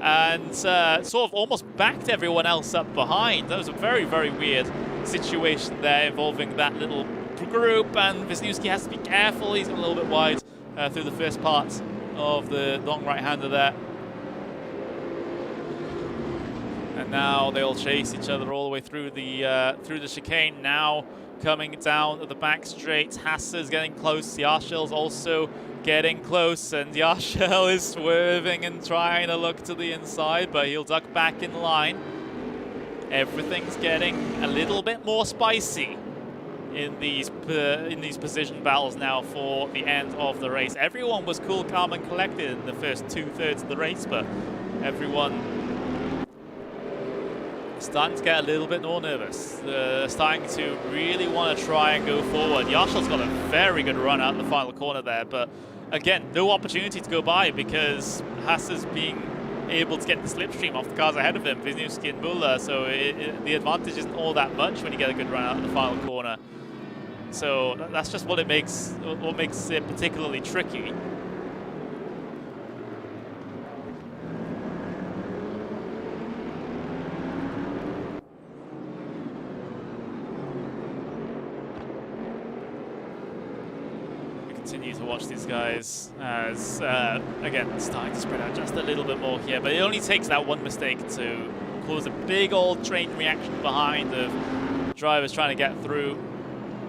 and sort of almost backed everyone else up behind. That was a very, very weird situation there involving that little group, and Wisniewski has to be careful. He's a little bit wide through the first part of the long right-hander there. And now they'll chase each other all the way through the chicane. Now coming down the back straight, Hasse's getting close. Yarshil's also getting close, and Yarshil is swerving and trying to look to the inside, but he'll duck back in line. Everything's getting a little bit more spicy in these position battles now for the end of the race. Everyone was cool, calm, and collected in the first 2/3 of the race, but everyone starting to get a little bit more nervous. Starting to really want to try and go forward. Yarshil's got a very good run out in the final corner there, but again, no opportunity to go by because Hasse's being able to get the slipstream off the cars ahead of him, Wisniewski and Müller, so the advantage isn't all that much when you get a good run out in the final corner. So that's just what makes it particularly tricky. watch these guys as, again, starting to spread out just a little bit more here. But it only takes that one mistake to cause a big old train reaction behind of drivers trying to get through.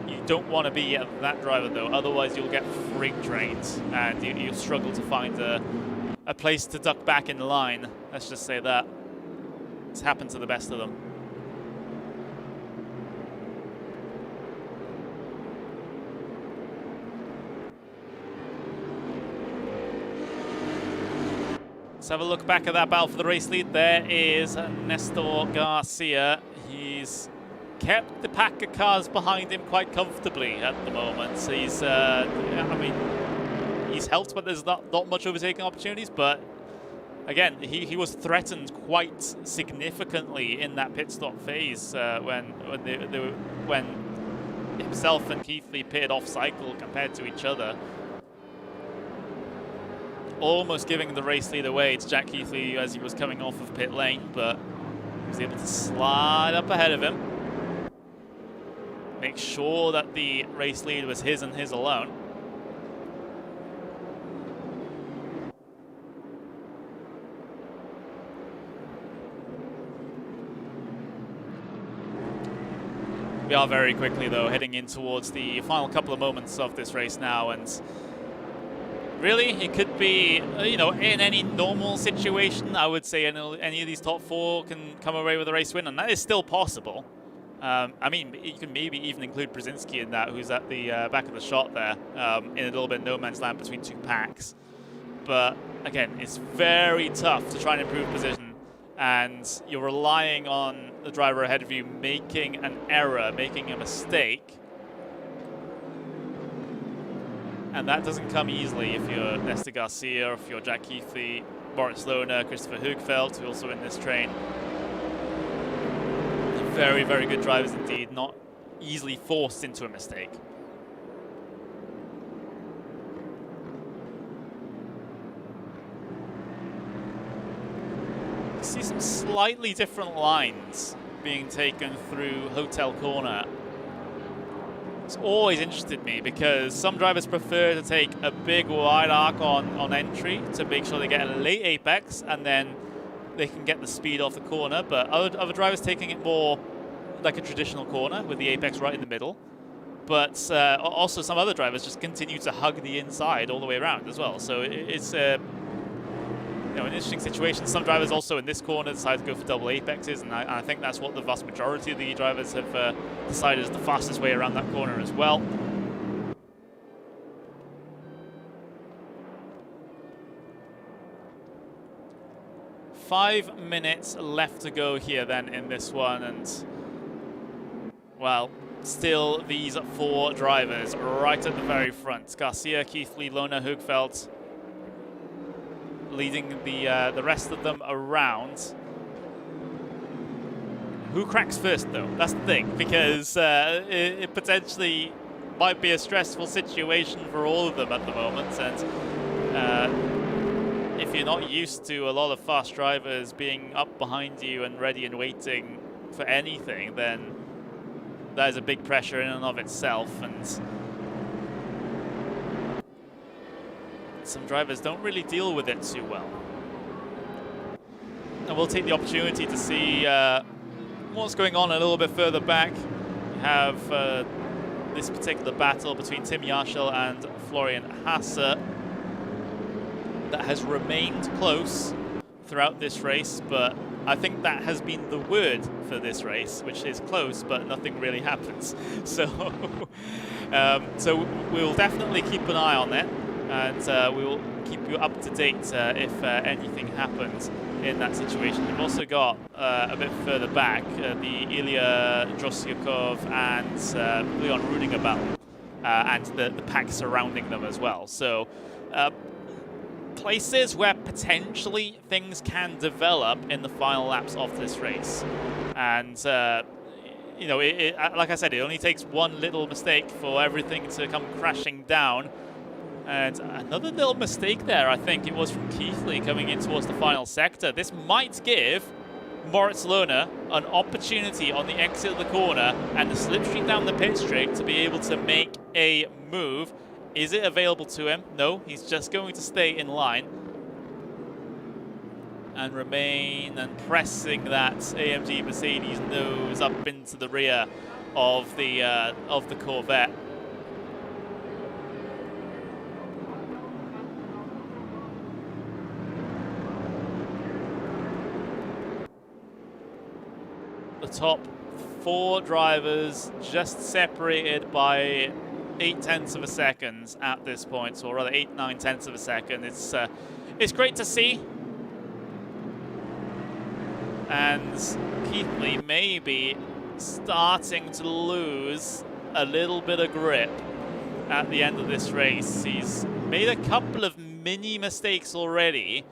You don't want to be that driver, though. Otherwise, you'll get freight trains, and you'll struggle to find a place to duck back in the line. Let's just say that. It's happened to the best of them. Let's have a look back at that battle for the race lead. There is Nestor Garcia. He's kept the pack of cars behind him quite comfortably at the moment. So he's, I mean, he's helped, but there's not much overtaking opportunities. But again, he was threatened quite significantly in that pit stop phase when himself and Keithley pitted off cycle compared to each other. Almost giving the race lead away to Jack Keithley as he was coming off of pit lane, but he was able to slide up ahead of him. Make sure that the race lead was his and his alone. We are very quickly, though, heading in towards the final couple of moments of this race now, and really, it could be, you know, in any normal situation, I would say any of these top four can come away with a race win, and that is still possible. I mean, you can maybe even include Brzezinski in that, who's at the back of the shot there, in a little bit no man's land between two packs. But again, it's very tough to try and improve position, and you're relying on the driver ahead of you making an error, making a mistake. And that doesn't come easily if you're Nestor Garcia, or if you're Jack Keithley, Moritz Lohner, Christopher Hugfeldt, who's also in this train. Very, very good drivers indeed, not easily forced into a mistake. You see some slightly different lines being taken through Hotel Corner. It's always interested me because some drivers prefer to take a big wide arc on entry to make sure they get a late apex and then they can get the speed off the corner, but other drivers taking it more like a traditional corner with the apex right in the middle. But also some other drivers just continue to hug the inside all the way around as well. So it's you know, an interesting situation. Some drivers also in this corner decide to go for double apexes, and I think that's what the vast majority of the drivers have decided is the fastest way around that corner as well. Five minutes left to go here then in this one, and well, still these four drivers right at the very front. Garcia, Keithley, Lohner, Hugfeldt leading the rest of them around. Who cracks first, though? That's the thing, because it potentially might be a stressful situation for all of them at the moment, and if you're not used to a lot of fast drivers being up behind you and ready and waiting for anything, then that is a big pressure in and of itself, and some drivers don't really deal with it too well. And we'll take the opportunity to see what's going on a little bit further back. We have this particular battle between Tim Yarshall and Florian Hasse that has remained close throughout this race, but I think that has been the word for this race, which is close, but nothing really happens. So, so we'll definitely keep an eye on it, and we will keep you up to date if anything happens in that situation. We've also got a bit further back the Ilya Drosyakov and Leon Rudiger battle, and the pack surrounding them as well. So places where potentially things can develop in the final laps of this race. And you know, like I said, it only takes one little mistake for everything to come crashing down. And another little mistake there, I think it was from Keithley coming in towards the final sector. This might give Moritz Lohner an opportunity on the exit of the corner and the slipstream down the pit straight to be able to make a move Is it available to him? No, he's just going to stay in line and remain and pressing that AMG Mercedes nose up into the rear of the Corvette. The top 4 drivers just separated by 0.8 of a second at this point, or rather 8-9 of a second. It's great to see. And Keithley maybe starting to lose a little bit of grip at the end of this race. He's made a couple of mini mistakes already,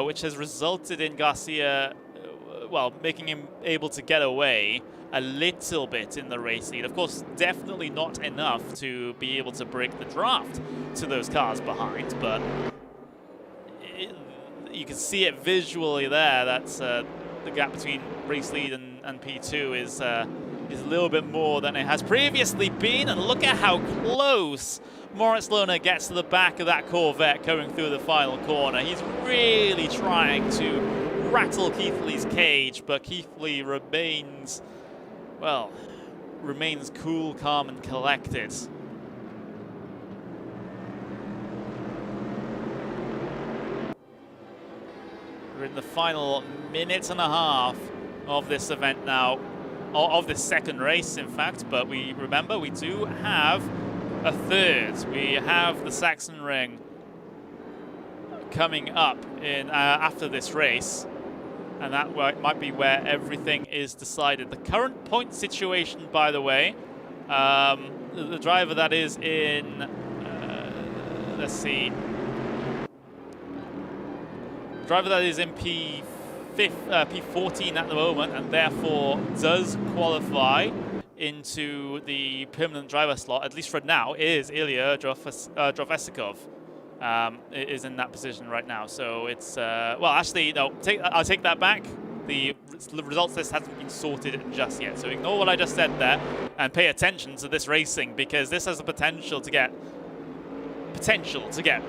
which has resulted in Garcia, well, making him able to get away a little bit in the race lead. Of course, definitely not enough to be able to break the draft to those cars behind, but you can see it visually there. That's the gap between race lead and P2 is a little bit more than it has previously been, and look at how close Moritz Lohner gets to the back of that Corvette going through the final corner. He's really trying to rattle Keithley's cage, but Keithley remains, well, remains cool, calm, and collected. We're in the final minute and a half of this event now, of this second race, in fact, but we remember we do have a third. We have the Sachsenring coming up in after this race, and that might be where everything is decided. The current point situation, by the way, the driver that is in, let's see, driver that is in P14 at the moment, and therefore does qualify into the permanent driver slot, at least for now, is Ilya Drofesikov. Is in that position right now. So it's, well, actually, no, I'll take that back. The results list hasn't been sorted just yet. So ignore what I just said there and pay attention to this racing, because this has the potential to get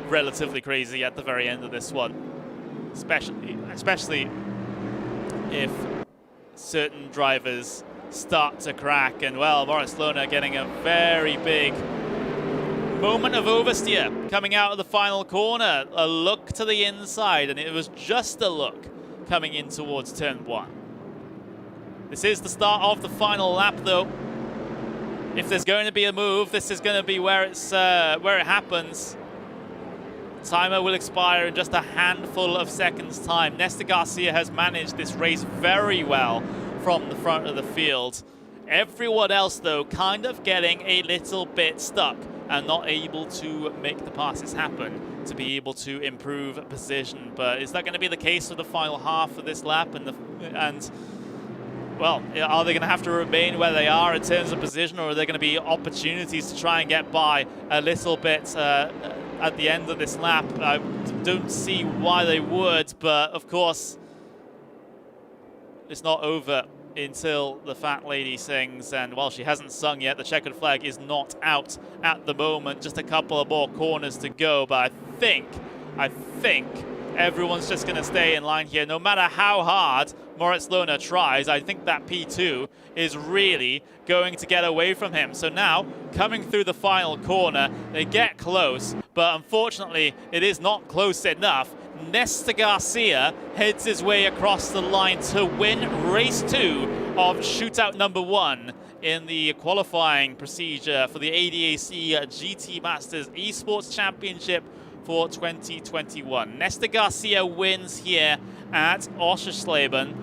relatively crazy at the very end of this one. Especially if certain drivers start to crack, and well, Moritz Lohner getting a very big moment of oversteer coming out of the final corner. A look to the inside, and it was just a look coming in towards turn 1. This is the start of the final lap, though. If there's going to be a move, this is going to be where it happens. Timer will expire in just a handful of seconds' time. Néstor Garcia has managed this race very well from the front of the field. Everyone else, though, kind of getting a little bit stuck and not able to make the passes happen to be able to improve position. But is that going to be the case for the final half of this lap? And well, are they going to have to remain where they are in terms of position, or are there going to be opportunities to try and get by a little bit at the end of this lap? I don't see why they would, but of course, it's not over until the fat lady sings, and while she hasn't sung yet, the checkered flag is not out at the moment. Just a couple of more corners to go, but I think everyone's just going to stay in line here. No matter how hard Moritz Lohner tries, I think that P2 is really going to get away from him. So now, coming through the final corner, they get close, but unfortunately, it is not close enough. Néstor Garcia heads his way across the line to win race 2 of shootout number 1 in the qualifying procedure for the ADAC GT Masters Esports Championship for 2021. Néstor Garcia wins here at Oschersleben.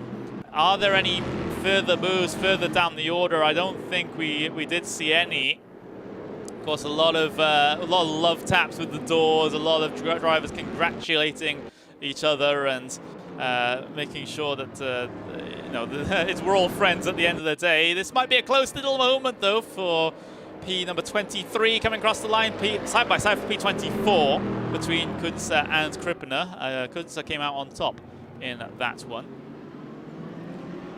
Are there any further moves further down the order? I don't think we did see any. Of course, a lot of love taps with the doors, a lot of drivers congratulating each other and making sure that you know, we're all friends at the end of the day. This might be a close little moment, though, for P number 23 coming across the line, side by side for P24 between Kunze and Krippner. Kunze came out on top in that one.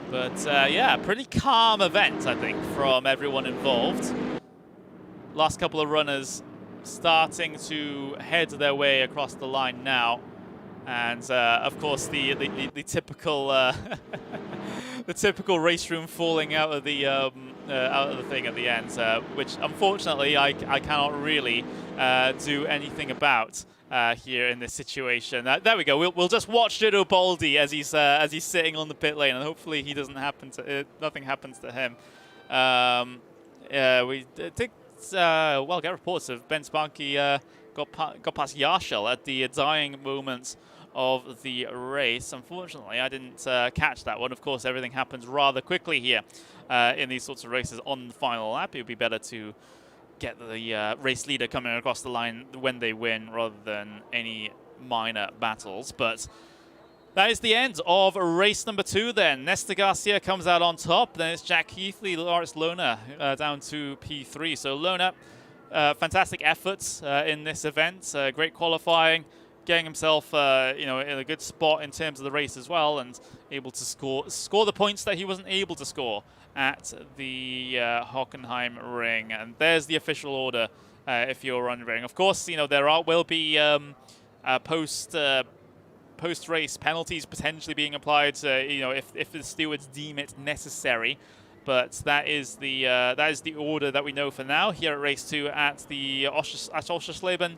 But yeah, pretty calm event, I think, from everyone involved. Last couple of runners starting to head their way across the line now. And of course, the typical the typical RaceRoom falling out of the thing at the end, which unfortunately I cannot really do anything about here in this situation. There we go. We'll just watch Jojo Baldi as he's sitting on the pit lane, and hopefully he doesn't happen to nothing happens to him. We did well get reports of Ben Sparky got past Yarshel at the dying moments of the race. Unfortunately, I didn't catch that one. Of course, everything happens rather quickly here in these sorts of races on the final lap. It would be better to get the race leader coming across the line when they win rather than any minor battles. But that is the end of race number 2 then. Nesta Garcia comes out on top. Then it's Jack Heathley, Lawrence Lohner down to P3. So Lohner, fantastic efforts in this event. Great qualifying. Getting himself, in a good spot in terms of the race as well, and able to score the points that he wasn't able to score at the Hockenheim ring. And there's the official order, if you're wondering. Of course, there will be post-race penalties potentially being applied, if the stewards deem it necessary. But that is the order that we know for now here at race 2 at the Oschersleben.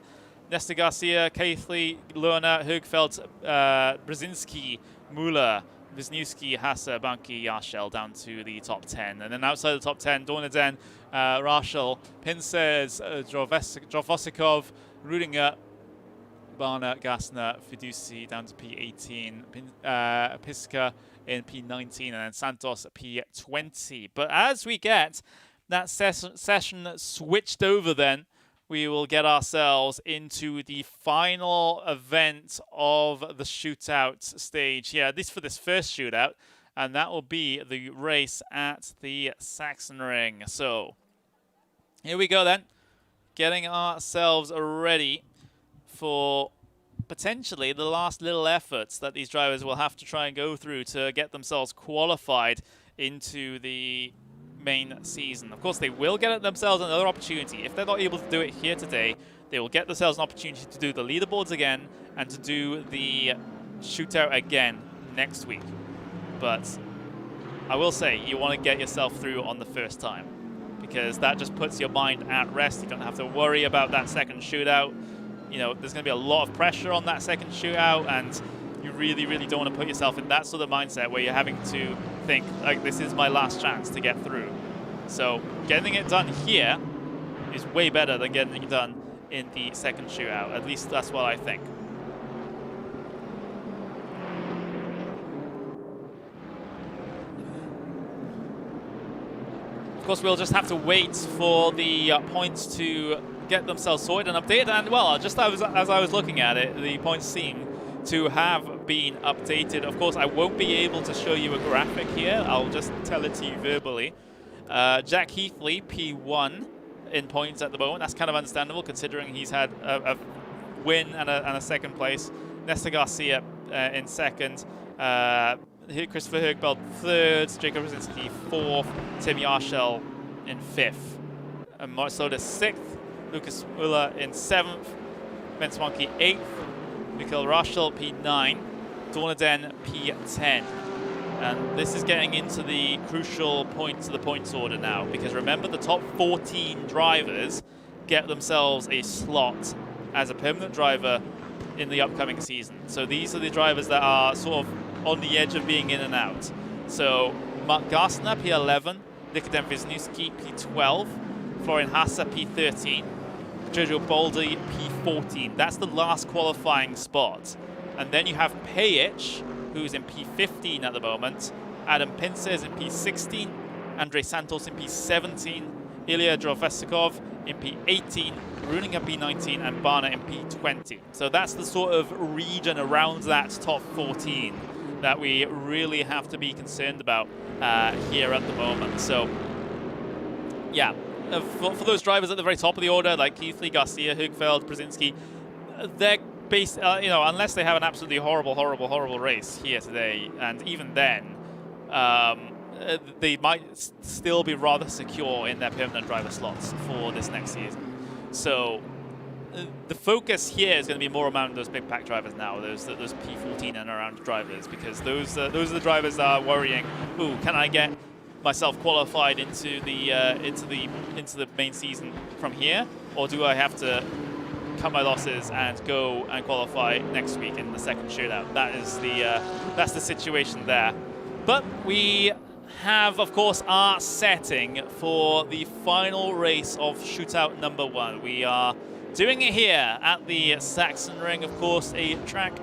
Nesta Garcia, Keithley, Lohner, Högfeldt, Brzezinski, Müller, Wisniewski, Hasse, Banki, Yarshel down to the top 10. And then outside the top 10, Dornaden, Rachel, Pincers, Jovosikov, Rudinger, Barner, Gassner, Fiduci down to P18, Piska in P19, and then Santos P20. But as we get that session switched over then, we will get ourselves into the final event of the shootout stage here, at least for this first shootout, and that will be the race at the Sachsenring. So here we go then, getting ourselves ready for potentially the last little efforts that these drivers will have to try and go through to get themselves qualified into the main season. Of course, they will get themselves another opportunity. If they're not able to do it here today, they will get themselves an opportunity to do the leaderboards again and to do the shootout again next week. But I will say, you want to get yourself through on the first time, because that just puts your mind at rest. You don't have to worry about that second shootout. There's going to be a lot of pressure on that second shootout, and you really, really don't want to put yourself in that sort of mindset where you're having to think, like, this is my last chance to get through. So getting it done here is way better than getting it done in the second shootout. At least that's what I think. Of course, we'll just have to wait for the points to get themselves sorted and updated. And, well, just as I was looking at it, the points seem to have been updated. Of course, I won't be able to show you a graphic here. I'll just tell it to you verbally. Jack Heathley, P1 in points at the moment. That's kind of understandable considering he's had a win and a second place. Nesta Garcia in second. Christopher Högfeldt third. Jacob Brzezinski fourth. Tim Yarshel in fifth. And Marcelo sixth. Lucas Müller in seventh. Ben Swanky eighth. Mikhail Rachel P9, Dornaden P10. And this is getting into the crucial points of the points order now, because remember, the top 14 drivers get themselves a slot as a permanent driver in the upcoming season. So these are the drivers that are sort of on the edge of being in and out. So Mark Gassner P11, Nikodem Wisniewski P12, Florian Hasse P13, Jojo Baldi P14. That's the last qualifying spot. And then you have Pejic, who's in P15 at the moment, Adam Pincers in P16, Andrei Santos in P17, Ilya Drovesikov in P18, Runinger P19, and Barner in P20. So that's the sort of region around that top 14 that we really have to be concerned about here at the moment. So, yeah. For those drivers at the very top of the order, like Keithley, Garcia, Högfeldt, Brzezinski, they're based, unless they have an absolutely horrible race here today, and even then, they might still be rather secure in their permanent driver slots for this next season. So, the focus here is going to be more around those big pack drivers now, those P14 and around drivers, because those are the drivers that are worrying. Ooh, can I get myself qualified into the main season from here, or do I have to cut my losses and go and qualify next week in the second shootout? That's the situation there. But we have, of course, our setting for the final race of shootout number 1. We are doing it here at the Sachsenring, of course, a track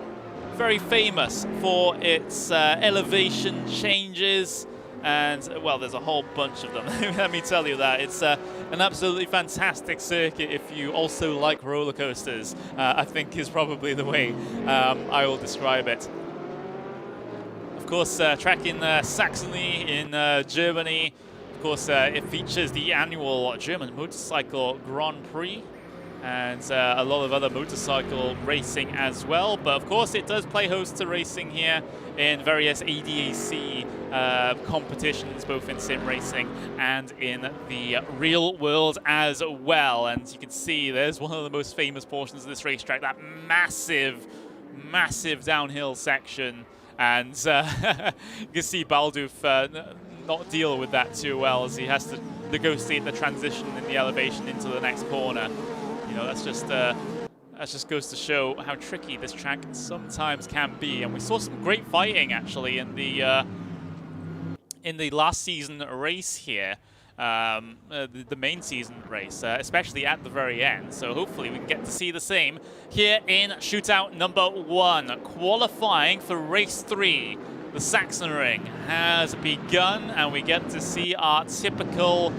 very famous for its elevation changes. And, well, there's a whole bunch of them. Let me tell you that. It's an absolutely fantastic circuit if you also like roller coasters, I think is probably the way I will describe it. Of course, track in Saxony in Germany. Of course, it features the annual German Motorcycle Grand Prix and a lot of other motorcycle racing as well. But of course, it does play host to racing here in various ADAC competitions, both in sim racing and in the real world as well. And you can see there's one of the most famous portions of this racetrack, that massive, massive downhill section. And you can see Balduf not deal with that too well, as he has to negotiate the transition in the elevation into the next corner. You know, that just goes to show how tricky this track sometimes can be. And we saw some great fighting actually in the last season race here, the main season race, especially at the very end. So hopefully we can get to see the same here in shootout number 1. Qualifying for race 3, the Sachsenring has begun, and we get to see our typical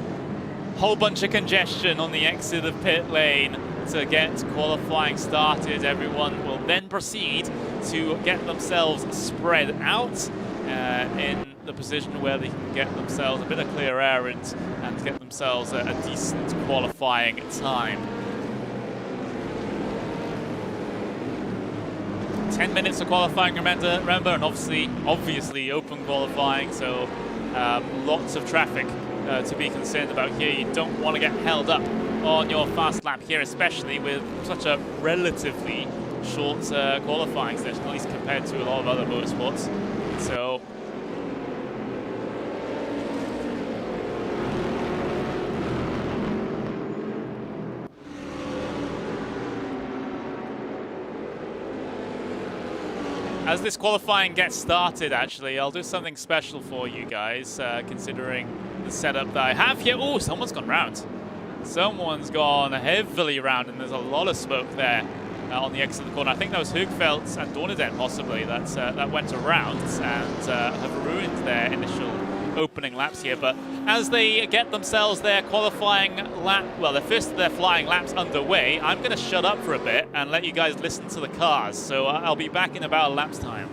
whole bunch of congestion on the exit of pit lane to get qualifying started. Everyone will then proceed to get themselves spread out in the position where they can get themselves a bit of clear air and get themselves a decent qualifying time. 10 minutes of qualifying, remember, and obviously open qualifying, so lots of traffic to be concerned about here. You don't want to get held up on your fast lap here, especially with such a relatively short qualifying session, at least compared to a lot of other motorsports. So as this qualifying gets started, actually, I'll do something special for you guys, considering the setup that I have here. Oh, someone's gone round. Someone's gone heavily round, and there's a lot of smoke there on the exit of the corner. I think that was Hoogveld and Dorneden, possibly, that went around and have ruined their initial opening laps here. But as they get themselves their qualifying lap, well, their flying laps underway, I'm going to shut up for a bit and let you guys listen to the cars. So I'll be back in about a lap's time.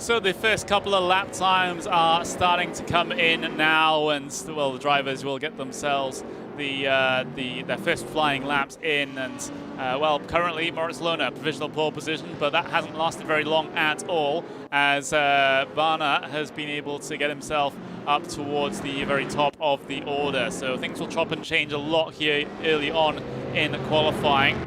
So the first couple of lap times are starting to come in now, and well, the drivers will get themselves their first flying laps in. And well, currently Moritz Lohner provisional pole position, but that hasn't lasted very long at all, as Varner has been able to get himself up towards the very top of the order. So things will chop and change a lot here early on in qualifying.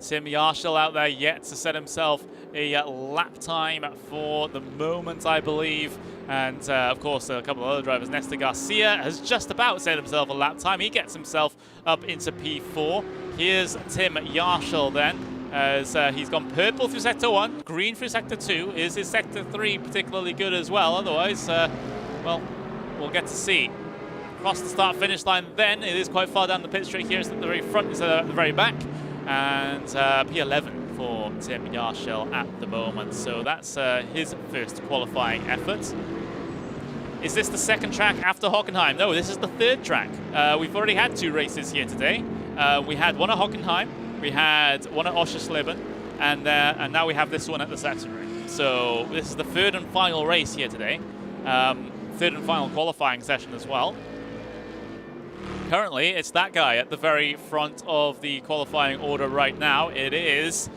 Tim Yarshall out there yet to set himself a lap time for the moment, I believe. And of course, a couple of other drivers. Nestor Garcia has just about set himself a lap time. He gets himself up into P4. Here's Tim Yarshall then, as he's gone purple through Sector 1, green through Sector 2. Is his Sector 3 particularly good as well? Otherwise, well, we'll get to see. Across the start-finish line then, it is quite far down the pit straight here. It's at the very front, it's at the very back. And P11 for Tim Yarshall at the moment. So that's his first qualifying effort. Is this the second track after Hockenheim? No, this is the third track. We've already had 2 races here today. We had one at Hockenheim, we had one at Oschersleben, and now we have this one at the Sachsenring. So this is the third and final race here today. Third and final qualifying session as well. Currently, it's that guy at the very front of the qualifying order right now. It is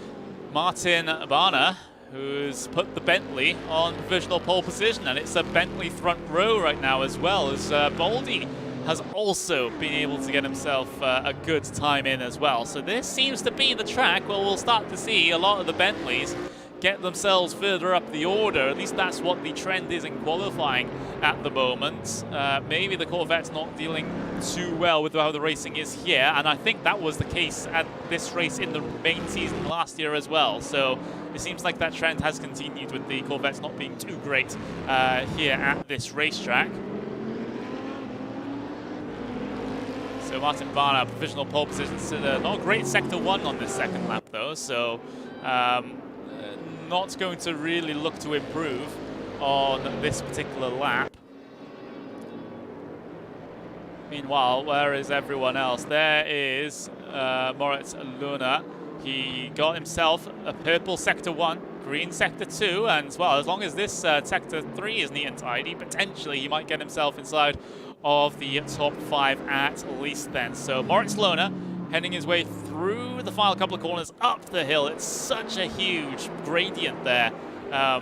Martin Barner, who's put the Bentley on provisional pole position, and it's a Bentley front row right now as well, as Baldy has also been able to get himself a good time in as well. So this seems to be the track where we'll start to see a lot of the Bentleys get themselves further up the order. At least that's what the trend is in qualifying at the moment. Maybe the Corvette's not dealing too well with how the racing is here, and I think that was the case at this race in the main season last year as well. So it seems like that trend has continued with the Corvettes not being too great here at this racetrack. So Martin Barner, provisional pole position, not a great Sector 1 on this second lap though, so not going to really look to improve on this particular lap. Meanwhile, where is everyone else? There is Moritz Luna. He got himself a purple Sector 1, green Sector 2, and well, as long as this Sector 3 is neat and tidy, potentially he might get himself inside of the top 5 at least then. So Moritz Luna heading his way through the final couple of corners up the hill. It's such a huge gradient there,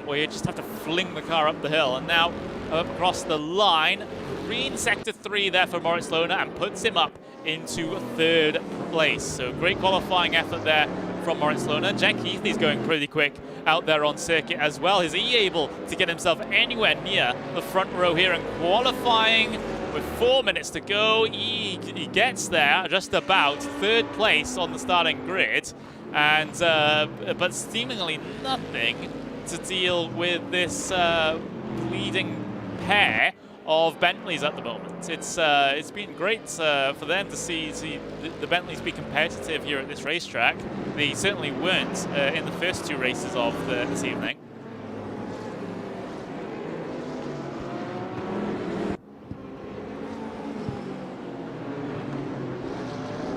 where you just have to fling the car up the hill. And now up across the line, green Sector 3 there for Moritz Luna, and puts him up into 3rd place. So great qualifying effort there from Moritz Luna. Jack Heathley's going pretty quick out there on circuit as well. Is he able to get himself anywhere near the front row here in qualifying? With 4 minutes to go, he gets there just about 3rd place on the starting grid, and but seemingly nothing to deal with this leading pair of Bentleys at the moment. It's been great for them to see the Bentleys be competitive here at this racetrack. They certainly weren't in the first 2 races of this evening.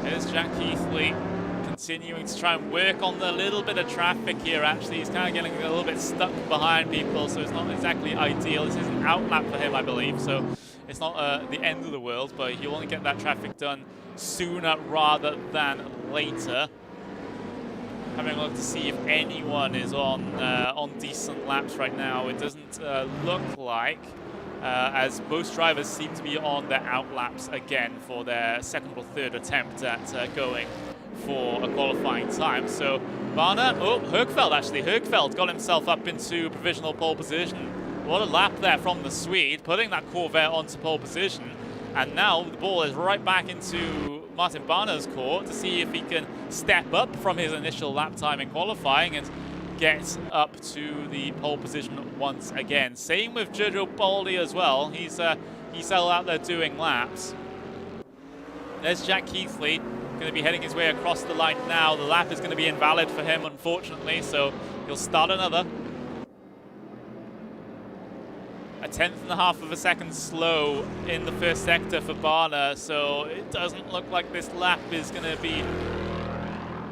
There's Jack Heathley continuing to try and work on the little bit of traffic here. Actually, he's kind of getting a little bit stuck behind people, so it's not exactly ideal. This is an outlap for him, I believe, so it's not the end of the world, but he'll only get that traffic done sooner rather than later. Having a look to see if anyone is on decent laps right now. It doesn't look like, as most drivers seem to be on their outlaps again for their 2nd or 3rd attempt at going for a qualifying time. So Barner, Högfeld actually. Högfeld got himself up into provisional pole position. What a lap there from the Swede, putting that Corvette onto pole position. And now the ball is right back into Martin Barner's court to see if he can step up from his initial lap time in qualifying and get up to the pole position once again. Same with Giorgio Baldi as well. He's still out there doing laps. There's Jack Heathley, going to be heading his way across the line now. The lap is going to be invalid for him, unfortunately, so he'll start another. A 1/10 of a second slow in the first sector for Barner, so it doesn't look like this lap is going to be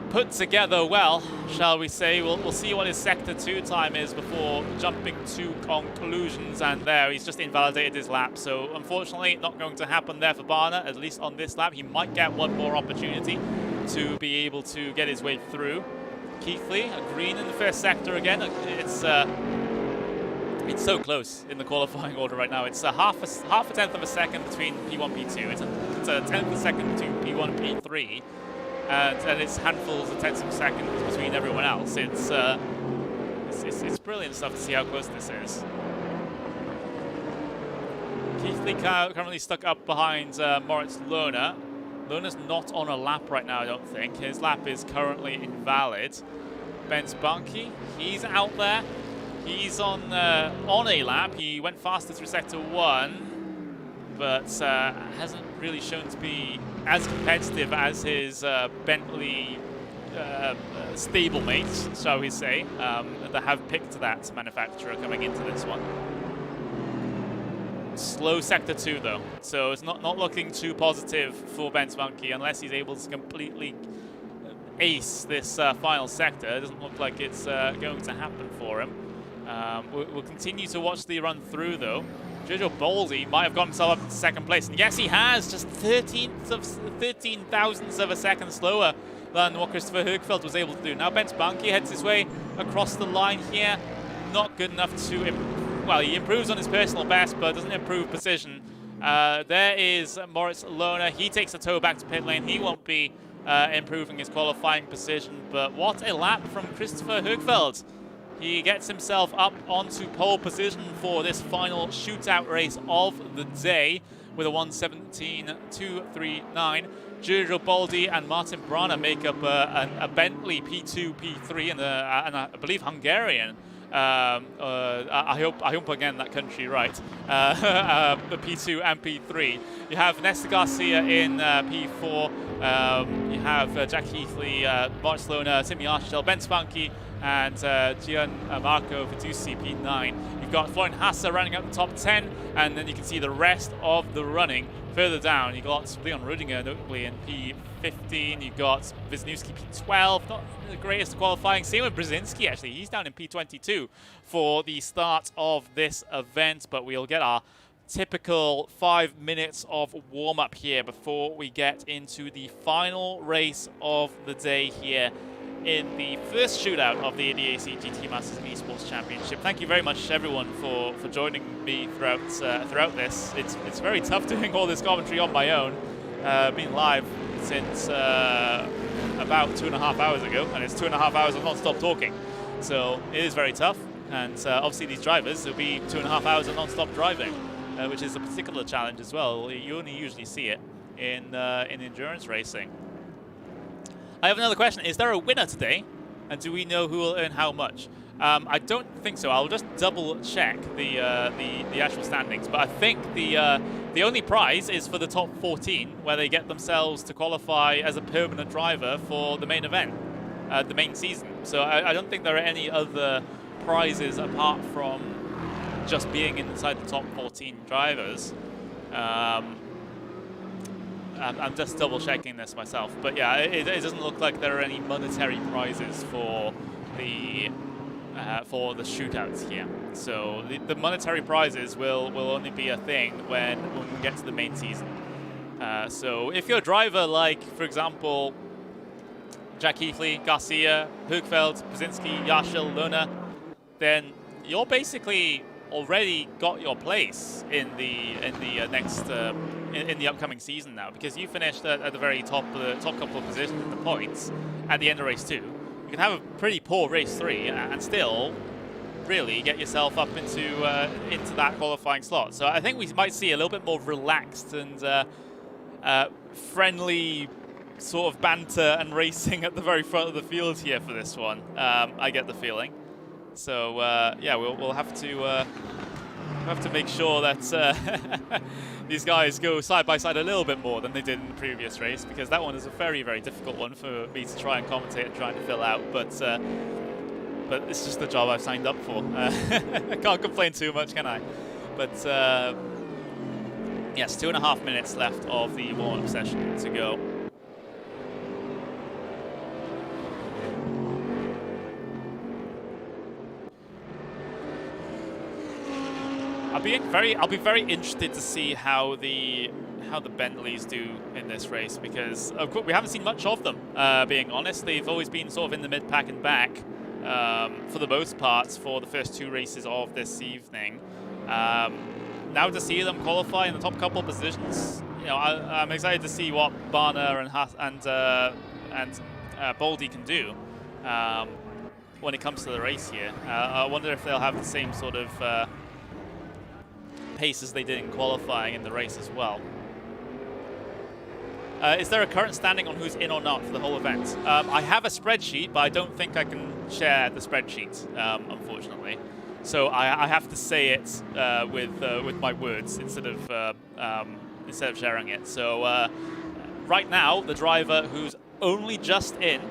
put together well, shall we say. We'll see what his Sector 2 time is before jumping to conclusions, and there, he's just invalidated his lap. So unfortunately, not going to happen there for Barner, at least on this lap. He might get one more opportunity to be able to get his way through. Keithley, a green in the first sector again. It's so close in the qualifying order right now. It's half a tenth of a second between P1 and P2. It's a 10th of a second between P1 and P3. and it's handfuls of tenths of seconds between everyone else. It's brilliant stuff to see how close this is. Keithley currently stuck up behind Moritz Lohner. Lohner's not on a lap right now, I don't think. His lap is currently invalid. Benz Banki, he's out there. He's on a lap. He went faster through sector 1, but hasn't really shown to be as competitive as his Bentley stablemates, shall we say, that have picked that manufacturer coming into this one. Slow sector 2 though, so it's not looking too positive for Benz Banki unless he's able to completely ace this final sector. It doesn't look like it's going to happen for him. We'll continue to watch the run through though. Giorgio Boldi might have got himself up to second place, and yes he has, just 13 thousandths of a second slower than what Christopher Högfeldt was able to do. Now Benz Banki heads his way across the line here. Not good enough to, well, he improves on his personal best, but doesn't improve position. There is Moritz Lohner. He takes a toe back to pit lane. He won't be improving his qualifying position, but what a lap from Christopher Högfeldt. He gets himself up onto pole position for this final shootout race of the day with a 1:17.239. Giorgio Boldi and Martin Brana make up a Bentley P2, P3, and I believe Hungarian. I hope again that country right. The P2 and P3. You have Nesta Garcia in P4. You have Jack Heathley, Moritz Lohner, Timmy Archel, Benz Banki, and Gianmarco Fitusi, P9. You've got Florian Hasse running up the top 10, and then you can see the rest of the running further down. You've got Leon Rudinger, notably in P15. You've got Wisniewski, P12. Not the greatest qualifying. Same with Brzezinski, actually. He's down in P22 for the start of this event, but we'll get our typical 5 minutes of warm-up here before we get into the final race of the day here in the first shootout of the ADAC GT Masters and Esports Championship. Thank you very much, everyone, for joining me throughout this. It's very tough doing all this commentary on my own. Been live since about 2.5 hours ago, and it's 2.5 hours of non-stop talking. So it is very tough, and obviously these drivers, it'll be 2.5 hours of non-stop driving, which is a particular challenge as well. You only usually see it in endurance racing. I have another question. Is there a winner today? And do we know who will earn how much? I don't think so. I'll just double check the actual standings. But I think the only prize is for the top 14, where they get themselves to qualify as a permanent driver for the main event, the main season. So I don't think there are any other prizes apart from just being inside the top 14 drivers. I'm just double checking this myself, but yeah, it doesn't look like there are any monetary prizes for the shootouts here. So the monetary prizes will only be a thing when we get to the main season. So if you're a driver like, for example, Jack Heathley, Garcia, Högfeldt, Brzezinski, Yarshil, Lohner, then you're basically already got your place in the upcoming season now, because you finished at the very top couple of positions in the points at the end of race 2. You can have a pretty poor race 3 and still really get yourself up into that qualifying slot. So I think we might see a little bit more relaxed and friendly sort of banter and racing at the very front of the field here for this one. I get the feeling. So yeah, we'll have to make sure that these guys go side by side a little bit more than they did in the previous race, because that one is a very, very difficult one for me to try and commentate and try to fill out. But it's just the job I've signed up for. I can't complain too much, can I? But yes, 2.5 minutes left of the warm-up session to go. I'll be very interested to see how the Bentleys do in this race, because of course we haven't seen much of them. Being honest, they've always been sort of in the mid-pack and back for the most part for the first 2 races of this evening. Now to see them qualify in the top couple of positions, you know, I'm excited to see what Barner and Baldy can do when it comes to the race here. I wonder if they'll have the same sort of pace as they did in qualifying in the race as well. Is there a current standing on who's in or not for the whole event? I have a spreadsheet, but I don't think I can share the spreadsheet, unfortunately. So I have to say it with my words instead of sharing it. So right now, the driver who's only just in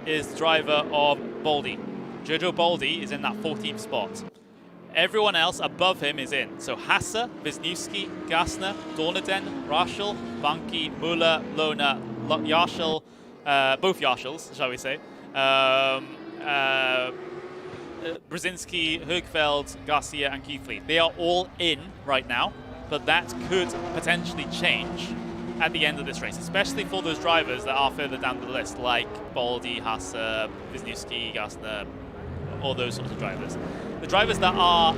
is the driver of Baldy. Jojo Baldy is in that 14th spot. Everyone else above him is in. So Hasse, Wisniewski, Gassner, Dorneden, Raschel, Banki, Müller, Lohner, Jarschel, both Jarschels, shall we say. Brzezinski, Högfeld, Garcia, and Keithley. They are all in right now, but that could potentially change at the end of this race, especially for those drivers that are further down the list, like Baldy, Hasse, Wisniewski, Gassner, all those sorts of drivers. The drivers that are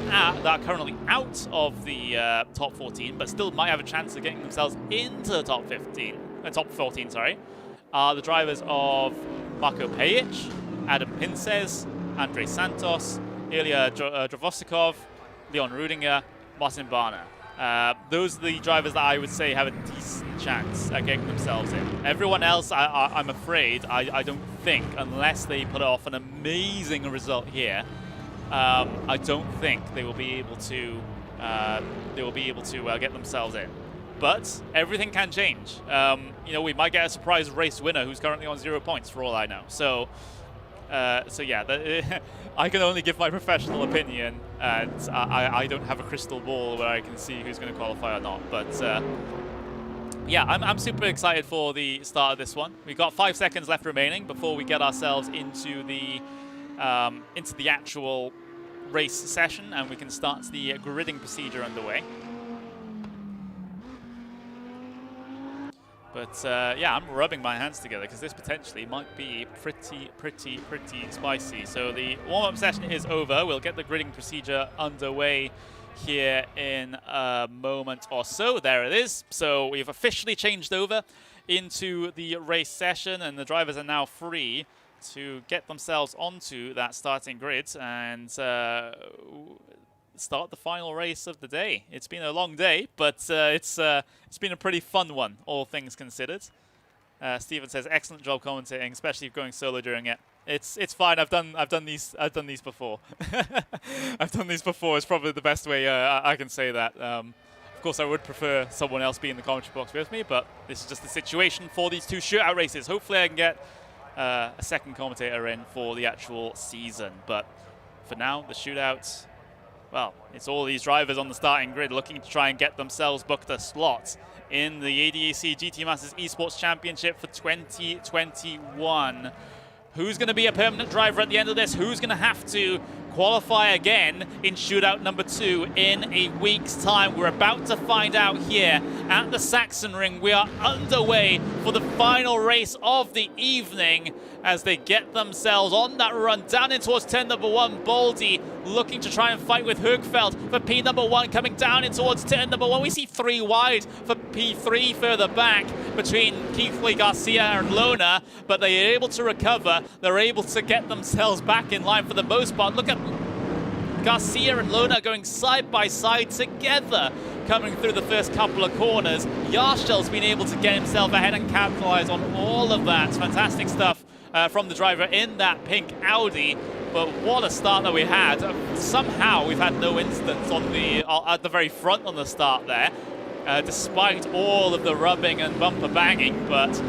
currently out of the top 14, but still might have a chance of getting themselves into the top 14, sorry, are the drivers of Marko Pejic, Adam Pinces, Andrei Santos, Ilya Dravosikov, Leon Rudinger, Martin Barner. Those are the drivers that I would say have a decent chance at getting themselves in. Everyone else, I'm afraid, I don't think, unless they put off an amazing result here, I don't think they will be able to get themselves in. But everything can change. You know, we might get a surprise race winner who's currently on 0 points, for all I know. So yeah, I can only give my professional opinion, and I don't have a crystal ball where I can see who's going to qualify or not. But yeah, I'm super excited for the start of this one. We've got 5 seconds left remaining before we get ourselves into the actual race session, and we can start the gridding procedure underway. But yeah, I'm rubbing my hands together because this potentially might be pretty spicy. So the warm-up session is over. We'll get the gridding procedure underway here in a moment or so. There it is. So we've officially changed over into the race session, and the drivers are now free to get themselves onto that starting grid and start the final race of the day. It's been a long day, but it's been a pretty fun one, all things considered. Steven says, "Excellent job commentating, especially going solo during it." It's fine. I've done these before. I've done these before. It's probably the best way I can say that. Of course, I would prefer someone else be in the commentary box with me, but this is just the situation for these 2 shootout races. Hopefully, I can get a second commentator in for the actual season. But for now, the shootouts. Well, it's all these drivers on the starting grid looking to try and get themselves booked a slot in the ADAC GT Masters Esports Championship for 2021. Who's going to be a permanent driver at the end of this? Who's going to have to qualify again in shootout number 2 in a week's time? We're about to find out here at the Sachsenring. We are underway for the final race of the evening as they get themselves on that run down in towards turn number 1. Baldy looking to try and fight with Högfeld for P number 1, coming down in towards turn number 1. We see 3 wide for P3 further back between Keithley, Garcia and Lohner, but they are able to recover. They're able to get themselves back in line for the most part. Look at Garcia and Lohner going side by side together, coming through the first couple of corners. Jarschel's been able to get himself ahead and capitalize on all of that. Fantastic stuff from the driver in that pink Audi. But what a start that we had. Somehow we've had no incidents on at the very front on the start there, despite all of the rubbing and bumper banging. But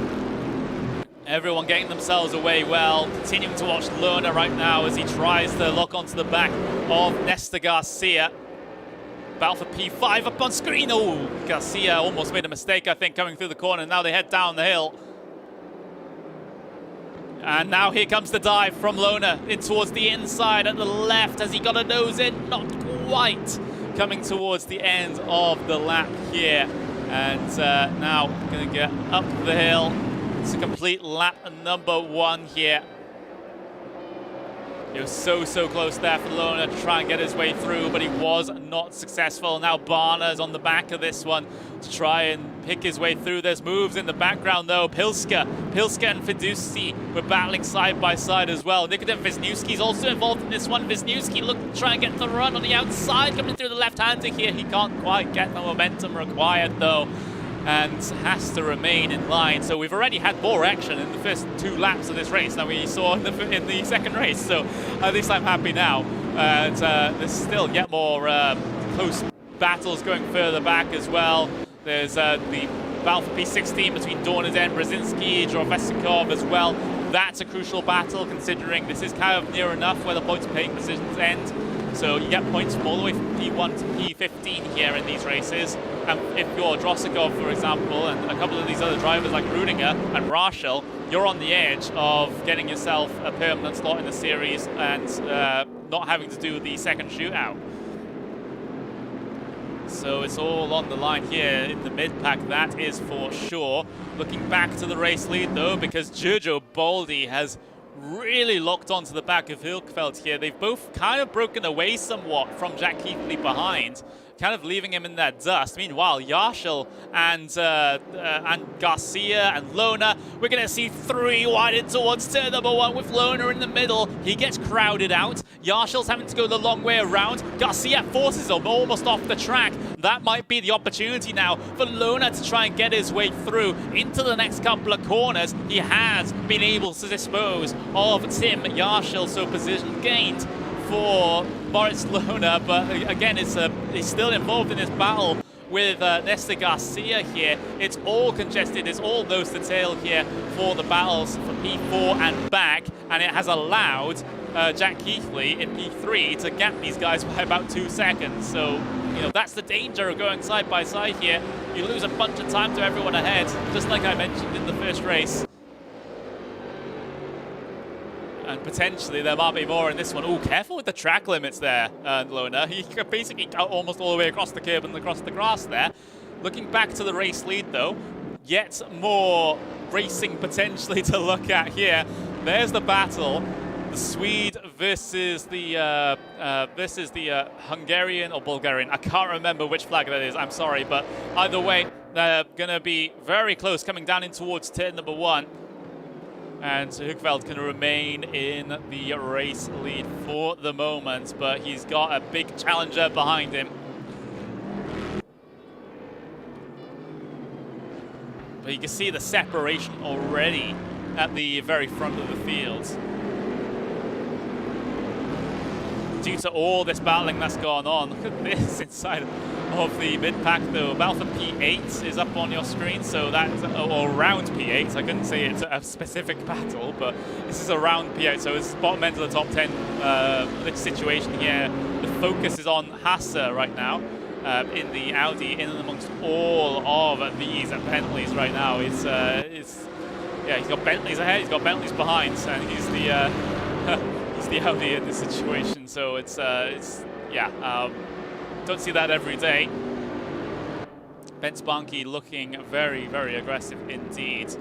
everyone getting themselves away well. Continuing to watch Lohner right now as he tries to lock onto the back of Nestor Garcia. Battle for P5 up on screen. Oh, Garcia almost made a mistake, I think, coming through the corner. Now they head down the hill. And now here comes the dive from Lohner in towards the inside at the left as he got a nose in. Not quite. Coming towards the end of the lap here. And now going to get up the hill. It's a complete lap number 1 here. He was so close there for Lohner to try and get his way through, but he was not successful. Now Barner's on the back of this one to try and pick his way through. There's moves in the background though. Pilska and Fiduci were battling side by side as well. Nikodem Wisniewski's also involved in this one. Wisniewski looking to try and get the run on the outside, coming through the left-hander here. He can't quite get the momentum required though, and has to remain in line. So we've already had more action in the first 2 laps of this race than we saw in the second race. So at least I'm happy now. And there's still yet more close battles going further back as well. There's the battle for P16 between Dorniden, Brzezinski, Drovesikov as well. That's a crucial battle, considering this is kind of near enough where the points-paying positions end. So you get points from all the way from P1 to P15 here in these races. And if you're Drosikov, for example, and a couple of these other drivers like Rudinger and Rachel, you're on the edge of getting yourself a permanent slot in the series and not having to do the second shootout. So it's all on the line here in the mid-pack, that is for sure. Looking back to the race lead though, because Giorgio Boldi has really locked onto the back of Hilkveld here. They've both kind of broken away somewhat from Jack Keithley behind, kind of leaving him in that dust. Meanwhile, Yarshel and Garcia and Lona, we're going to see 3 wide towards turn number 1 with Lona in the middle. He gets crowded out. Yarshel's having to go the long way around. Garcia forces him almost off the track. That might be the opportunity now for Lona to try and get his way through into the next couple of corners. He has been able to dispose of Tim Yarshel, so position gained for Moritz Lona, but again, he's still involved in this battle with Nestor Garcia here. It's all congested, it's all nose to tail here for the battles for P4 and back, and it has allowed Jack Keithley in P3 to gap these guys by about 2 seconds. So, you know, that's the danger of going side by side here. You lose a bunch of time to everyone ahead, just like I mentioned in the first race. And potentially there might be more in this one. Oh, careful with the track limits there, Lona. He basically got almost all the way across the curb and across the grass there. Looking back to the race lead though, yet more racing potentially to look at here. There's the battle. The Swede versus the Hungarian or Bulgarian. I can't remember which flag that is, I'm sorry, but either way, they're gonna be very close coming down in towards turn number 1. And Hilkveld can remain in the race lead for the moment, but he's got a big challenger behind him. But you can see the separation already at the very front of the field. Due to all this battling that's gone on, look at this inside of the mid-pack though. Battle for P8 is up on your screen, so that's or around P8. I couldn't say it's a specific battle, but this is around P8, so it's bottom end of the top 10 situation here. The focus is on Hasse right now in the Audi, in and amongst all of these Bentleys right now. Yeah, he's got Bentleys ahead, he's got Bentleys behind, and he's the Audi in this situation. So it's yeah. Don't see that every day. Ben Spanky looking very, very aggressive indeed.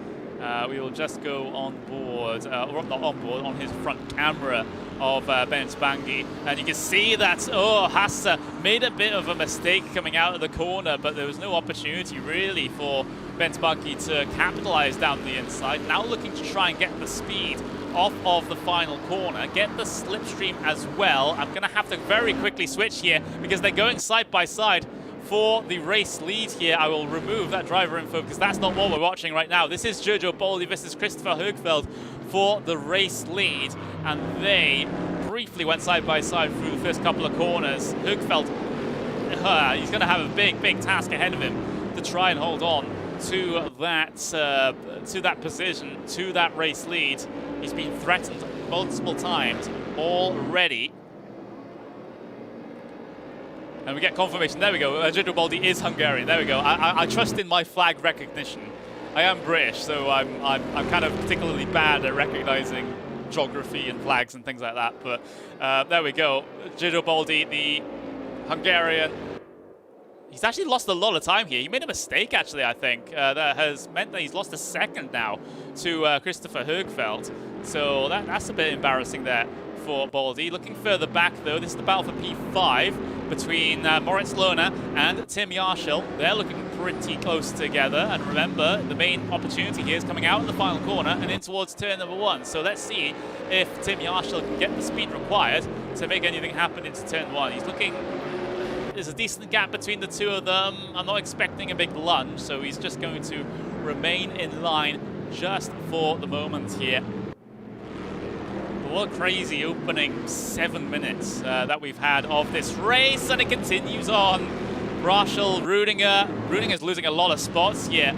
We will just go on board, or not on board, on his front camera of Ben Spanky. And you can see that, oh, Hasse made a bit of a mistake coming out of the corner, but there was no opportunity really for Ben Spanky to capitalize down the inside. Now looking to try and get the speed off of the final corner, get the slipstream as well. I'm going to have to very quickly switch here because they're going side by side for the race lead here. I will remove that driver info because that's not what we're watching right now. This is Giorgio Boldi versus Christopher Hilkveld for the race lead, and they briefly went side by side through the first couple of corners. Hilkveld, he's going to have a big task ahead of him to try and hold on to that position, to that race lead. He's been threatened multiple times already. And we get confirmation. There we go. Giorgio Boldi is Hungarian. There we go. I trust in my flag recognition. I am British, so I'm kind of particularly bad at recognizing geography and flags and things like that. But there we go. Giorgio Boldi, the Hungarian. He's actually lost a lot of time here. He made a mistake, actually, I think, that has meant that he's lost a second now to Christopher Hilkveld. So that's a bit embarrassing there for Boldi. Looking further back, though, this is the battle for P5. between Moritz Lohner and Tim Yarshall. They're looking pretty close together, and remember, the main opportunity here is coming out in the final corner and in towards turn number 1. So let's see if Tim Yarshall can get the speed required to make anything happen into turn 1. He's looking... There's a decent gap between the two of them. I'm not expecting a big lunge, so he's just going to remain in line just for the moment here. But what a crazy opening 7 minutes that we've had of this race, and it continues on. Rachel, Rudinger. Rudiger's losing a lot of spots here.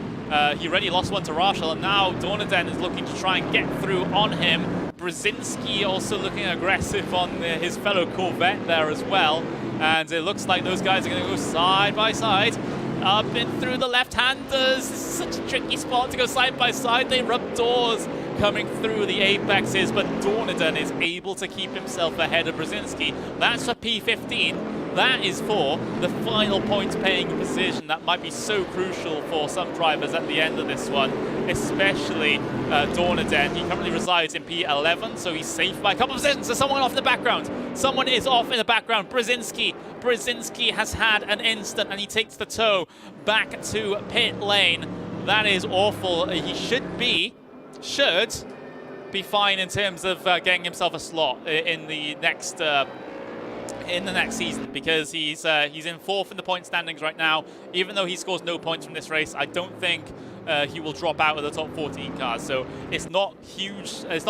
He already lost one to Rachel, and now Dornaden is looking to try and get through on him. Brzezinski also looking aggressive on his fellow Corvette there as well. And it looks like those guys are going to go side by side. Up and through the left-handers. This is such a tricky spot to go side by side. They rub doors coming through the apexes, but Dornaden is able to keep himself ahead of Brzezinski. That's for P15. That is for the final points-paying position that might be so crucial for some drivers at the end of this one, especially Dornaden. He currently resides in P11, so he's safe by a couple of positions. There's someone off in the background. Someone is off in the background. Brzezinski. Brzezinski has had an instant, and he takes the tow back to pit lane. That is awful. He should be fine in terms of getting himself a slot in the next season, because he's in 4th in the point standings right now. Even though he scores no points from this race, I don't think he will drop out of the top 14 cars. So it's not huge. It's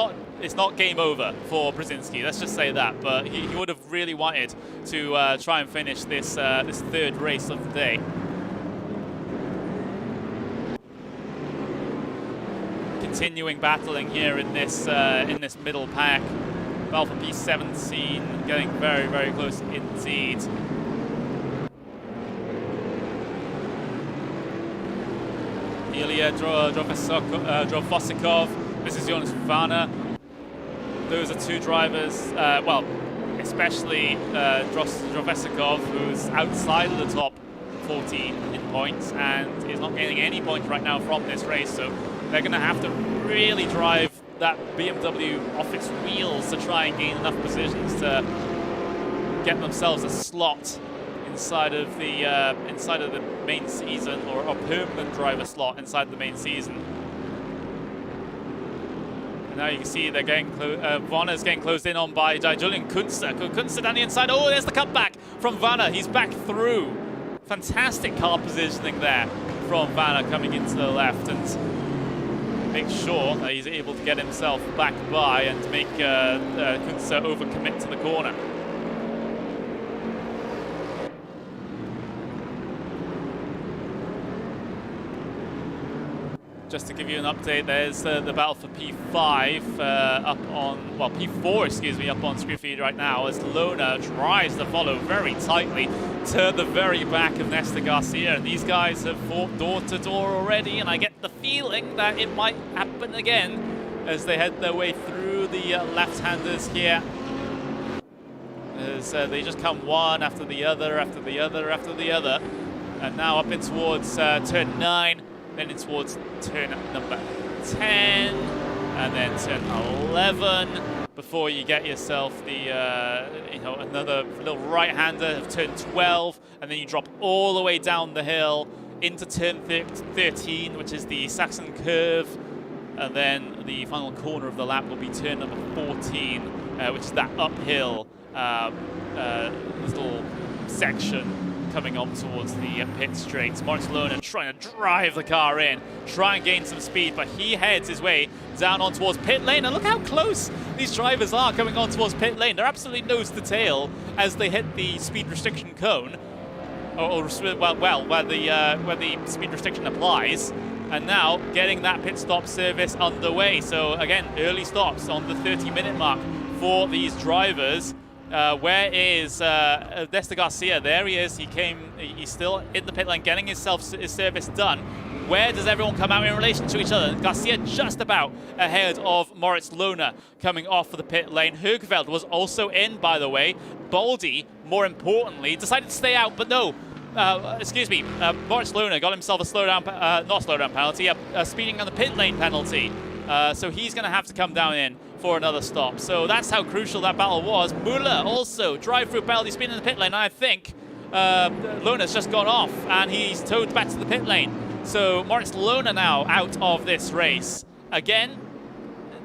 not game over for Brzezinski. Let's just say that. But he would have really wanted to try and finish this this 3rd race of the day. Continuing battling here in this middle pack. Alpha P17 getting very, very close indeed. Ilya Drofosikov. This is Jonas Vanna. Those are two drivers, well, especially Drofosikov, who's outside of the top 14 in points and is not getting any points right now from this race. So they're going to have to really drive that BMW off its wheels to try and gain enough positions to get themselves a slot inside of the main season, or a permanent driver slot inside the main season. And now you can see they're getting Vanna's getting closed in on by Julian Kunze. Kunze down the inside. Oh, there's the cutback from Vanna. He's back through. Fantastic car positioning there from Vanna coming into the left, and make sure that he's able to get himself back by and make Kunze overcommit to the corner. Just to give you an update, there's the battle for P5 up on, well, P4, excuse me, up on screen feed right now, as Lohner tries to follow very tightly to the very back of Nesta Garcia. And these guys have fought door to door already, and I get the feeling that it might happen again as they head their way through the left-handers here. As they just come one after the other, after the other, after the other. And now up in towards turn 9. Then it's towards turn number 10, and then turn 11, before you get yourself the, another little right-hander of turn 12, and then you drop all the way down the hill into turn 13, which is the Saxon curve, and then the final corner of the lap will be turn number 14, which is that uphill little section coming on towards the pit straight. Moritz Lohner trying to drive the car in, try and gain some speed, but he heads his way down on towards pit lane. And look how close these drivers are coming on towards pit lane. They're absolutely nose to tail as they hit the speed restriction cone, where the speed restriction applies. And now getting that pit stop service underway. So again, early stops on the 30-minute mark for these drivers. Where is Nesta Garcia? There he is. He's still in the pit lane, getting his service done. Where does everyone come out in relation to each other? Garcia just about ahead of Moritz Lohner coming off of the pit lane. Högveld was also in, by the way. Baldi, more importantly, decided to stay out, but no. Moritz Lohner got himself a not slowdown penalty, a speeding on the pit lane penalty. So he's going to have to come down in for another stop. So that's how crucial that battle was. Muller also drive-through penalty spin in the pit lane, and I think Lohner's just gone off, and he's towed back to the pit lane. So Moritz Lohner now out of this race. Again,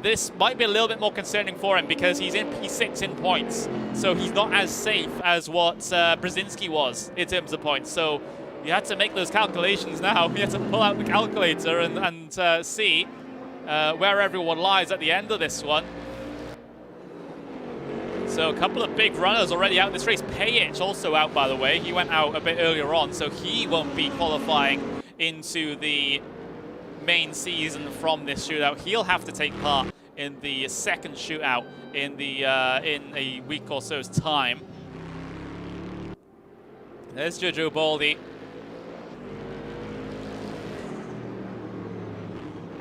this might be a little bit more concerning for him because he's in P6 in points. So he's not as safe as what Brzezinski was in terms of points. So you had to make those calculations now. You had to pull out the calculator and see where everyone lies at the end of this one. So a couple of big runners already out in this race. Pejic also out, by the way. He went out a bit earlier on, so he won't be qualifying into the main season from this shootout. He'll have to take part in the second shootout in a week or so's time. There's Jojo Baldi.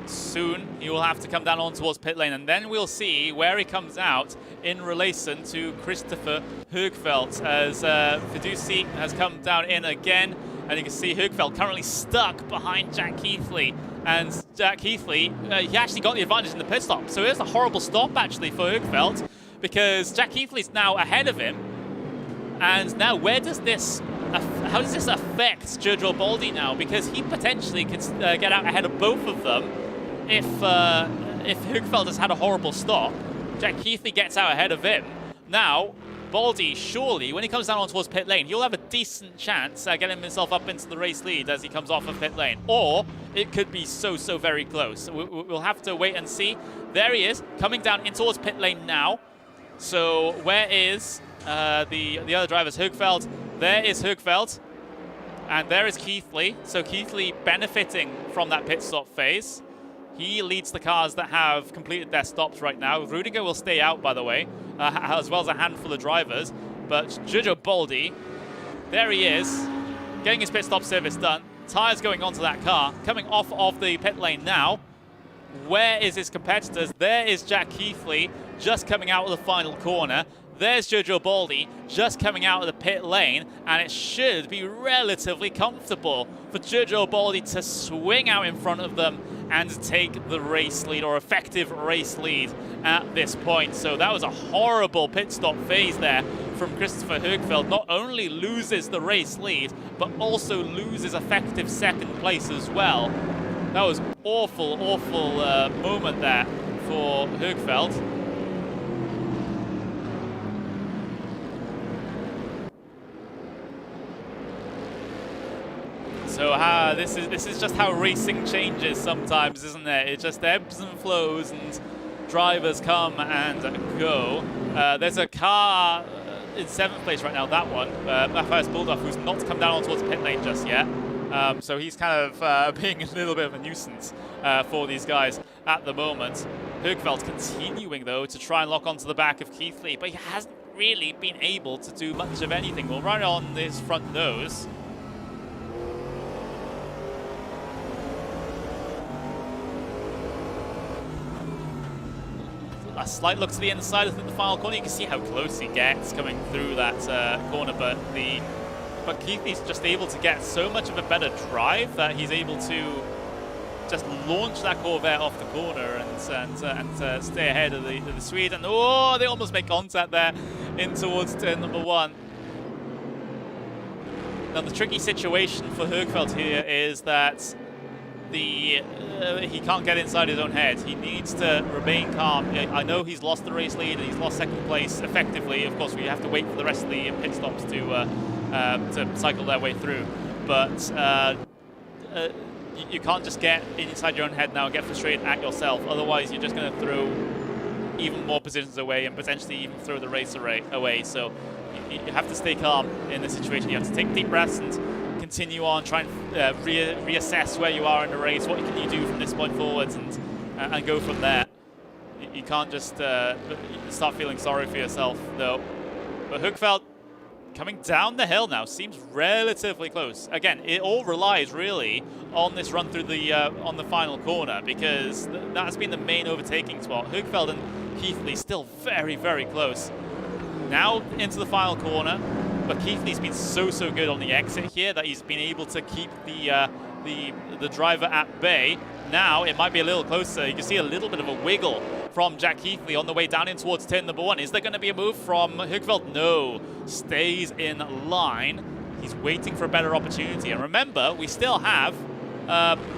Soon he will have to come down on towards pit lane, and then we'll see where he comes out in relation to Christopher Högfeldt, as Fiduci has come down in again, and you can see Högfeldt currently stuck behind Jack Keithley. And Jack Keithley, he actually got the advantage in the pit stop. So it's a horrible stop actually for Högfeldt, because Jack Keithley's now ahead of him. And now how does this affect Jojo Baldi now? Because he potentially could get out ahead of both of them if Högfeldt has had a horrible stop. Jack Keithley gets out ahead of him. Now, Baldi, surely, when he comes down on towards pit lane, he'll have a decent chance at getting himself up into the race lead as he comes off of pit lane. Or it could be so very close. We'll have to wait and see. There he is, coming down in towards pit lane now. So where is the other drivers? Högfeldt. There is Högfeldt. And there is Keithley. So Keithley benefiting from that pit stop phase. He leads the cars that have completed their stops right now. Rudiger will stay out, by the way, as well as a handful of drivers. But Jojo Baldi, there he is, getting his pit stop service done. Tyres going onto that car, coming off of the pit lane now. Where is his competitors? There is Jack Keithley, just coming out of the final corner. There's Jojo Baldi just coming out of the pit lane, and it should be relatively comfortable for Jojo Baldi to swing out in front of them and take the race lead, or effective race lead at this point. So that was a horrible pit stop phase there from Christopher Högfeldt. Not only loses the race lead, but also loses effective second place as well. That was awful moment there for Högfeldt. So this is just how racing changes sometimes, isn't it? It just ebbs and flows, and drivers come and go. There's a car in 7th place right now, that one, Matthias Bulldorf, who's not come down towards pit lane just yet. So he's kind of being a little bit of a nuisance for these guys at the moment. Högfeldt continuing, though, to try and lock onto the back of Keithley, but he hasn't really been able to do much of anything. We'll run on his front nose. A slight look to the inside of the final corner. You can see how close he gets coming through that corner, but Keithley's just able to get so much of a better drive that he's able to just launch that Corvette off the corner and stay ahead of the Swede. And oh, they almost make contact there in towards turn number 1. Now the tricky situation for Högfeldt here is that he can't get inside his own head. He needs to remain calm. I know he's lost the race lead and he's lost second place effectively. Of course, we have to wait for the rest of the pit stops to cycle their way through. But you can't just get inside your own head now and get frustrated at yourself. Otherwise, you're just going to throw even more positions away and potentially even throw the race away. So you have to stay calm in this situation. You have to take deep breaths and continue on, try and reassess where you are in the race. What can you do from this point forwards, and go from there. You can't just start feeling sorry for yourself, though. But Högfeldt coming down the hill now seems relatively close. Again, it all relies really on this run through the on the final corner, because that's been the main overtaking spot. Högfeldt and Keithley still very close. Now into the final corner. But Keithley's been so good on the exit here that he's been able to keep the the driver at bay. Now it might be a little closer. You can see a little bit of a wiggle from Jack Heathley on the way down in towards turn number 1. Is there going to be a move from Högfeldt? No, stays in line. He's waiting for a better opportunity. And remember, we still have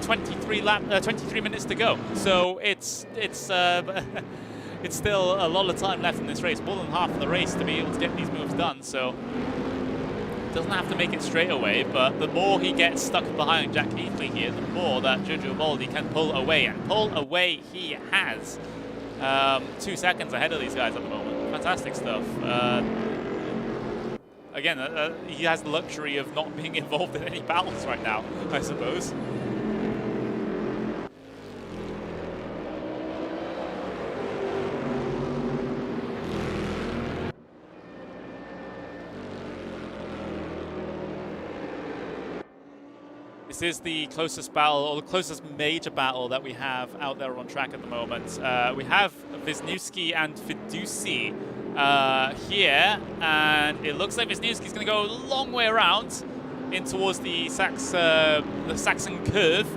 23 minutes to go. So it's it's still a lot of time left in this race, more than half of the race to be able to get these moves done. So doesn't have to make it straight away, but the more he gets stuck behind Jack Heathley here, the more that Giorgio Baldi can pull away, and pull away he has. 2 seconds ahead of these guys at the moment. Fantastic stuff. Again, he has the luxury of not being involved in any battles right now, I suppose. This is the closest battle, or the closest major battle that we have out there on track at the moment. We have Wisniewski and Fiduci here, and it looks like Wisniewski's going to go a long way around in towards the Saxon curve.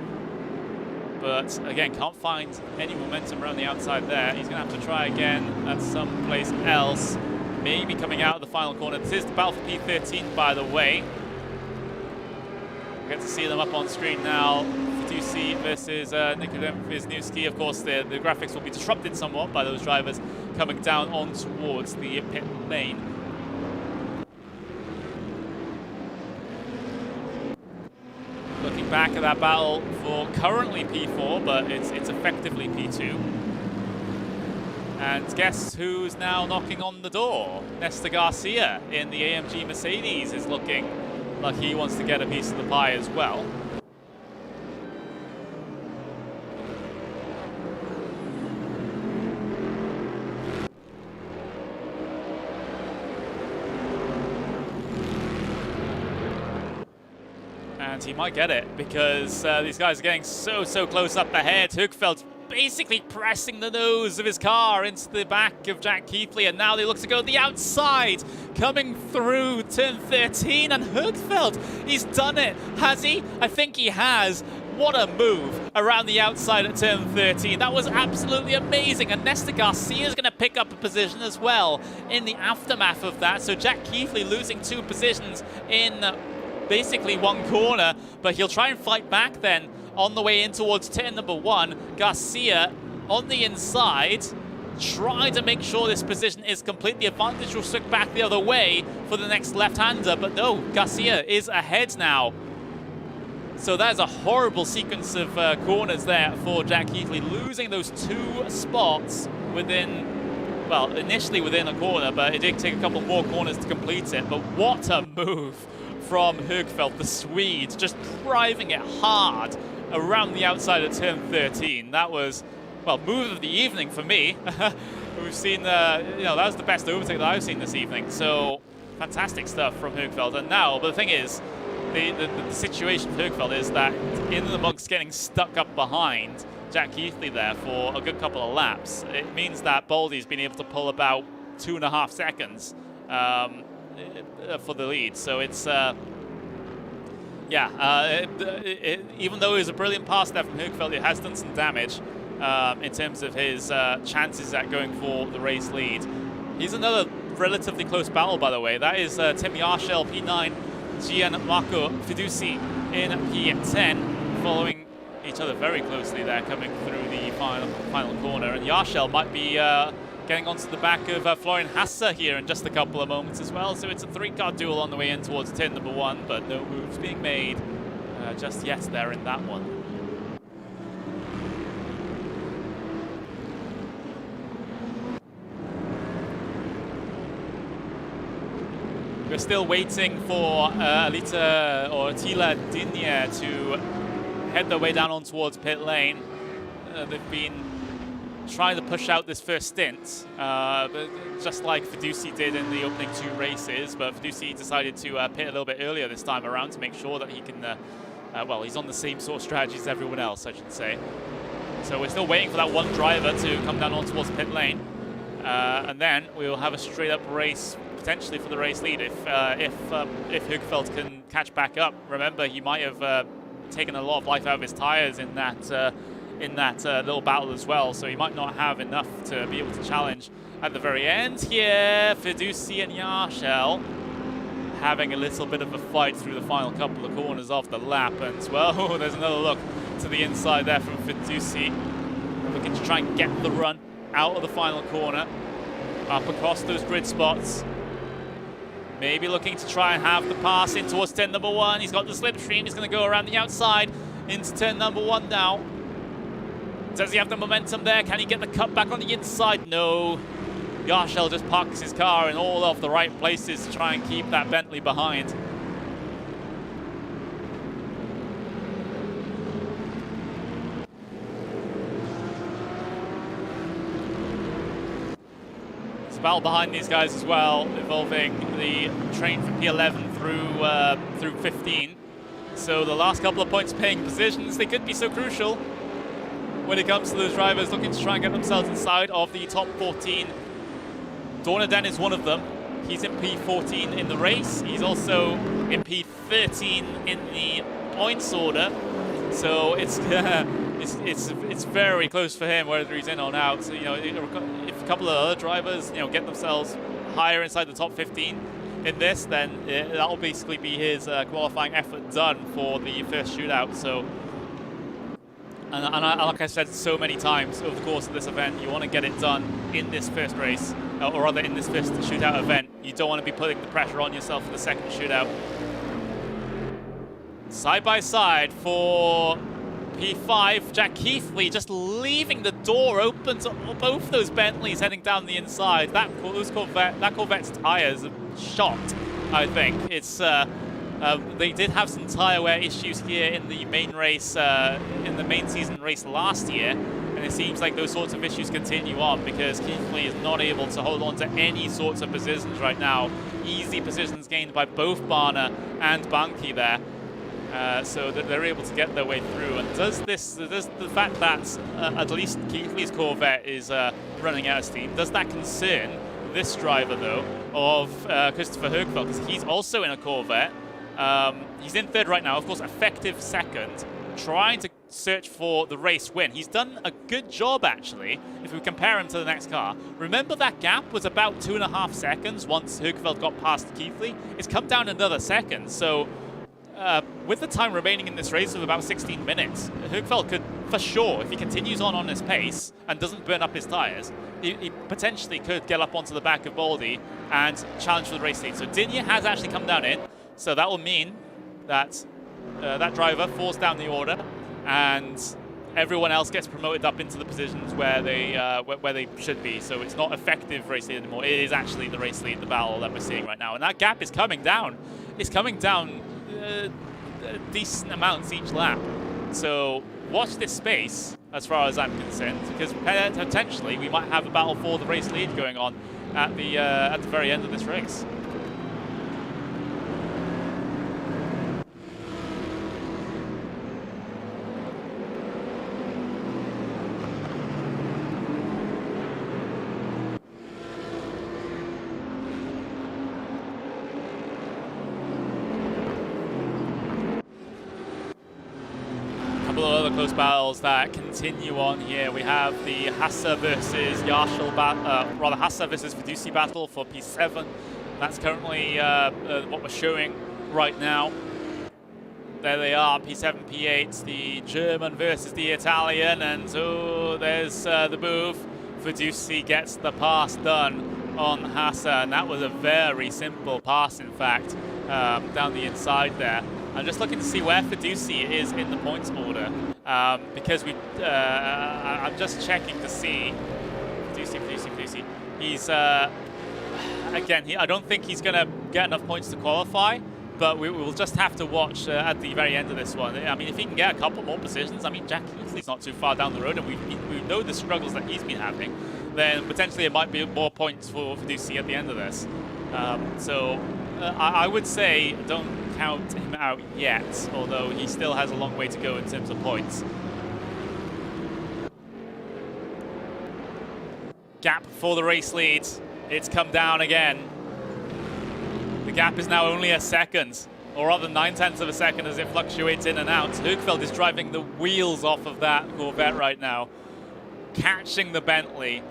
But again, can't find any momentum around the outside there. He's going to have to try again at some place else, maybe coming out of the final corner. This is the battle for P13, by the way. Get to see them up on screen now. Fiduci versus Nikodem Wisniewski. Of course, the graphics will be disrupted somewhat by those drivers coming down on towards the pit lane. Looking back at that battle for currently P4, but it's effectively P2. And guess who's now knocking on the door? Nesta Garcia in the AMG Mercedes is looking like he wants to get a piece of the pie as well. And he might get it, because these guys are getting so close up ahead. Högfeldt basically pressing the nose of his car into the back of Jack Heathley, and now they look to go the outside, coming through turn 13, and Högfeldt, he's done it. Has he? I think he has. What a move around the outside at turn 13. That was absolutely amazing, and Nesta Garcia is going to pick up a position as well in the aftermath of that. So Jack Heathley losing 2 positions in basically 1 corner, but he'll try and fight back then on the way in towards turn number 1. Garcia on the inside, trying to make sure this position is complete. The advantage will swing back the other way for the next left-hander, but no, Garcia is ahead now. So that's a horrible sequence of corners there for Jack Heathley, losing those 2 spots within, well, initially within a corner, but it did take a couple more corners to complete it. But what a move from Högfeldt, the Swede, just driving it hard around the outside of turn 13. That was, well, move of the evening for me. We've seen, you know, that was the best overtake that I've seen this evening. So fantastic stuff from Högfeldt. And now, but the thing is, the situation for Högfeldt is that in the amongst getting stuck up behind Jack Heathley there for a good couple of laps, it means that Baldi's been able to pull about 2.5 seconds for the lead. So it's even though it was a brilliant pass there from Högfeldt, it has done some damage in terms of his chances at going for the race lead. He's another relatively close battle, by the way. That is Tim Yarshel, P9, Gianmarco Fiduci in P10, following each other very closely there, coming through the final corner. And Yarshel might be getting onto the back of Florian Hasse here in just a couple of moments as well. So it's a 3-car duel on the way in towards turn number 1, but no moves being made just yet there in that one. We're still waiting for Alita or Attila Digne to head their way down on towards pit lane. They've been trying to push out this first stint, just like Fiduci did in the opening 2 races, but Fiduci decided to pit a little bit earlier this time around to make sure that he can, well, he's on the same sort of strategy as everyone else, I should say. So we're still waiting for that one driver to come down on towards pit lane, and then we will have a straight up race potentially for the race lead if Högfeldt can catch back up. Remember, he might have taken a lot of life out of his tires in that little battle as well, so he might not have enough to be able to challenge at the very end here. Fiduci and Yarshel having a little bit of a fight through the final couple of corners of the lap, and well, there's another look to the inside there from Fiduci, looking to try and get the run out of the final corner, up across those grid spots. Maybe looking to try and have the pass in towards turn number 1. He's got the slipstream. He's going to go around the outside into turn number 1 now. Does he have the momentum there? Can he get the cut back on the inside? No. Yarshel just parks his car in all of the right places to try and keep that Bentley behind. It's a battle behind these guys as well, involving the train from P11 through 15. So the last couple of points paying positions, they could be so crucial when it comes to those drivers looking to try and get themselves inside of the top 14. Dornaden is one of them. He's in P14 in the race. He's also in P13 in the points order. So it's very close for him whether he's in or out. So, you know, if a couple of other drivers, you know, get themselves higher inside the top 15 in this, then that'll basically be his qualifying effort done for the first shootout. So, and like I said so many times over the course of this event, you want to get it done in this first race, or rather in this first shootout event. You don't want to be putting the pressure on yourself for the second shootout. Side by side for P5, Jack Keithley just leaving the door open to both those Bentleys heading down the inside. That Corvette's tires are shot, I think. It's they did have some tire wear issues here in the main race, in the main season race last year, and it seems like those sorts of issues continue on because Keithley is not able to hold on to any sorts of positions right now. Easy positions gained by both Barner and Banki there. So that they're able to get their way through. And does the fact that at least Keithley's Corvette is running out of steam, does that concern this driver though of Christopher Högfeldt, because he's also in a Corvette. He's in third right now, of course, effective second, trying to search for the race win. He's done a good job actually if we compare him to the next car. Remember that gap was about 2.5 seconds once Högfeldt got past Keithley. It's come down another second, so with the time remaining in this race of about 16 minutes, Högfeldt could, for sure, if he continues on his pace and doesn't burn up his tyres, he potentially could get up onto the back of Baldy and challenge for the race lead. So Dinya has actually come down in, so that will mean that that driver falls down the order and everyone else gets promoted up into the positions where they should be. So it's not effective race lead anymore. It is actually the race lead, the battle that we're seeing right now. And that gap is coming down. It's coming down decent amounts each lap. So watch this space as far as I'm concerned, because potentially we might have a battle for the race lead going on at the very end of this race. Close battles that continue on here. We have the Hassa versus Yarshel Hassa versus Fiduci battle for P7. That's currently what we're showing right now. There they are, P7, P8, the German versus the Italian, and oh, there's the move. Fiduci gets the pass done on Hassa, and that was a very simple pass, in fact, down the inside there. I'm just looking to see where Fiduci is in the points order, because I'm just checking to see. Fiduci. He's, again, I don't think he's going to get enough points to qualify, but we will just have to watch at the very end of this one. I mean, if he can get a couple more positions, I mean, Jack Keithley's not too far down the road, and we know the struggles that he's been having, then potentially it might be more points for Fiduci at the end of this. So I would say don't count him out yet, although he still has a long way to go in terms of points. Gap for the race lead. It's come down again. The gap is now only a second. or rather 9/10 of a second as it fluctuates in and out. Högfeldt is driving the wheels off of that Corvette right now, catching the Bentley,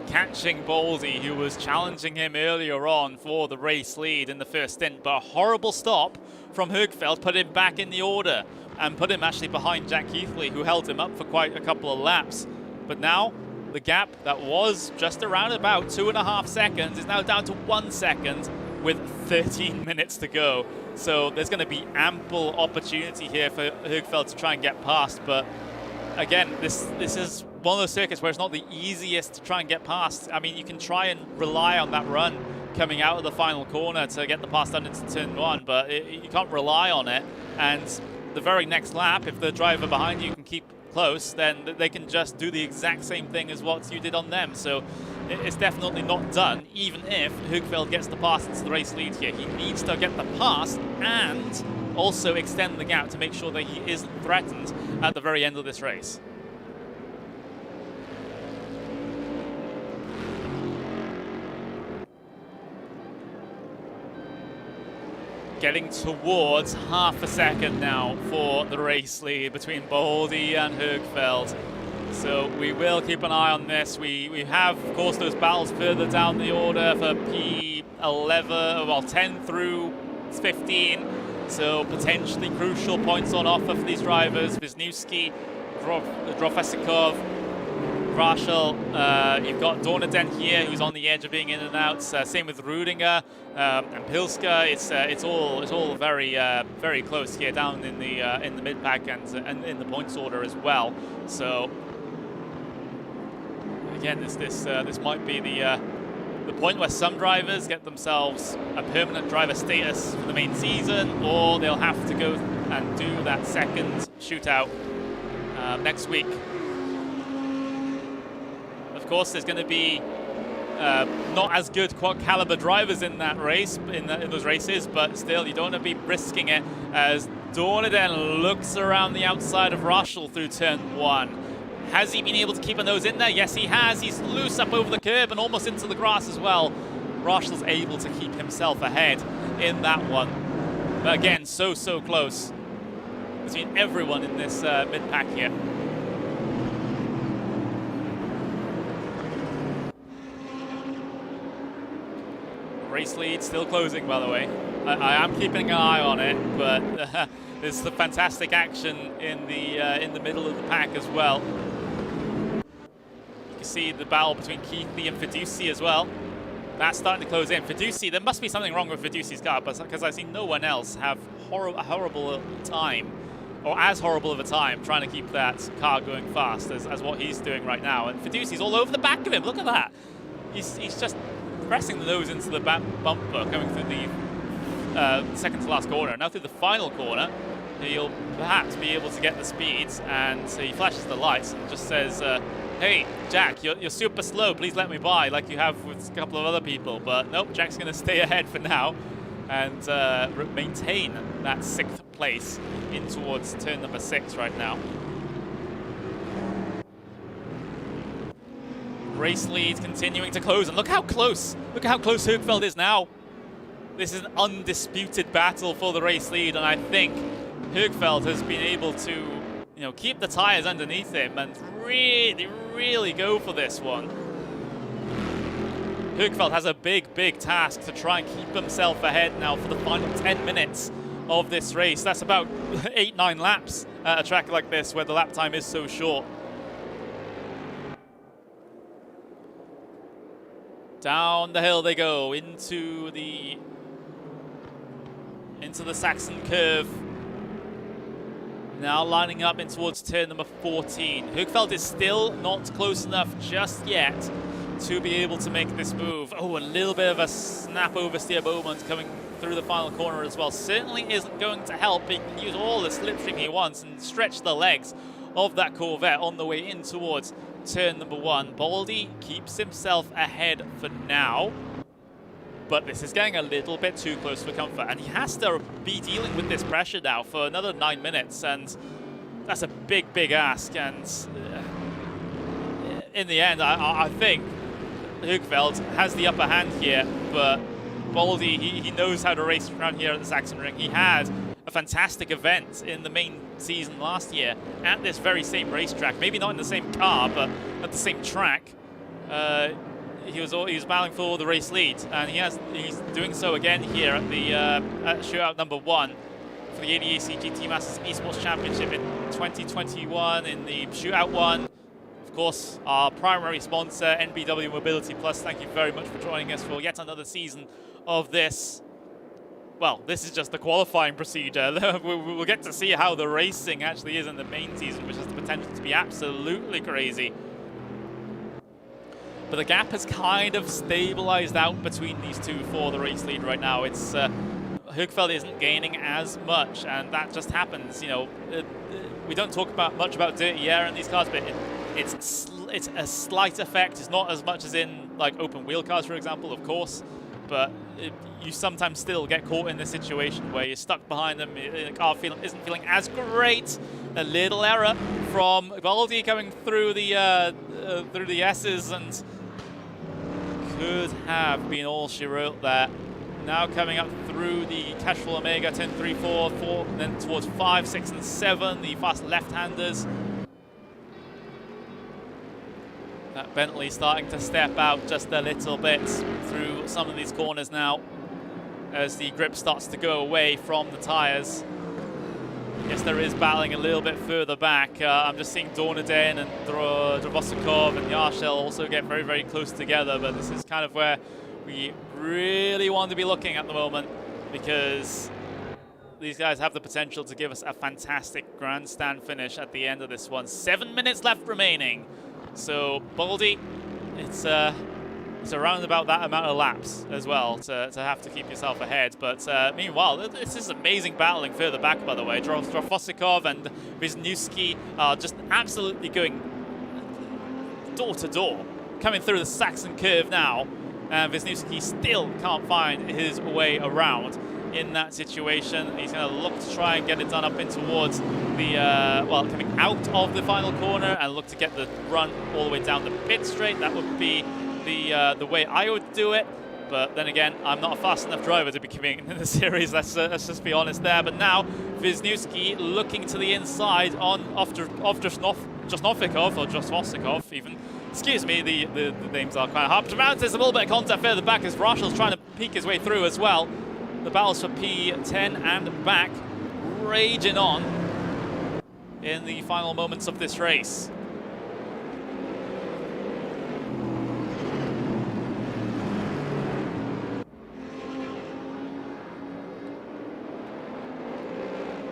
catching Baldy, who was challenging him earlier on for the race lead in the first stint, but a horrible stop from Högfeldt put him back in the order and put him actually behind Jack Keithley, who held him up for quite a couple of laps. But now the gap that was just around about 2.5 seconds is now down to 1 second with 13 minutes to go. So there's going to be ample opportunity here for Högfeldt to try and get past, but again, this is one of those circuits where it's not the easiest to try and get past. I mean, you can try and rely on that run coming out of the final corner to get the pass done into turn 1, but you can't rely on it. And the very next lap, if the driver behind you can keep close, then they can just do the exact same thing as what you did on them. So it's definitely not done, even if Högfeldt gets the pass into the race lead here. He needs to get the pass and also extend the gap to make sure that he isn't threatened at the very end of this race. Getting towards half a second now for the race lead between Baldy and Högfeldt. So we will keep an eye on this. We have, of course, those battles further down the order for P11, well, 10 through 15. So potentially crucial points on offer for these drivers. Wisniewski, Drofesikov, Rachel, you've got Dornaden here, who's on the edge of being in and out. Same with Rudinger and Pilska. It's all very close here down in the mid pack and in the points order as well. So again, this might be the point where some drivers get themselves a permanent driver status for the main season, or they'll have to go and do that second shootout next week. Of course, there's going to be not as good caliber drivers in that race, in those races, but still, you don't want to be risking it as Dornaden looks around the outside of Rachel through turn 1. Has he been able to keep a nose in there? Yes, he has. He's loose up over the curb and almost into the grass as well. Rachel's able to keep himself ahead in that one. But again, so close between everyone in this mid-pack here. Race lead still closing, by the way. I am keeping an eye on it, but there's the fantastic action in the middle of the pack as well. You can see the battle between Keithley and Fiduci as well. That's starting to close in. Fiduci, there must be something wrong with Fiduci's car, because I see no one else have a horrible time, or as horrible of a time, trying to keep that car going fast as what he's doing right now. And Fiduci's all over the back of him. Look at that. He's just pressing the nose into the bumper, going through the second to last corner. Now through the final corner, he'll perhaps be able to get the speeds, and so he flashes the lights and just says, hey, Jack, you're super slow, please let me by, like you have with a couple of other people. But nope, Jack's going to stay ahead for now and maintain that 6th place in towards turn number 6 right now. Race lead continuing to close, and look how close Högfeldt is now. This is an undisputed battle for the race lead, and I think Högfeldt has been able to, keep the tires underneath him and really go for this one. Högfeldt has a big task to try and keep himself ahead now for the final 10 minutes of this race. That's about 8-9 laps at a track like this where the lap time is so short. Down the hill they go into the Saxon curve. Now lining up in towards turn number 14. Högfeldt is still not close enough just yet to be able to make this move. Oh, a little bit of a snap oversteer moment coming through the final corner as well. Certainly isn't going to help. He can use all the slipstream he wants and stretch the legs of that Corvette on the way in towards turn number 1. Baldy keeps himself ahead for now, but this is getting a little bit too close for comfort, and he has to be dealing with this pressure now for another 9 minutes, and that's a big ask. And in the end, I think Högfeldt has the upper hand here, but Baldy, he knows how to race around here at the Sachsenring. He had a fantastic event in the main season last year at this very same racetrack. Maybe not in the same car, but at the same track. He was battling for the race lead, and he's doing so again here at the at Shootout number 1 for the ADAC GT Masters Esports Championship in 2021 in the Shootout 1. Of course, our primary sponsor, EnBW Mobility Plus. Thank you very much for joining us for yet another season of this. Well, this is just the qualifying procedure. We'll get to see how the racing actually is in the main season, which has the potential to be absolutely crazy. But the gap has kind of stabilized out between these two for the race lead right now. It's Högfeld isn't gaining as much, and that just happens. You know, we don't talk much about dirty air in these cars, but it's a slight effect. It's not as much as in like open wheel cars, for example, of course, but you sometimes still get caught in this situation where you're stuck behind them. The car isn't feeling as great. A little error from Baldy coming through the S's, and could have been all she wrote there. Now coming up through the Cashful Omega, 10, 3, 4, 4, and then towards 5, 6, and 7, the fast left-handers. That Bentley starting to step out just a little bit through some of these corners now as the grip starts to go away from the tyres. Yes, there is battling a little bit further back. I'm just seeing Dornaden and Dravosikov and Yarshel also get very, very close together, but this is kind of where we really want to be looking at the moment, because these guys have the potential to give us a fantastic grandstand finish at the end of this one. 7 minutes left remaining. So Baldy, it's around about that amount of laps as well to have to keep yourself ahead. But meanwhile, this is amazing battling further back, by the way. Drofosikov and Wisniewski are just absolutely going door to door, coming through the Saxon curve now. And Wisniewski still can't find his way around in that situation. He's going to look to try and get it done up in towards the, well, coming out of the final corner and look to get the run all the way down the pit straight. That would be the way I would do it. But then again, I'm not a fast enough driver to be competing in the series. Let's just be honest there. But now Wisniewski looking to the inside off Josnofikov, or Josvosikov even. Excuse me, the names are quite hard to pronounce. There's a little bit of contact further back as Rashel's trying to peek his way through as well. The battles for P10 and back raging on in the final moments of this race.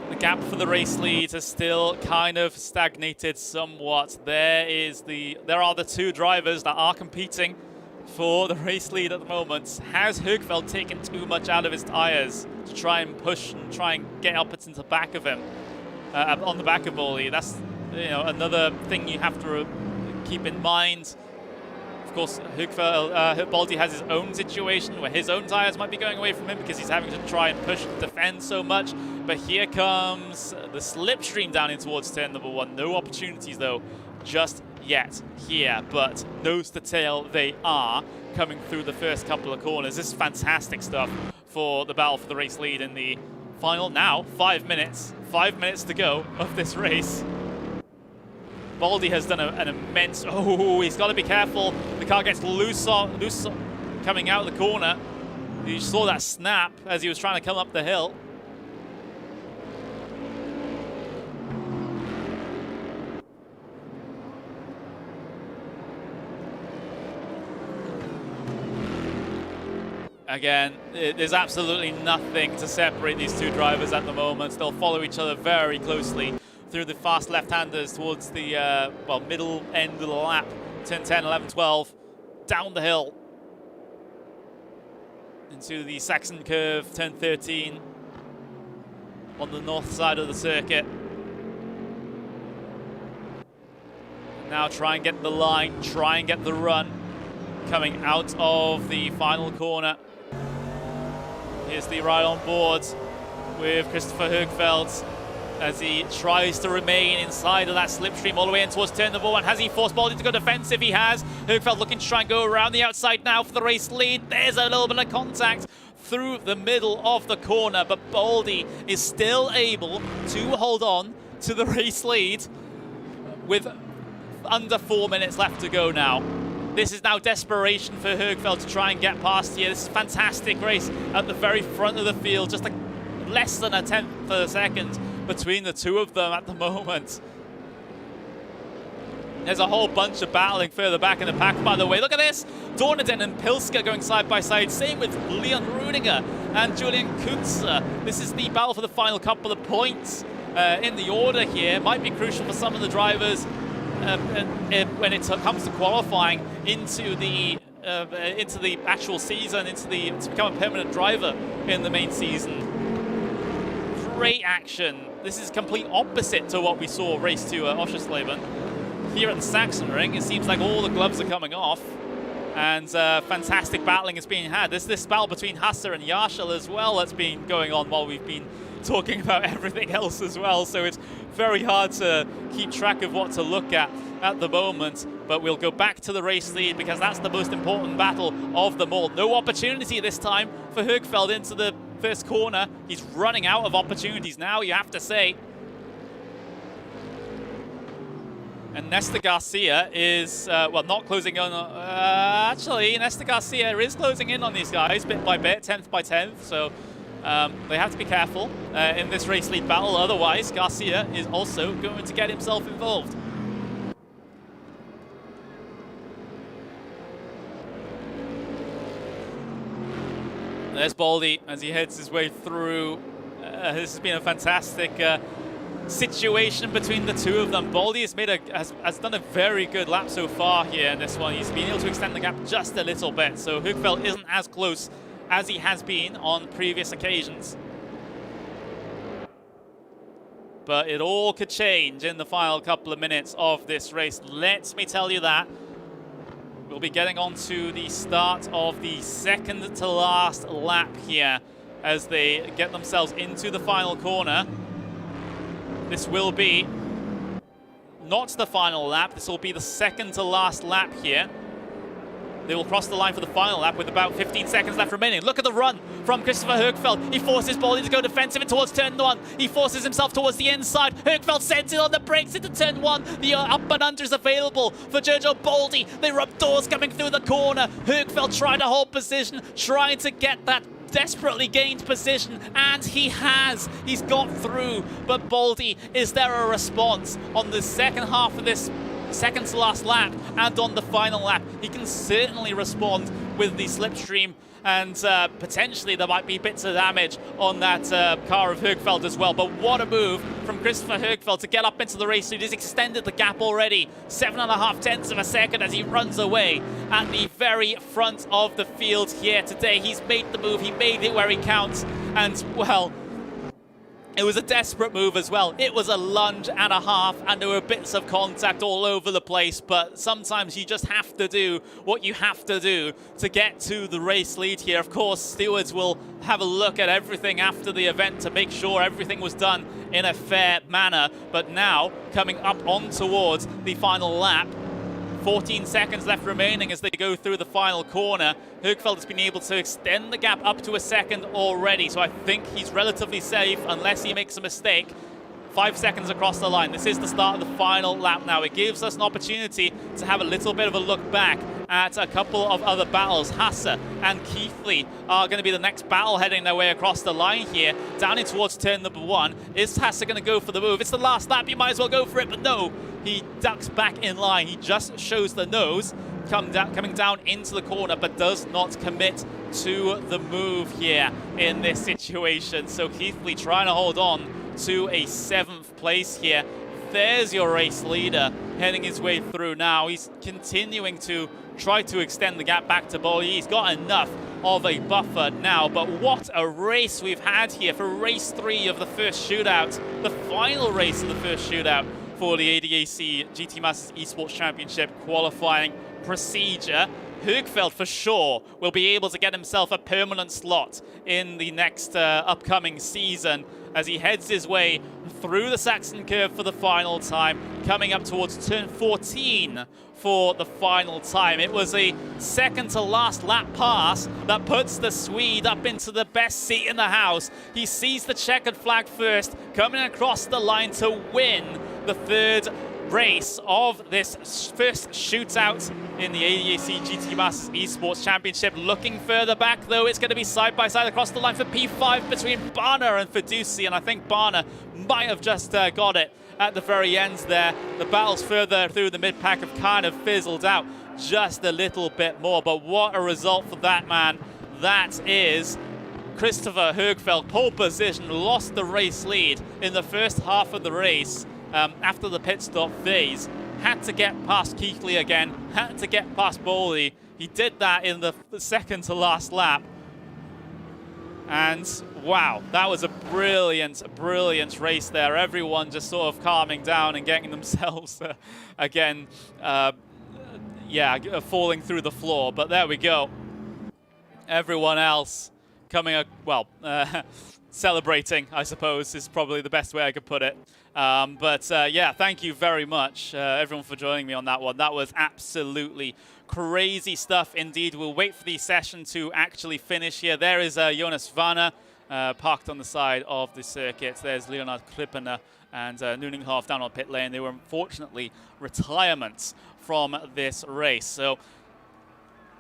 The gap for the race lead has still kind of stagnated somewhat. There are the two drivers that are competing for the race lead at the moment. Has Högfeld taken too much out of his tyres to try and push and try and get up into the back of him, on the back of Baldy? That's another thing you have to keep in mind. Of course, Baldy has his own situation where his own tyres might be going away from him because he's having to try and push and defend so much. But here comes the slipstream down in towards turn number 1. No opportunities though just yet here, but nose to tail they are coming through the first couple of corners. This is fantastic stuff for the battle for the race lead in the final now 5 minutes to go of this race. Baldy has done an immense, he's got to be careful. The car gets loose coming out of the corner. You saw that snap as he was trying to come up the hill. Again, there's absolutely nothing to separate these two drivers at the moment. They'll follow each other very closely through the fast left-handers towards the middle end of the lap. 10, 10, 11, 12, down the hill into the Saxon curve, turn 13 on the north side of the circuit. Now try and get the line, try and get the run coming out of the final corner. Here's the ride on board with Christopher Högfeld as he tries to remain inside of that slipstream all the way in towards turn number 1. Has he forced Baldy to go defensive? He has. Högfeld looking to try and go around the outside now for the race lead. There's a little bit of contact through the middle of the corner, but Baldy is still able to hold on to the race lead with under 4 minutes left to go now. This is now desperation for Högfeldt to try and get past here. This is a fantastic race at the very front of the field, just less than a tenth of a second between the two of them at the moment. There's a whole bunch of battling further back in the pack, by the way. Look at this! Dorneden and Pilska going side by side. Same with Leon Rudiger and Julian Kunze. This is the battle for the final couple of points in the order here. Might be crucial for some of the drivers when it comes to qualifying into the actual season, to become a permanent driver in the main season. Great action. This is complete opposite to what we saw race 2 at Oschersleben. Here at the Sachsenring, it seems like all the gloves are coming off, and fantastic battling is being had. There's this battle between Hasser and Yarshal as well that's been going on while we've been talking about everything else as well, so it's very hard to keep track of what to look at the moment, but we'll go back to the race lead because that's the most important battle of them all. No opportunity this time for Högfeldt into the first corner. He's running out of opportunities now, you have to say. And Nesta Garcia is, well, not closing in on... actually, Nesta Garcia is closing in on these guys bit by bit, 10th by 10th, so they have to be careful in this race lead battle, otherwise Garcia is also going to get himself involved. There's Baldy as he heads his way through. This has been a fantastic situation between the two of them. Baldy has done a very good lap so far here in this one. He's been able to extend the gap just a little bit, so Högfeldt isn't as close as he has been on previous occasions. But it all could change in the final couple of minutes of this race. Let me tell you that. We'll be getting on to the start of the second to last lap here as they get themselves into the final corner. This will be not the final lap, this will be the second to last lap here. They will cross the line for the final lap with about 15 seconds left remaining. Look at the run from Christopher Högfeldt. He forces Baldy to go defensive and towards turn 1. He forces himself towards the inside. Högfeldt sends it on the brakes into turn 1. The up and under is available for Giorgio Baldy. They rub doors coming through the corner. Högfeldt trying to hold position, trying to get that desperately gained position, and he has. He's got through, but Baldy, is there a response on the second half of this second to last lap and on the final lap? He can certainly respond with the slipstream, and potentially there might be bits of damage on that car of Högfeldt as well. But what a move from Christopher Högfeldt to get up into the race lead. He's extended the gap already, 7.5 tenths of a second as he runs away at the very front of the field here today. He's made the move, he made it where he counts, and well, it was a desperate move as well. It was a lunge and a half, and there were bits of contact all over the place, but sometimes you just have to do what you have to do to get to the race lead here. Of course, stewards will have a look at everything after the event to make sure everything was done in a fair manner, but now, coming up on towards the final lap, 14 seconds left remaining as they go through the final corner. Högfeldt has been able to extend the gap up to a second already, so I think he's relatively safe unless he makes a mistake. 5 seconds across the line. This is the start of the final lap now. It gives us an opportunity to have a little bit of a look back at a couple of other battles. Hasse and Keithley are going to be the next battle heading their way across the line here, down in towards turn number 1. Is Hasse going to go for the move? It's the last lap, you might as well go for it, but no. He ducks back in line. He just shows the nose, coming down into the corner, but does not commit to the move here in this situation. So Keithley trying to hold on to a 7th place here. There's your race leader heading his way through now. He's continuing to try to extend the gap back to Baldy. He's got enough of a buffer now, but what a race we've had here for race 3 of the first shootout, the final race of the first shootout for the ADAC GT Masters Esports Championship qualifying procedure. Högfeld for sure will be able to get himself a permanent slot in the next upcoming season as he heads his way through the Saxon curve for the final time, coming up towards turn 14 for the final time. It was a second to last lap pass that puts the Swede up into the best seat in the house. He sees the checkered flag first, coming across the line to win the third race of this first shootout in the ADAC GT Masters Esports Championship. Looking further back though, it's going to be side by side across the line for P5 between Barna and Fiduci, and I think Barna might have just got it at the very end there. The battles further through the mid-pack have kind of fizzled out just a little bit more, but what a result for that man. That is Christopher Högfeld, pole position, lost the race lead in the first half of the race. After the pit stop phase, had to get past Keithley again, had to get past Bowley. He did that in the second to last lap. And wow, that was a brilliant, brilliant race there. Everyone just sort of calming down and getting themselves again, falling through the floor. But there we go. Everyone else coming up, well, celebrating, I suppose, is probably the best way I could put it. Yeah, thank you very much, everyone, for joining me on that one. That was absolutely crazy stuff indeed. We'll wait for the session to actually finish here. There is Jonas Vanna parked on the side of the circuit. There's Leonard Klippener and Nuninghoff down on pit lane. They were unfortunately retirements from this race. So,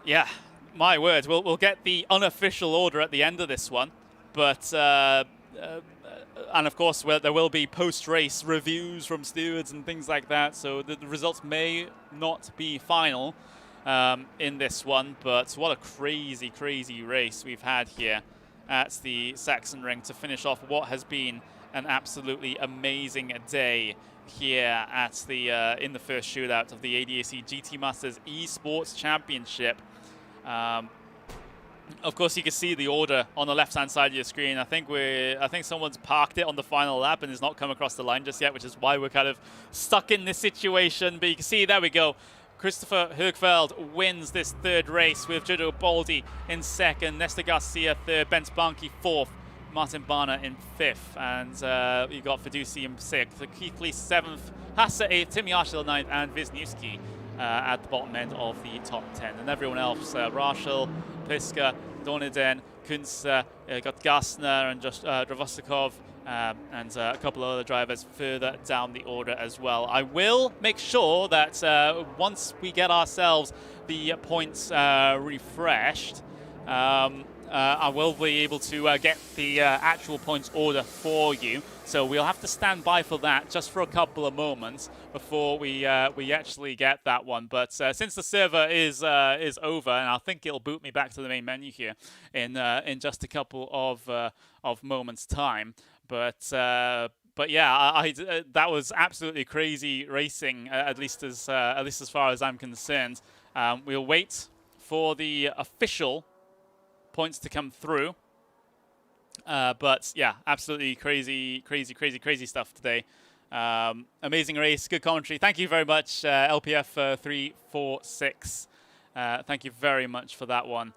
yeah, my word, we'll get the unofficial order at the end of this one. But and of course, there will be post-race reviews from stewards and things like that, so the results may not be final in this one, but what a crazy, crazy race we've had here at the Sachsenring to finish off what has been an absolutely amazing day here at the in the first shootout of the ADAC GT Masters Esports Championship. Of course, you can see the order on the left-hand side of your screen. I think someone's parked it on the final lap and has not come across the line just yet, which is why we're kind of stuck in this situation. But you can see, there we go. Christopher Högfeld wins this third race with Jodo Baldi in second, Nestor Garcia third, Bent Banki fourth, Martin Barna in fifth, and you got Fiduci in sixth, Keithley seventh, Hasse eighth, Timmy Arshel ninth, and Wisniewski at the bottom end of the top 10. And everyone else, Rachel, Piska, Doniden, Kunze, got Gassner and just Dravostikov, and a couple of other drivers further down the order as well. I will make sure that once we get ourselves the points refreshed, I will be able to get the actual points order for you. So we'll have to stand by for that just for a couple of moments before we actually get that one. But since the server is over, and I think it'll boot me back to the main menu here in just a couple of moments' time. But yeah, that was absolutely crazy racing, at least as far as I'm concerned. We'll wait for the official points to come through. But yeah, absolutely crazy stuff today. Amazing race, good commentary. Thank you very much, LPF346. Thank you very much for that one.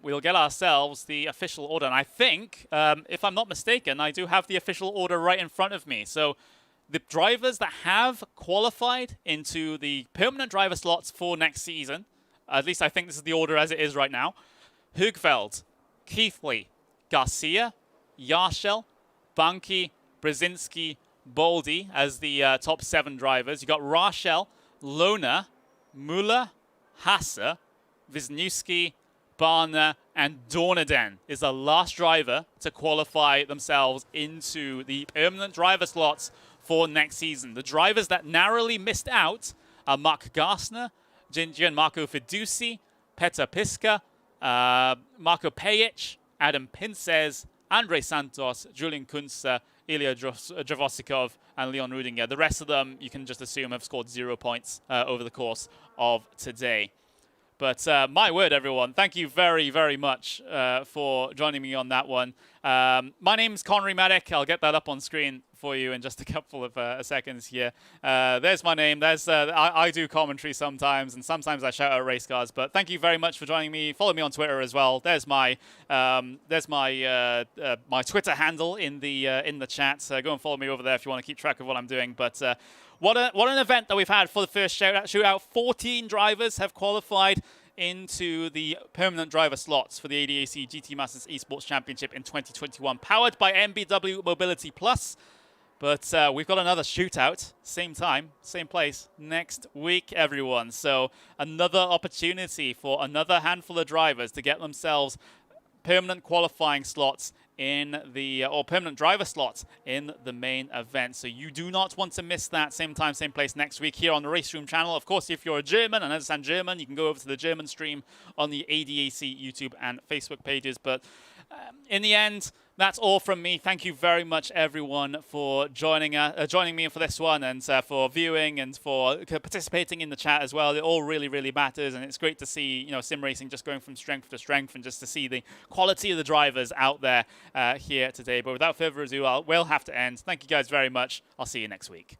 We'll get ourselves the official order, and I think, if I'm not mistaken, I do have the official order right in front of me. So the drivers that have qualified into the permanent driver slots for next season, at least I think this is the order as it is right now: Högfeld, Keithley, Garcia, Yarshel, Banki, Brzezinski, Baldi as the top 7 drivers. You got Rachel, Lona, Muller, Hasse, Wisniewski, Barna, and Dorneden is the last driver to qualify themselves into the permanent driver slots for next season. The drivers that narrowly missed out are Mark Gassner, Gianmarco Fiduci, Petar Piska, Marko Pejic, Adam Pinces, Andrei Santos, Julian Kunze, Ilya Dravosikov, and Leon Rudinger. The rest of them, you can just assume, have scored 0 points over the course of today. But my word, everyone, thank you very, very much for joining me on that one. My name's Connery Maddock. I'll get that up on screen for you in just a couple of seconds here. There's my name. There's I do commentary sometimes, and sometimes I shout out race cars. But thank you very much for joining me. Follow me on Twitter as well. There's my my Twitter handle in the chat. Go and follow me over there if you want to keep track of what I'm doing. But what an event that we've had for the first shootout. 14 drivers have qualified into the permanent driver slots for the ADAC GT Masters Esports Championship in 2021, powered by EnBW Mobility Plus. But we've got another shootout, same time, same place, next week, everyone. So another opportunity for another handful of drivers to get themselves permanent qualifying slots in the, or permanent driver slots in the main event. So you do not want to miss that. Same time, same place next week here on the RaceRoom channel. Of course, if you're a German and understand German, you can go over to the German stream on the ADAC YouTube and Facebook pages. But in the end, that's all from me. Thank you very much, everyone, for joining me for this one, and for viewing and for participating in the chat as well. It all really, really matters, and it's great to see sim racing just going from strength to strength, and just to see the quality of the drivers out there here today. But without further ado, we'll have to end. Thank you guys very much. I'll see you next week.